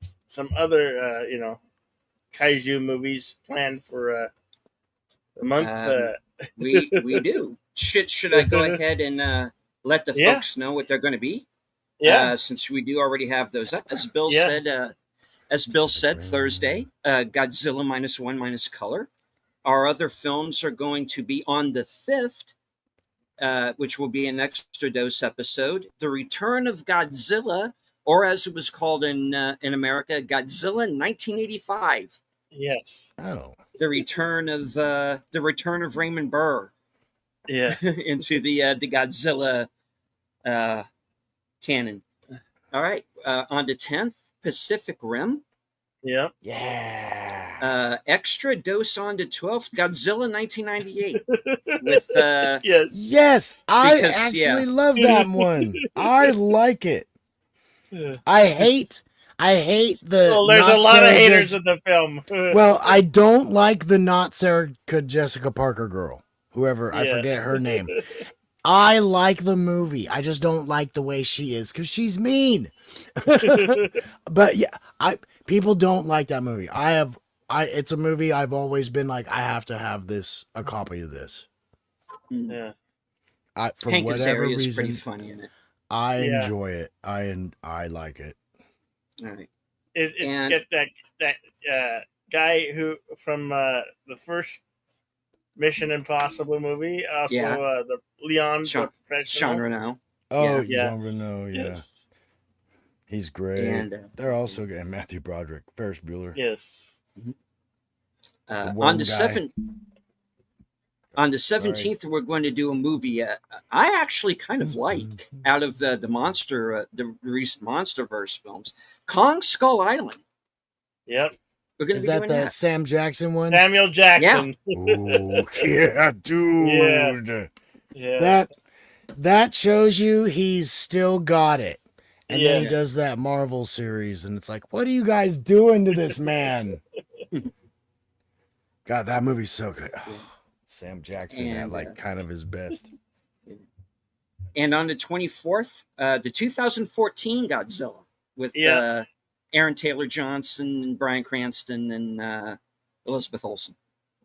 kaiju movies planned for the month. We do. Should I go ahead and let the Yeah. folks know what they're going to be? Yeah. Since we do already have those up, as Bill Yeah. said. As Bill said, Thursday, Godzilla -1 minus color. Our other films are going to be on the 5th, which will be an extra dose episode. The Return of Godzilla, or as it was called in America, Godzilla 1985. Yes. Oh. The return of Raymond Burr. Yeah. Into the Godzilla canon. All right, on the 10th, Pacific Rim. Yep. Yeah. Extra dose on the 12th, Godzilla 1998. With Yes. Yes, I actually love that one. I like it. I hate the. Well, there's a not lot Sarah of haters Jess- of the film. Well, I don't like the not Sarah Jessica Parker girl. Whoever, I Yeah. forget her name. I like the movie. I just don't like the way she is because she's mean. But yeah, people don't like that movie. It's a movie I've always been like, I have to have a copy of this. Yeah. For Hank whatever Azaria is reason, pretty funny in it. I Yeah. enjoy it. I like it. All right. It get that guy who from the first Mission Impossible movie, also Yeah. the Leon Sean Professional. Reno. Oh, Yeah. Jean Reno, yeah. Yes. He's great. And They're also good. And Matthew Broderick, Ferris Bueller. Yes. On the 17th, we're going to do a movie I actually kind of like out of the recent MonsterVerse films, Kong Skull Island. Yep. We're going to Is be that doing the that. Sam Jackson one? Samuel Jackson. Oh, yeah, dude. Yeah. That shows you he's still got it. And then he Yeah. does that Marvel series, and it's like, what are you guys doing to this man? God, that movie's so good. Sam Jackson at And, kind of his best. And on the 24th, the 2014 Godzilla with Yeah. Aaron Taylor Johnson and Bryan Cranston and Elizabeth Olsen.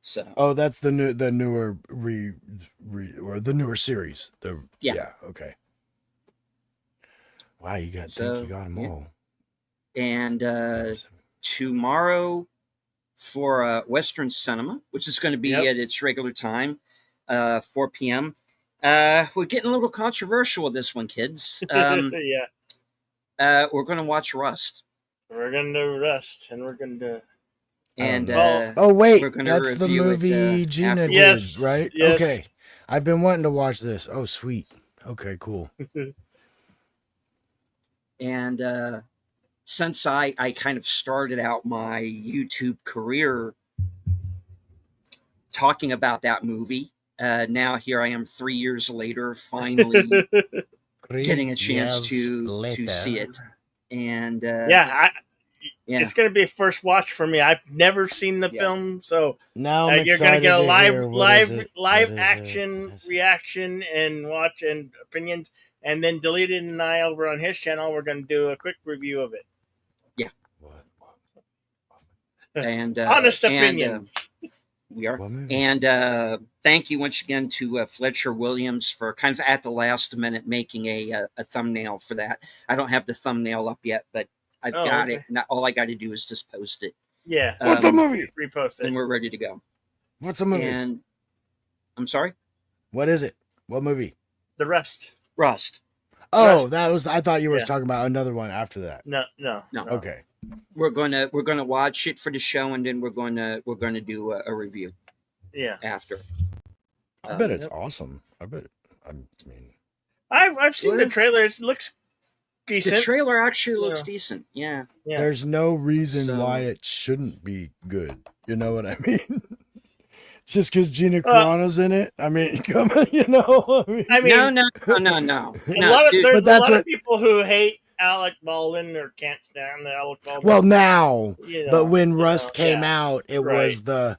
So Oh, that's the newer or the newer series. Yeah, okay. Wow, you got them all. And tomorrow for Western Cinema, which is going to be at its regular time, 4 p.m. We're getting a little controversial with this one, kids. Yeah. We're going to watch Rust. We're going to do Rust, and we're going to... And oh wait, we're gonna that's the review it, movie Gina after. did, Yes, right? yes. Okay, I've been wanting to watch this. Oh, sweet. Okay, cool. And since I kind of started out my YouTube career talking about that movie, now here I am 3 years later, finally getting a chance to see it. And yeah, it's going to be a first watch for me. I've never seen the film, so now I'm you're going to get a live live action reaction and watch and opinions. And then Deleted and I over on his channel, we're going to do a quick review of it. Yeah. And honest opinions. We are. And thank you once again to Fletcher Williams for kind of at the last minute making a thumbnail for that. I don't have the thumbnail up yet, but I've got it. Now, all I got to do is just post it. Yeah. What's a movie? Repost it. And we're ready to go. What's a movie? And I'm sorry? What is it? What movie? The Rust. Rust. Oh, Rust. that was. I thought you were talking about another one after that. No. Okay. We're gonna watch it for the show, and then we're gonna do a review. Yeah. After. I bet it's awesome. I mean, I've seen the trailer. It looks decent. The trailer actually looks decent. Yeah. There's no reason why it shouldn't be good. You know what I mean? It's just because Gina Carano's in it. I mean, come on, you know. I mean, no. There's a lot of people who hate Alec Baldwin or can't stand Alec Baldwin. Well, now, you know, but when Rust came out, it was the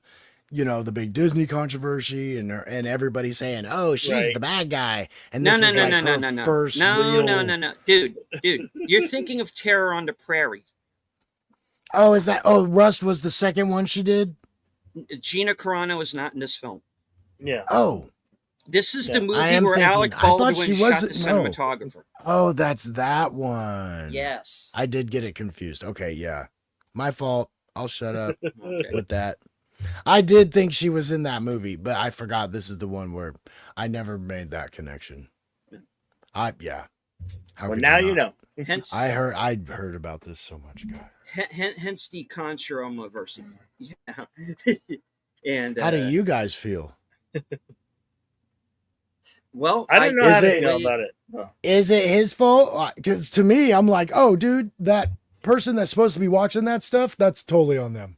big Disney controversy and everybody saying, "Oh, she's the bad guy." And this was her first no, dude, you're thinking of Terror on the Prairie. Oh, is that? Oh, Rust was the second one she did. Gina Carano is not in this film. Yeah. Oh. This is the movie where Alec Baldwin shot the cinematographer. Oh, that's that one. Yes. I did get it confused. Okay, yeah. My fault. I'll shut up with that. I did think she was in that movie, but I forgot this is the one where I never made that connection. Yeah. Well, now you know. Hence, I'd heard about this so much, God. Hence the controversy. Yeah. And how do you guys feel? Well, I don't know how to feel about it. Oh. Is it his fault? Because to me, I'm like, oh, dude, that person that's supposed to be watching that stuff, that's totally on them.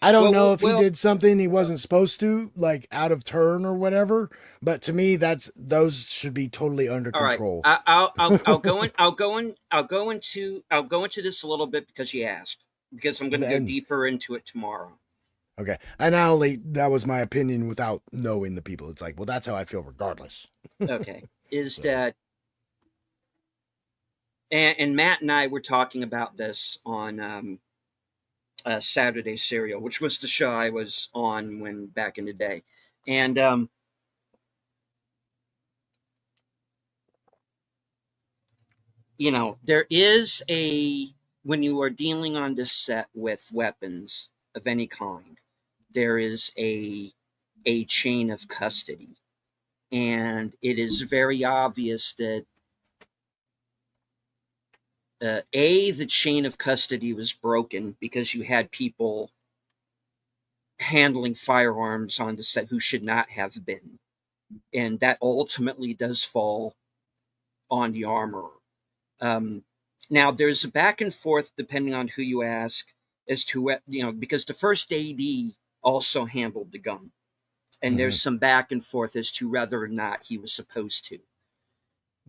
I don't know if he did something he wasn't supposed to, like out of turn or whatever. But to me, those should be totally under control. Right. I'll go into this a little bit because you asked. Because I'm going to go deeper into it tomorrow. Okay, and that was my opinion without knowing the people. It's like, well, that's how I feel regardless. Okay, that, and Matt and I were talking about this on Saturday Serial, which was the show I was on when back in the day, and there is when you are dealing on this set with weapons of any kind, there is a chain of custody. And it is very obvious that the chain of custody was broken because you had people handling firearms on the set who should not have been. And that ultimately does fall on the armorer. Now, there's a back and forth, depending on who you ask, as to, because the first AD also handled the gun. And there's some back and forth as to whether or not he was supposed to.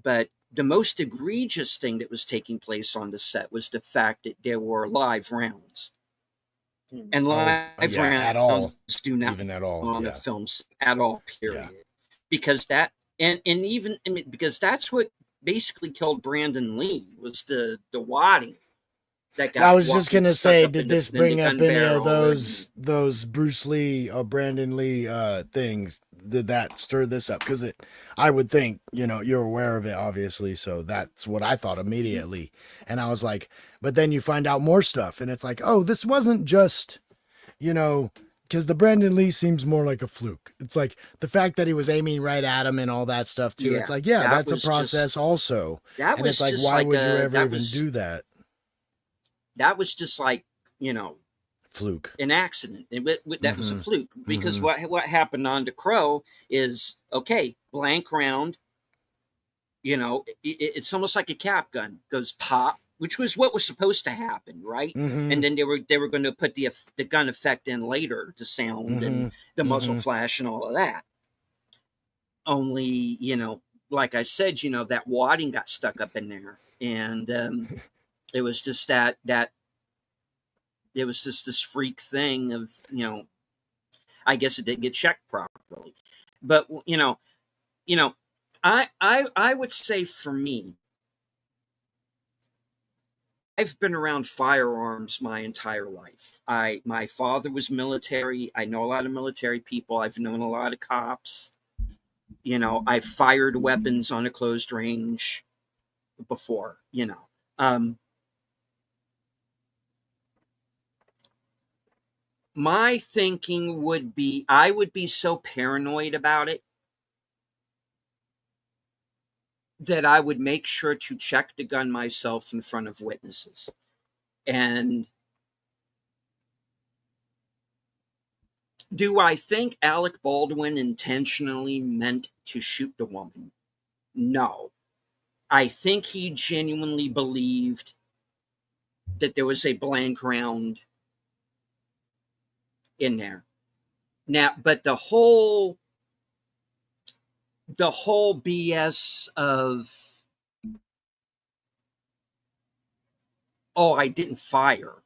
But the most egregious thing that was taking place on the set was the fact that there were live rounds. And live rounds do not even at all on the films at all, period. Yeah. Because that, because that's what basically killed Brandon Lee, was the wadding. I was just gonna say, did this bring up any of those Bruce Lee or Brandon Lee things? Did that stir this up? Because I would think, you're aware of it, obviously, so that's what I thought immediately. And I was like, but then you find out more stuff, and it's like, oh, this wasn't just, because the Brandon Lee seems more like a fluke. It's like the fact that he was aiming right at him and all that stuff too. Yeah, it's like, that's a process also. That was why would you ever even do that? That was just like, fluke. an accident. That was a fluke, because Mm-hmm. what happened on the Crow is, okay, blank round. It's almost like a cap gun, goes pop, which was what was supposed to happen, right? Mm-hmm. And then they were going to put the gun effect in later, the sound and Mm-hmm. the muzzle Mm-hmm. flash and all of that. Only, like I said, that wadding got stuck up in there, and it was just that it was just this freak thing of, I guess it didn't get checked properly. But you know, I would say, for me, I've been around firearms my entire life. My father was military. I know a lot of military people. I've known a lot of cops. I've fired weapons on a closed range before. My thinking would be, I would be so paranoid about it that I would make sure to check the gun myself in front of witnesses. And do I think Alec Baldwin intentionally meant to shoot the woman? No. I think he genuinely believed that there was a blank round in there. Now, but the whole BS of, oh, I didn't fire.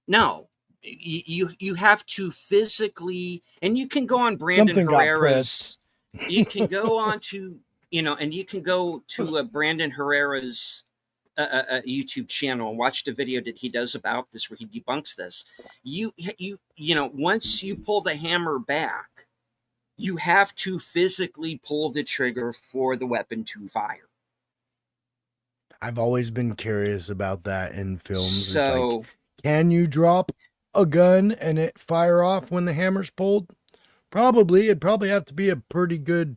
No. You have to physically, and you can go on Brandon Something got Herrera's, pressed. you can go on to, and you can go to Brandon Herrera's YouTube channel and watch the video that he does about this, where he debunks this. Once you pull the hammer back, you have to physically pull the trigger for the weapon to fire. I've always been curious about that in films. It's So, like, can you drop a gun and it fire off when the hammer's pulled? Probably. It'd probably have to be a pretty good.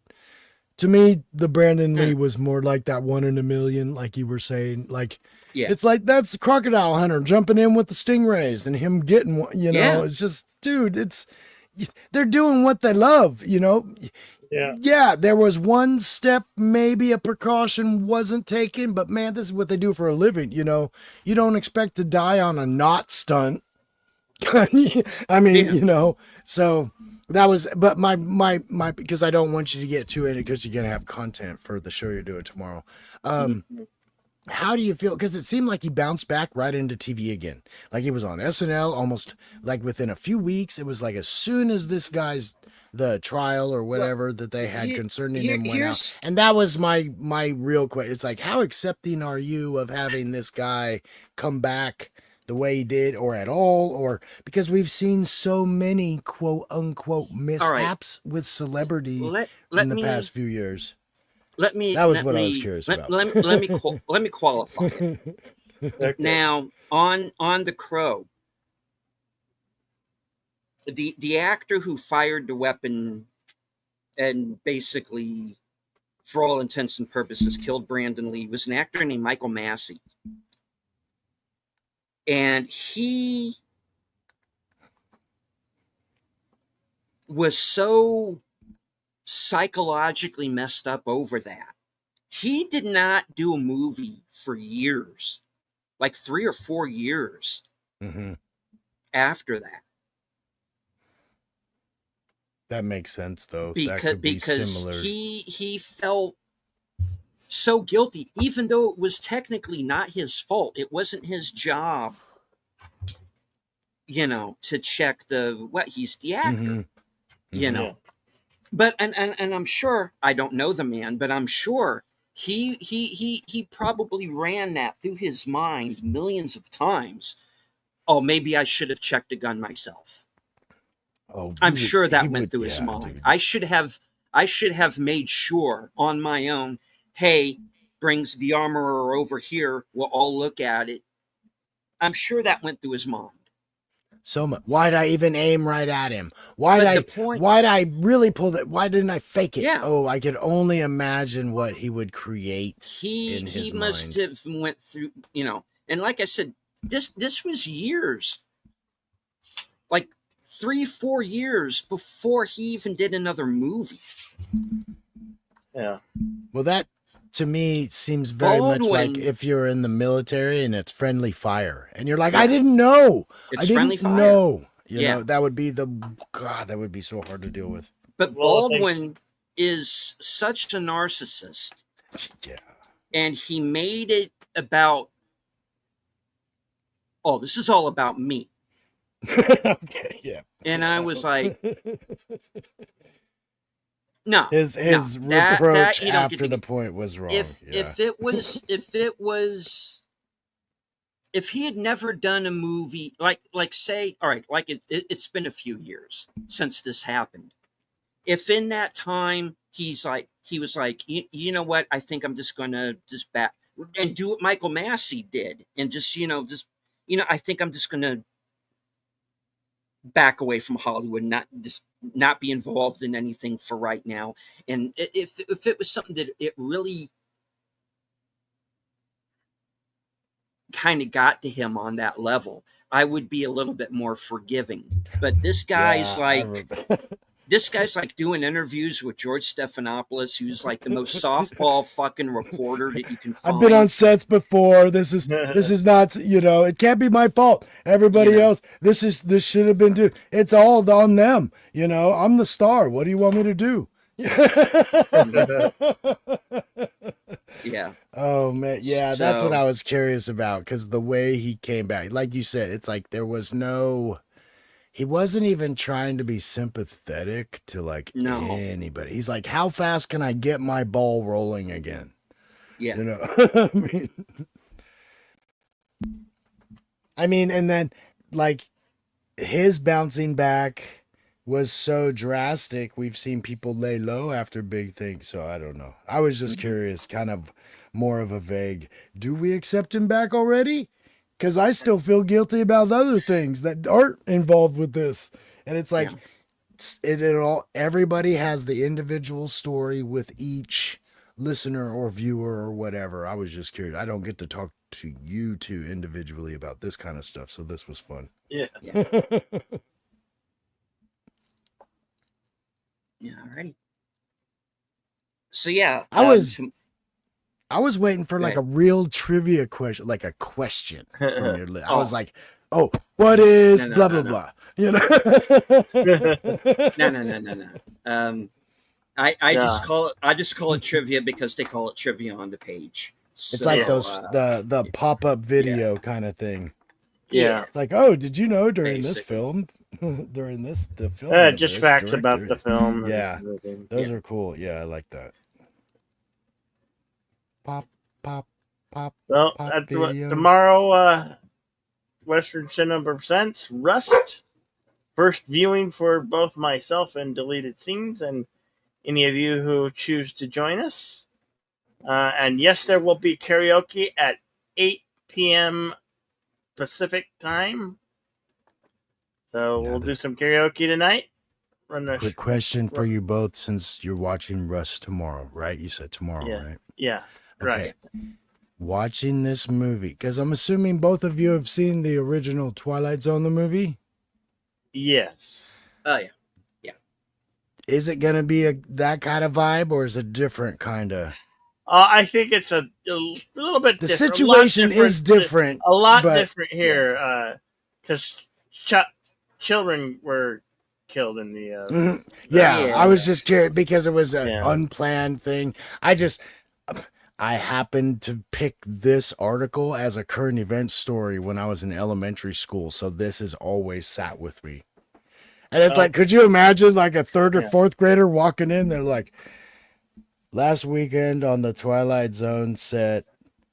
To me, the Brandon Lee was more like that 1 in a million, like you were saying. Like, yeah. it's like that's the crocodile hunter jumping in with the stingrays and him getting one. Yeah. It's just, dude, they're doing what they love. Yeah, there was one step, maybe a precaution wasn't taken, but man, this is what they do for a living. You don't expect to die on a knot stunt. I mean, Yeah. So that was, but my, because I don't want you to get too in it, because you're gonna have content for the show you're doing tomorrow. How do you feel? Because it seemed like he bounced back right into TV again. Like he was on SNL almost like within a few weeks. It was like as soon as the trial or whatever that they had concerning him went out. And that was my real question. It's like, how accepting are you of having this guy come back the way he did, or at all, or because we've seen so many quote unquote mishaps with celebrity in the past few years. That was what I was curious about. Let me qualify it. Okay. Now, on the Crow, the actor who fired the weapon and basically, for all intents and purposes, killed Brandon Lee was an actor named Michael Massey. And he was so psychologically messed up over that. He did not do a movie for years, like 3 or 4 years after that. That makes sense, though. Because he felt so guilty, even though it was technically not his fault. It wasn't his job, to check he's the actor, But and I'm sure, I don't know the man, but I'm sure he probably ran that through his mind millions of times. Oh, maybe I should have checked a gun myself. Oh, I'm sure that went through his mind. Dude. I should have made sure on my own. Hey, brings the armorer over here. We'll all look at it. I'm sure that went through his mind. So much. Why'd I even aim right at him? Why'd I really pull that? Why didn't I fake it? Yeah. Oh, I could only imagine what he would create. He must have went through, and like I said, this was years like 3-4 years before he even did another movie. Yeah. Well, that to me seems very much like if you're in the military and it's friendly fire, and you're like, I didn't know. It's I didn't friendly fire. know. You Yeah. know, that would be that would be so hard to deal with. But Baldwin is such a narcissist. Yeah. And he made it about, this is all about me. Okay, yeah. And I was like, no. His reproach after the point was wrong. If he had never done a movie like say, all right, like it's been a few years since this happened. If in that time he was like, you know what, I think I'm just gonna just back and do what Michael Massey did, and I think I'm just gonna back away from Hollywood, not be involved in anything for right now. And if it was something that it really kind of got to him on that level, I would be a little bit more forgiving. But this guy's this guy's like doing interviews with George Stephanopoulos, who's like the most softball fucking reporter that you can find. I've been on sets before. This is not, it can't be my fault. Everybody else, this should have been due. It's all on them. I'm the star. What do you want me to do? Yeah. Oh man. Yeah. That's what I was curious about. Cause the way he came back, like you said, it's like he wasn't even trying to be sympathetic to anybody. He's like, how fast can I get my ball rolling again? Yeah. I mean, and then like his bouncing back was so drastic. We've seen people lay low after big things. So I don't know. I was just curious, kind of more of a vague, do we accept him back already? Because I still feel guilty about other things that aren't involved with this. And it's like, everybody has the individual story with each listener or viewer or whatever. I was just curious. I don't get to talk to you two individually about this kind of stuff. So this was fun. Yeah. Yeah. Yeah. Alrighty. So yeah, I was waiting for like a real trivia question, like a question from your list. I was like, "Oh, what is blah blah blah?" No. I just call it trivia because they call it trivia on the page. It's like those the pop-up video kind of thing. Yeah. It's like, "Oh, did you know during this film, the film just facts about the film. Yeah. Those are cool. Yeah, I like that. Pop. So that's what tomorrow. Western Cinema presents Rust. First viewing for both myself and Deleted Scenes, and any of you who choose to join us. And yes, there will be karaoke at 8 p.m. Pacific time. So we'll do some karaoke tonight. Quick question for you both, since you're watching Rust tomorrow, right? You said tomorrow, right? Yeah. Okay. Right. Watching this movie, because I'm assuming both of you have seen the original Twilight Zone, the movie? Yes. Oh, yeah. Yeah. Is it going to be that kind of vibe, or is it different kind of? I think it's a little bit different. The situation is different. A lot different here, because children were killed in the... I was just curious, because it was an unplanned thing. I happened to pick this article as a current event story when I was in elementary school, so this has always sat with me. And it's like, could you imagine like a third or fourth grader walking in? They're like, last weekend on the Twilight Zone set,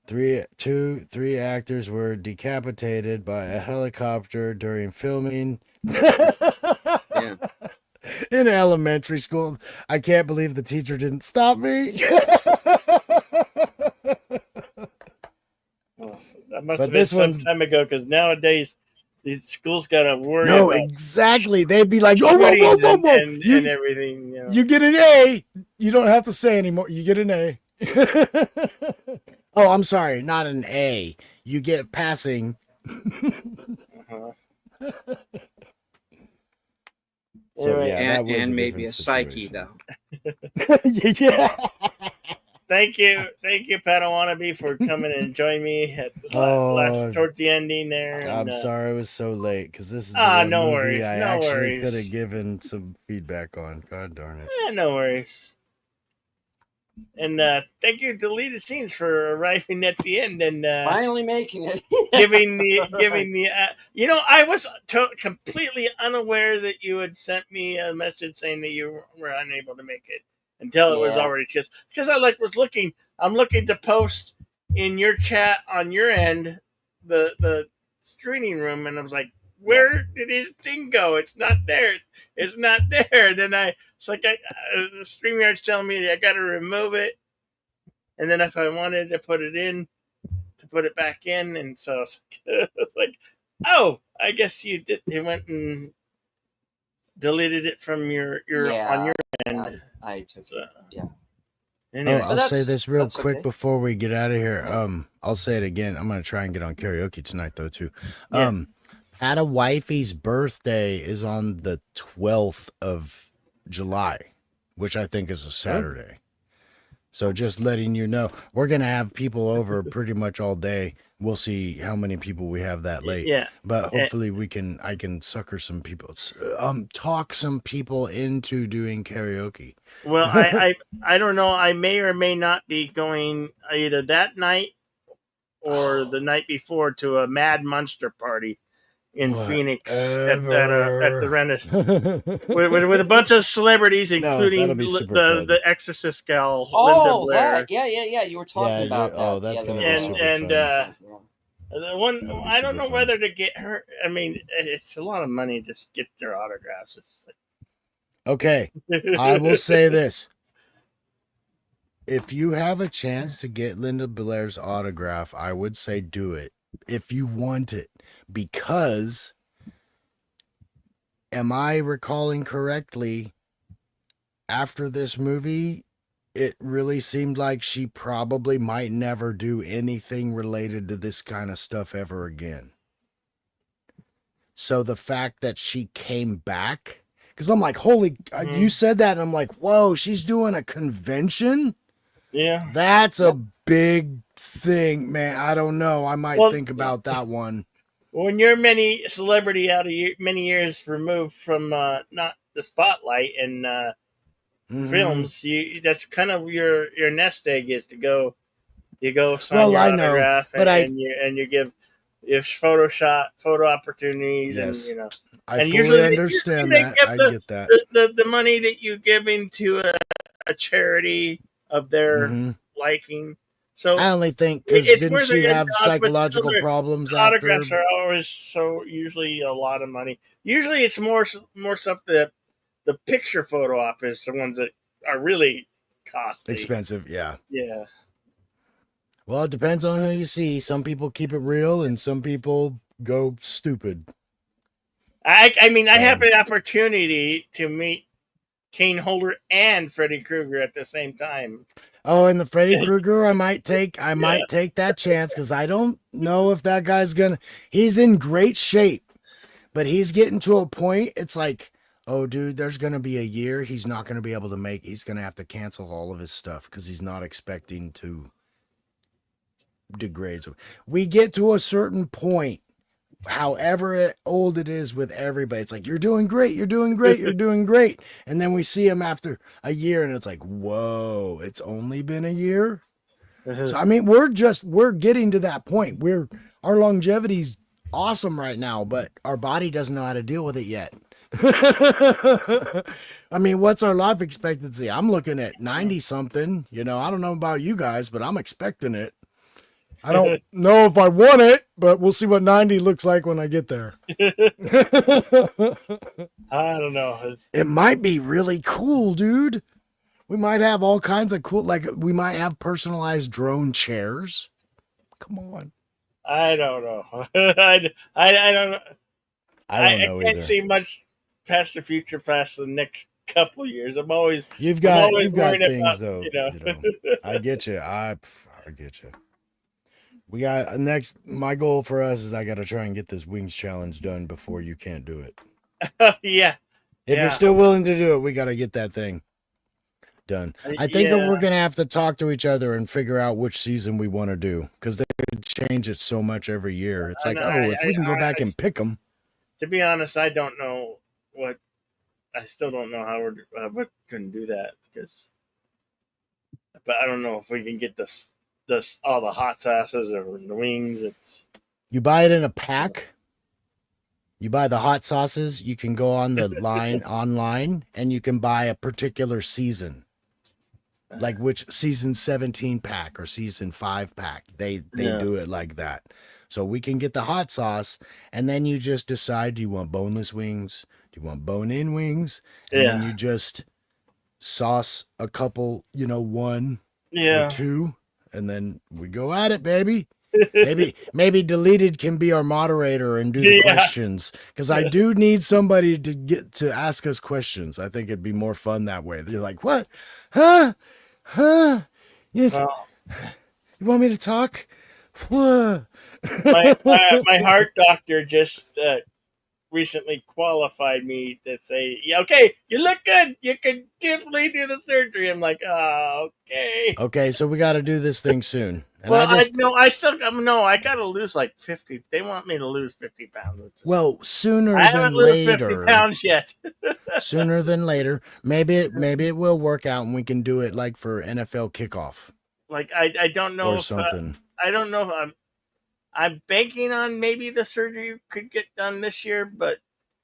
three actors were decapitated by a helicopter during filming. In elementary school. I can't believe the teacher didn't stop me. That must have been some time ago, because nowadays the schools got to worry about... exactly. They'd be like, whoa. And everything. You get an A. You don't have to say anymore. You get an A. Oh, I'm sorry. Not an A. You get passing. So Anyway, yeah, that was and a maybe different a psyche situation. though. Yeah. thank you, Padawannabe, for coming and joining me at the last Oh, towards the ending there. And I'm sorry it was so late because this is the one no movie worries, I no actually could have worries, given some feedback on. God darn it. no worries. And thank you, Deleted Scenes, for arriving at the end and Finally making it. giving the. I was completely unaware that you had sent me a message saying that you were unable to make it until it was Yeah. already just because I was looking. I'm looking to post in your chat on your end the screening room, and I was like, where did his thing go? It's not there. It's not there. And then it's like the StreamYard's telling me I got to remove it, and then if I wanted to put it in, to put it back in, and so it's like, oh, I guess you did. You went and deleted it from your on your end. I took So, it. Yeah. anyway, I'll say that's- this real that's quick okay. before we get out of here. Yeah. I'll say it again. I'm gonna try and get on karaoke tonight though too. Yeah. Had a wifey's birthday is on the 12th of July, which I think is a Saturday. So just letting you know, we're gonna have people over pretty much all day. We'll see how many people we have that late. yeah. But hopefully I can sucker some people, talk some people into doing karaoke. Well, I don't know. I may or may not be going either that night or the night before to a Mad Monster party in Phoenix at the Renaissance with a bunch of celebrities, including that'll be super fun. the Exorcist gal, Linda Oh, Blair. that. Yeah. You were talking Yeah, about yeah. that. Oh, that's the gonna other be day. super and fun. the one That'll be I don't super know fun. whether to get her. I mean, it's a lot of money to get their autographs. It's Okay, I will say this. If you have a chance to get Linda Blair's autograph, I would say do it if you want it. Because, am I recalling correctly, after this movie, it really seemed like she probably might never do anything related to this kind of stuff ever again. So the fact that she came back, because I'm like, holy, you said that, and I'm like, whoa, she's doing a convention? Yeah. That's a big thing, man. I don't know. I might think about that one. When you're many celebrity out of many years removed from not the spotlight and films, that's kind of your nest egg is to go. You go sign your autograph, and you give photo opportunities, yes. and I and fully understand that. I get that. The money that you give into a charity of their liking. So I only think because didn't she have psychological problems after? Autographs are always usually a lot of money. Usually it's more stuff that the picture photo op is the ones that are really costly, expensive. Yeah. Well, it depends on who you see. Some people keep it real, and some people go stupid. I mean, I have the opportunity to meet Kane Holder and Freddy Krueger at the same time. Oh, and the Freddy Krueger, I might take that chance because I don't know if that guy's gonna. He's in great shape, but he's getting to a point. It's like, oh, dude, there's gonna be a year he's not gonna be able to make. He's gonna have to cancel all of his stuff because he's not expecting to degrade. So we get to a certain point. However old it is with everybody, it's like, you're doing great, you're doing great, you're doing great. And then we see him after a year and it's like, whoa, it's only been a year. So I mean, we're getting to that point. Our longevity's awesome right now, but our body doesn't know how to deal with it yet. I mean, what's our life expectancy? I'm looking at 90 something, I don't know about you guys, but I'm expecting it. I don't know if I want it, but we'll see what 90 looks like when I get there. I don't know. It might be really cool, dude. We might have all kinds of cool, like we might have personalized drone chairs. Come on. I don't know. I don't know. I don't know I can't either. see much past the future, past the next couple of years. You've got things about, though. I get you. I get you. We got my goal for us is I got to try and get this wings challenge done before you can't do it. Yeah. If you're still willing to do it, we got to get that thing done. I think we're going to have to talk to each other and figure out which season we want to do, because they change it so much every year. It's like, if we can go back and pick them. To be honest, I don't know what. I still don't know how we can do that, because. But I don't know if we can get this all the hot sauces or the wings. You buy it in a pack. You buy the hot sauces. You can go on the line online, and you can buy a particular season, like which season 17 pack or season 5 pack. They do it like that. So we can get the hot sauce, and then you just decide: do you want boneless wings? Do you want bone-in wings? And then you just sauce a couple, one or two, and then we go at it, baby. maybe Deleted can be our moderator and do the questions, because I do need somebody to get to ask us questions. I think it'd be more fun that way. They're like, what? Huh? You want me to talk? My heart doctor just recently qualified me to say, okay, you look good. You can definitely do the surgery. I'm like, okay. Okay, so we got to do this thing soon. And I got to lose like 50. They want me to lose 50 pounds. Well, sooner I than haven't later. 50 pounds yet. Sooner than later. Maybe it will work out, and we can do it like for NFL kickoff. Like I don't know or something. I don't know if I'm banking on maybe the surgery could get done this year, but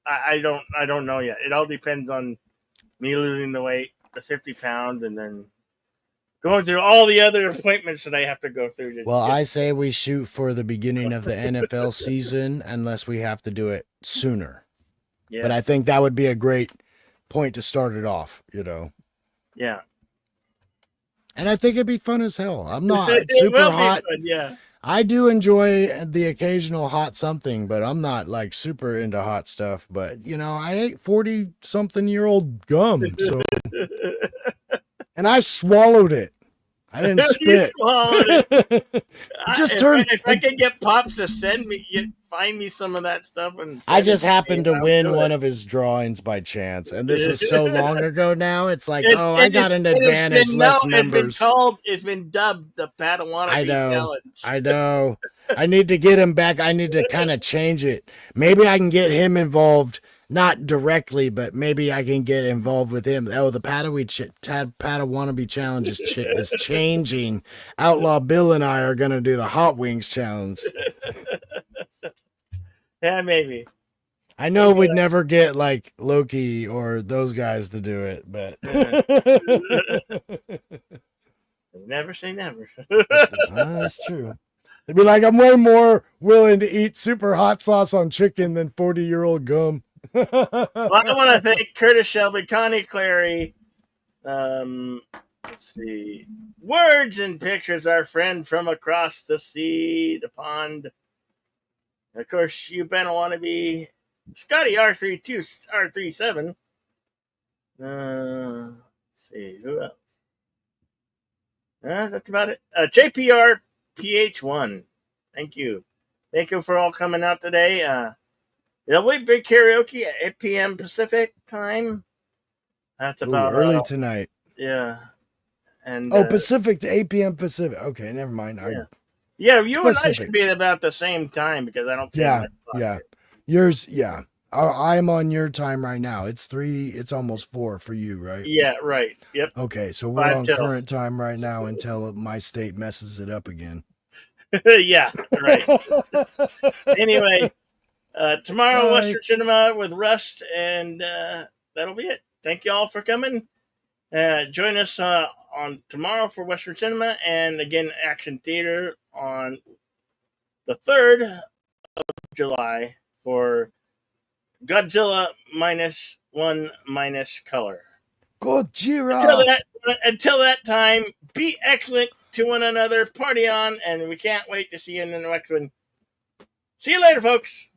I don't know yet. It all depends on me losing the weight, the 50 pounds, and then going through all the other appointments that I have to go through. I say we shoot for the beginning of the NFL season, unless we have to do it sooner. Yeah. But I think that would be a great point to start it off, Yeah. And I think it'd be fun as hell. I'm not super hot. Fun, yeah. I do enjoy the occasional hot something, but I'm not like super into hot stuff. But I ate 40-something-year-old gum, so and I swallowed it. I didn't spit. Just turned. If I could get Pops to find me some of that stuff, and I just happened to win one of his drawings by chance, and this was so long ago now. It's like, I got an advantage, less members. It's been dubbed the Padawan Challenge. I know. I need to get him back. I need to kind of change it. Maybe I can get him involved. Not directly, but maybe I can get involved with him. Oh, the Padawannabe Challenge is changing. Outlaw Bill and I are going to do the Hot Wings Challenge. Yeah, maybe. I know we'd never get like Loki or those guys to do it, but never say never. That's true. They'd be like, I'm way more willing to eat super hot sauce on chicken than 40-year-old gum. Well, I want to thank Curtis Shelby, Connie Clary. Let's see. Words and pictures, our friend from across the sea, the pond. And of course, you better want to be Scotty R37. Let's see, who else? That's about it. JPR PH1. Thank you. Thank you for all coming out today. There'll be big karaoke at 8 p.m. Pacific time. That's about early tonight. Yeah. And Pacific to 8 p.m. Pacific. Okay, never mind. Yeah, you and I should be about the same time, because I don't care. Yeah. Yours, yeah. I'm on your time right now. It's 3. It's almost 4 for you, right? Yeah, right. Yep. Okay, so we're on current time right now until my state messes it up again. Yeah, right. Anyway, tomorrow, Western Cinema with Rust, and that'll be it. Thank you all for coming. Join us on tomorrow for Western Cinema, and again, Action Theater on the 3rd of July for Godzilla -1 color. Gojira. Until that time, be excellent to one another, party on, and we can't wait to see you in the next one. See you later, folks.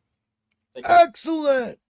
Excellent.